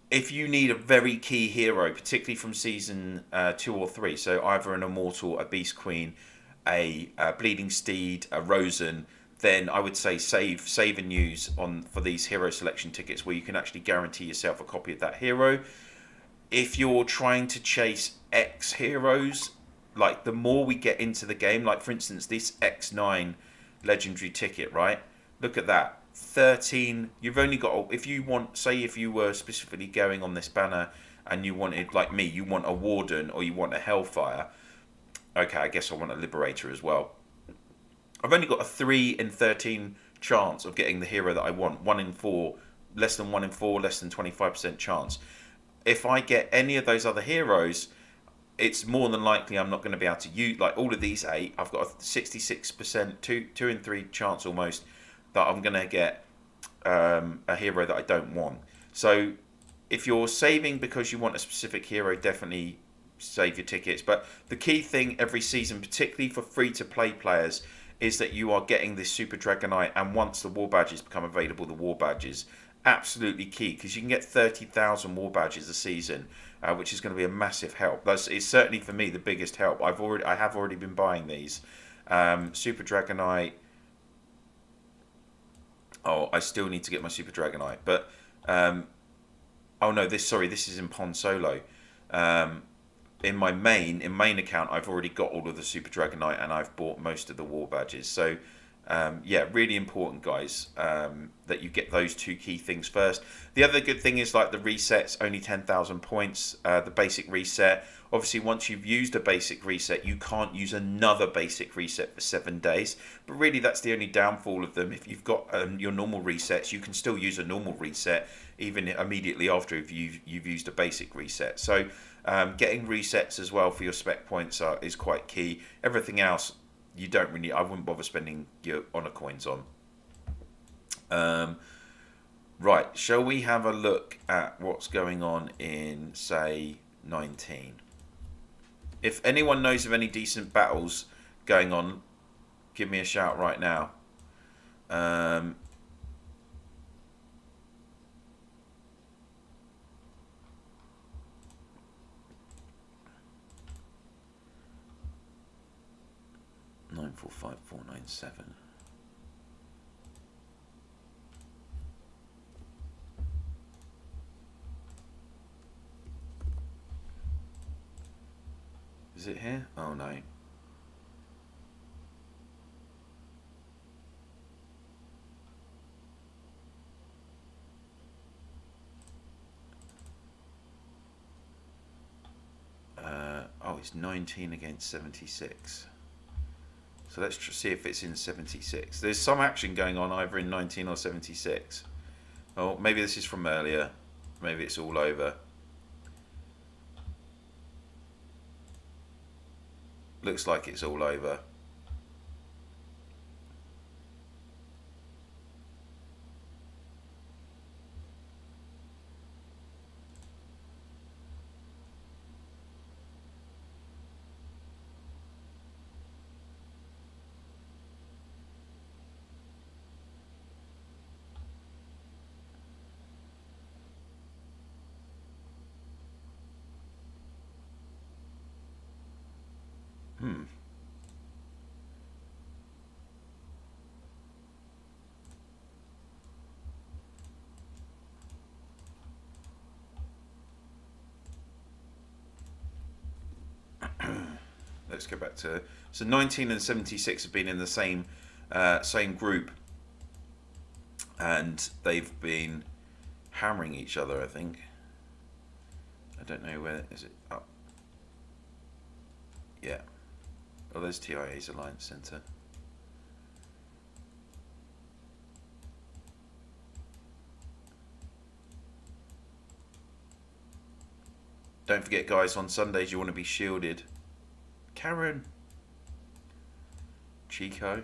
If you need a very key hero, particularly from season 2 or 3, so either an Immortal, a Beast Queen, a Bleeding Steed, a Rosen, then I would say save and use for these hero selection tickets where you can actually guarantee yourself a copy of that hero. If you're trying to chase X heroes, like the more we get into the game, like for instance this X9 legendary ticket, right? Look at that. 13. You've only got, if you were specifically going on this banner and you wanted, like me, you want a Warden or you want a Hellfire. Okay, I guess I want a Liberator as well. I've only got a 3 in 13 chance of getting the hero that I want. 1 in 4, less than 1 in 4, less than 25% chance. If I get any of those other heroes, it's more than likely I'm not going to be able to use, like all of these 8, I've got a 66%, 2 in 3 chance almost that I'm going to get a hero that I don't want. So if you're saving because you want a specific hero, definitely save your tickets. But the key thing every season, particularly for free-to-play players, is that you are getting this Super Dragonite, and once the war badges become available, the war badges, absolutely key, because you can get 30,000 war badges a season, which is going to be a massive help. It's certainly for me the biggest help. I have already been buying these. Super Dragonite. Oh, I still need to get my Super Dragonite, but this is in Pond Solo. In my main account, I've already got all of the Super Dragonite, and I've bought most of the war badges. So Yeah, really important, guys, that you get those two key things first. The other good thing is like the resets, only 10,000 points. The basic reset, obviously once you've used a basic reset, you can't use another basic reset for 7 days. But really that's the only downfall of them. If you've got your normal resets, you can still use a normal reset even immediately after you've used a basic reset. So getting resets as well for your spec points is quite key. Everything else, you don't really, I wouldn't bother spending your honor coins on. Right, shall we have a look at what's going on in, say, 19? If anyone knows of any decent battles going on, give me a shout right now. 945497. Is it here? Oh no. Oh, it's 19 against 76. So let's see if it's in 76. There's some action going on either in 19 or 76. Oh, maybe this is from earlier. Maybe it's all over. Looks like it's all over. Let's go back to, so 19 and 76 have been in the same group, and they've been hammering each other, I think. I don't know where is it. Oh, yeah. Oh, there's TIA's Alliance Center. Don't forget, guys, on Sundays you want to be shielded. Karen. Chico.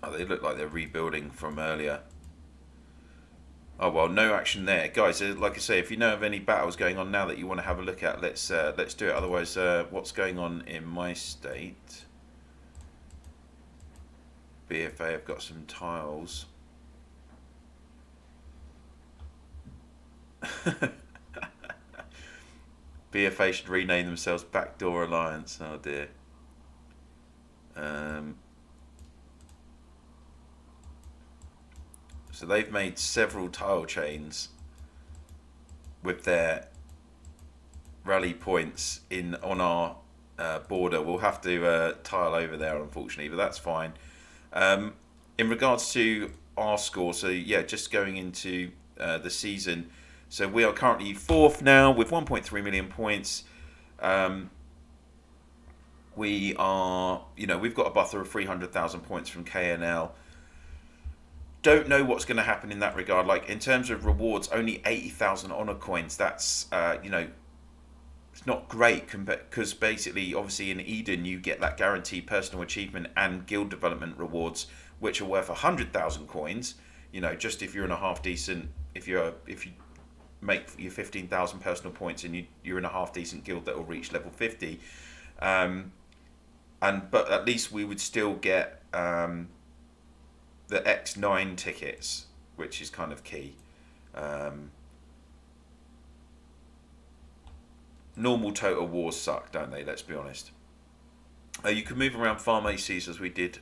Oh, they look like they're rebuilding from earlier. Oh well, no action there, guys. Like I say, if you know of any battles going on now that you want to have a look at, let's do it. Otherwise, what's going on in my state? BFA have got some tiles. BFA should rename themselves Backdoor Alliance. Oh dear. So they've made several tile chains with their rally points in on our border. We'll have to tile over there, unfortunately, but that's fine. In regards to our score, so yeah, just going into the season. So we are currently 4th now with 1.3 million points. We are, we've got a buffer of 300,000 points from KNL. Don't know what's going to happen in that regard. Like in terms of rewards, only 80,000 honor coins. That's, it's not great because basically, obviously in Eden, you get that guaranteed personal achievement and guild development rewards, which are worth 100,000 coins. Just if you're in a half decent, if you make your 15,000 personal points and you're in a half decent guild that will reach level 50, but at least we would still get the X9 tickets, which is kind of key. Normal Total Wars suck, don't they? Let's be honest. You can move around farm ACs as we did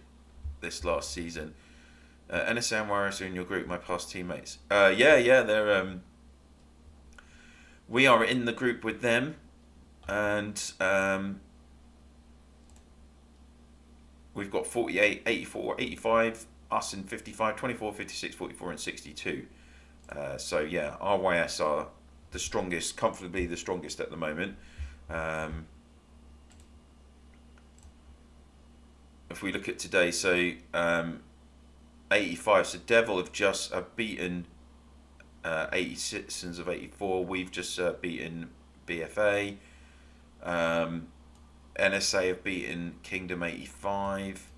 this last season. NSA and Warriors are in your group, my past teammates. Yeah, they're We are in the group with them, and we've got 48, 84, 85, us in 55, 24, 56, 44, and 62. So yeah, RYS are the strongest, comfortably the strongest at the moment. If we look at today, so 85, so Devil have just beaten 80 Citizens of 84. We've just beaten BFA. NSA have beaten Kingdom 85.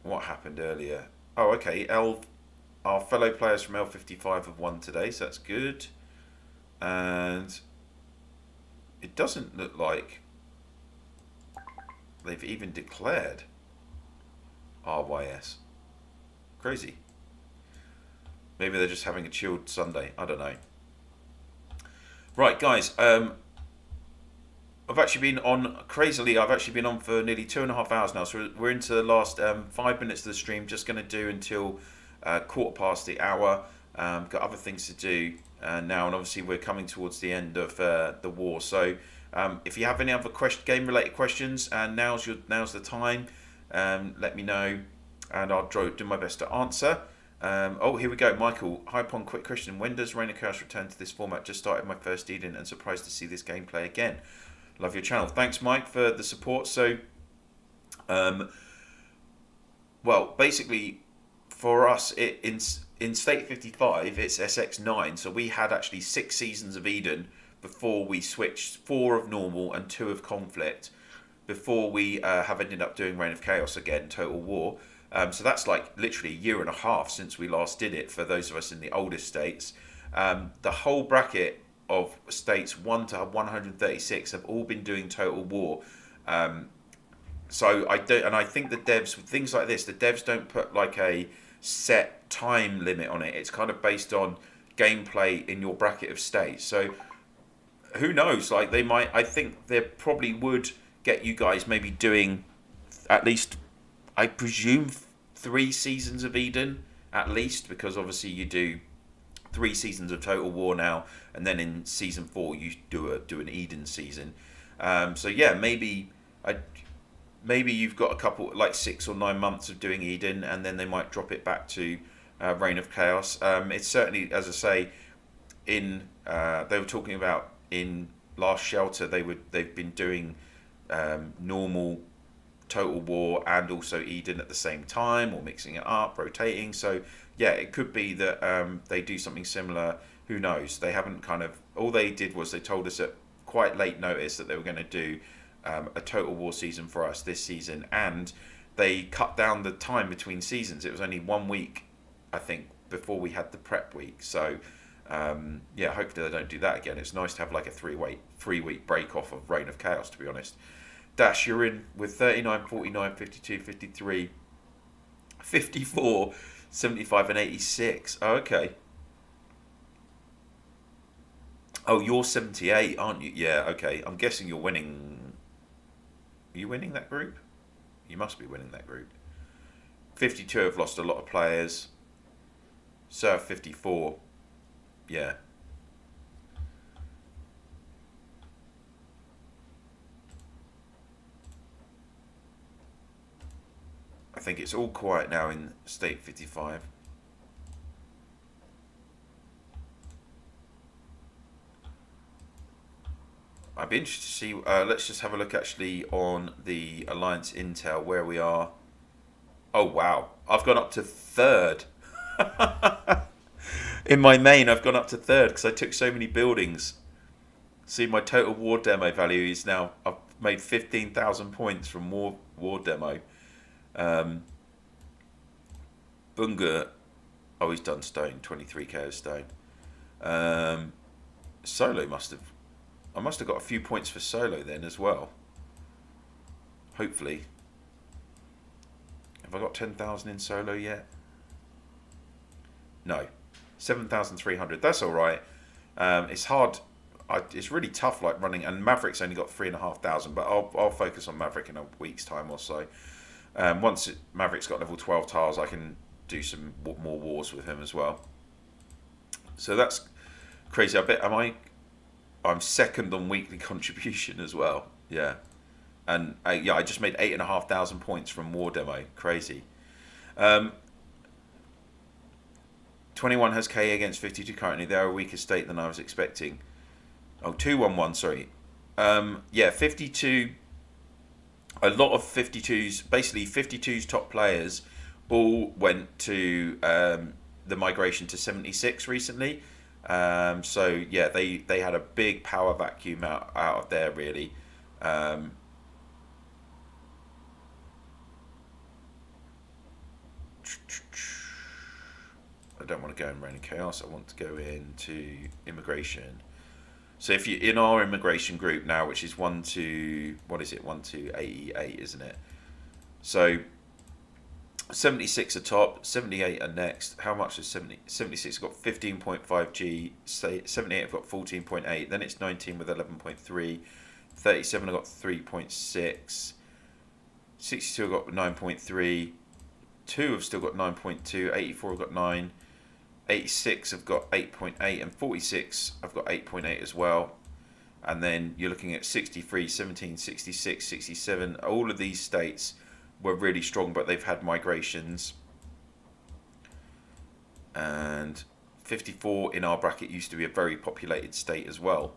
What happened earlier? Oh, okay. Our fellow players from L55 have won today, so that's good. And it doesn't look like they've even declared RYS. Crazy. Maybe they're just having a chilled Sunday. I don't know. Right, guys. I've actually been on, crazily, I've actually been on for nearly 2.5 hours now. So we're into the last 5 minutes of the stream. Just going to do until 1:15. Got other things to do now. And obviously we're coming towards the end of the war. So if you have any other game-related questions, now's the time. Let me know. And I'll do my best to answer. Oh, here we go. Michael, hi Pon, quick question. When does Reign of Chaos return to this format? Just started my first Eden and surprised to see this gameplay again. Love your channel. Thanks, Mike, for the support. So, well, basically, for us, in State 55, it's SX9. So we had actually 6 seasons of Eden before we switched 4 of normal and 2 of conflict. Before we have ended up doing Reign of Chaos again, Total War. So that's like literally 1.5 years since we last did it. For those of us in the oldest states, the whole bracket of states 1 to 136 have all been doing Total War. So I think the devs with things like this, the devs don't put like a set time limit on it. It's kind of based on gameplay in your bracket of states. So who knows? Like they might. I think they probably would get you guys maybe doing at least, I presume, 3 seasons of Eden at least, because obviously you do 3 seasons of Total War now, and then in season 4 you do an Eden season. So yeah, maybe you've got a couple, like 6 or 9 months of doing Eden, and then they might drop it back to Reign of Chaos. It's certainly, as I say, they were talking about in Last Shelter, they've been doing normal Total War and also Eden at the same time, or mixing it up, rotating. So yeah, it could be that they do something similar. Who knows? They haven't all they did was they told us at quite late notice that they were going to do a Total War season for us this season, and they cut down the time between seasons. It was only 1 week, I think, before we had the prep week. So yeah, hopefully they don't do that again. It's nice to have like a 3-week break off of Reign of Chaos, to be honest. Dash, you're in with 39, 49, 52, 53, 54, 75 and 86. Oh, okay. Oh, you're 78, aren't you? Yeah, okay. I'm guessing you're winning. Are you winning that group? You must be winning that group. 52 have lost a lot of players. Sir 54. Yeah. I think it's all quiet now in State 55. I'd be interested to see. Let's just have a look actually on the Alliance Intel where we are. Oh wow, I've gone up to 3rd. In my main, I've gone up to 3rd because I took so many buildings. See, my total war demo value is now, I've made 15,000 points from war demo. Bunga, oh, he's done stone, 23k of stone. Solo I must have got a few points for solo then as well. Hopefully. Have I got 10,000 in solo yet? No. 7,300. That's all right. It's hard. It's really tough, like running. And Maverick's only got 3,500, but I'll focus on Maverick in a week's time or so. Once Maverick's got level 12 tiles, I can do some more wars with him as well. So that's crazy. I bet I'm second on weekly contribution as well. Yeah. And yeah, I just made 8,500 points from War Demo. Crazy. 21 has KA against 52 currently. They're a weaker state than I was expecting. Oh, 211, sorry. Yeah, 52. A lot of 52s, basically 52's top players, all went to the migration to 76 recently. So yeah, they had a big power vacuum out of there really. I don't want to go in Reign of Chaos. I want to go into immigration. So if you're in our immigration group now, which is 1 to, what is it, 1 to 88, isn't it? So 76 are top, 78 are next. How much is 76 got 15.5 G, 78 have got 14.8, then it's 19 with 11.3, 37 have got 3.6, 62 have got 9.3, 2 have still got 9.2, 84 have got 9, 86 have got 8.8, and 46 have got 8.8 as well. And then you're looking at 63, 17, 66, 67. All of these states were really strong, but they've had migrations. And 54 in our bracket used to be a very populated state as well.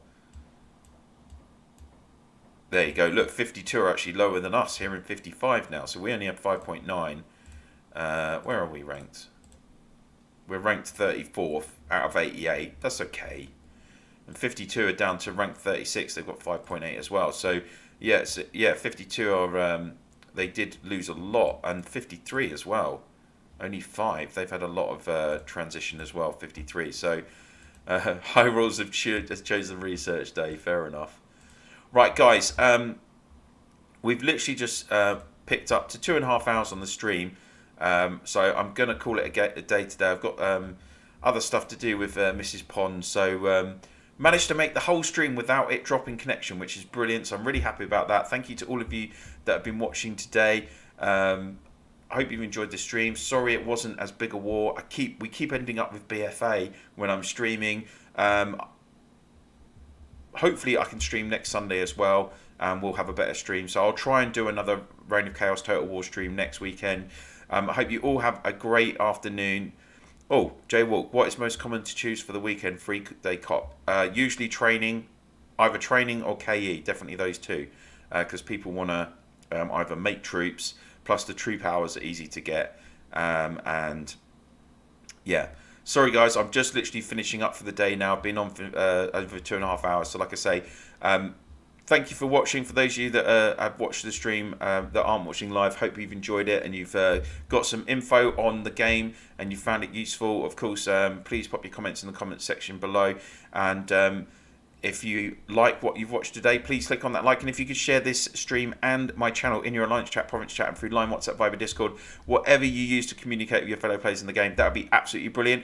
There you go. Look, 52 are actually lower than us here in 55 now. So we only have 5.9. Where are we ranked? We're ranked 34th out of 88. That's okay. And 52 are down to rank 36. They've got 5.8 as well. So yeah, 52 are. They did lose a lot, and 53 as well. Only 5. They've had a lot of transition as well. 53. So High Rules have chosen Research Day. Fair enough. Right, guys. We've literally just picked up to 2.5 hours on the stream. So I'm going to call it a day today. I've got other stuff to do with Mrs. Pond. So managed to make the whole stream without it dropping connection, which is brilliant. So I'm really happy about that. Thank you to all of you that have been watching today. I hope you've enjoyed the stream. Sorry it wasn't as big a war. We keep ending up with BFA when I'm streaming. Hopefully I can stream next Sunday as well, and we'll have a better stream. So I'll try and do another Reign of Chaos Total War stream next weekend. I hope you all have a great afternoon. Oh, Jay Walk, what is most common to choose for the weekend free day cop? Usually training, either training or KE, definitely those two. Because people want to either make troops, plus the troop hours are easy to get. And yeah, sorry guys, I'm just literally finishing up for the day now. I've been on for over 2.5 hours. So like I say, thank you for watching. For those of you that have watched the stream that aren't watching live, hope you've enjoyed it and you've got some info on the game and you found it useful. Of course, please pop your comments in the comments section below. And if you like what you've watched today, please click on that like. And if you could share this stream and my channel in your Alliance chat, Province chat, and through Line, WhatsApp, Viber, Discord, whatever you use to communicate with your fellow players in the game, that would be absolutely brilliant.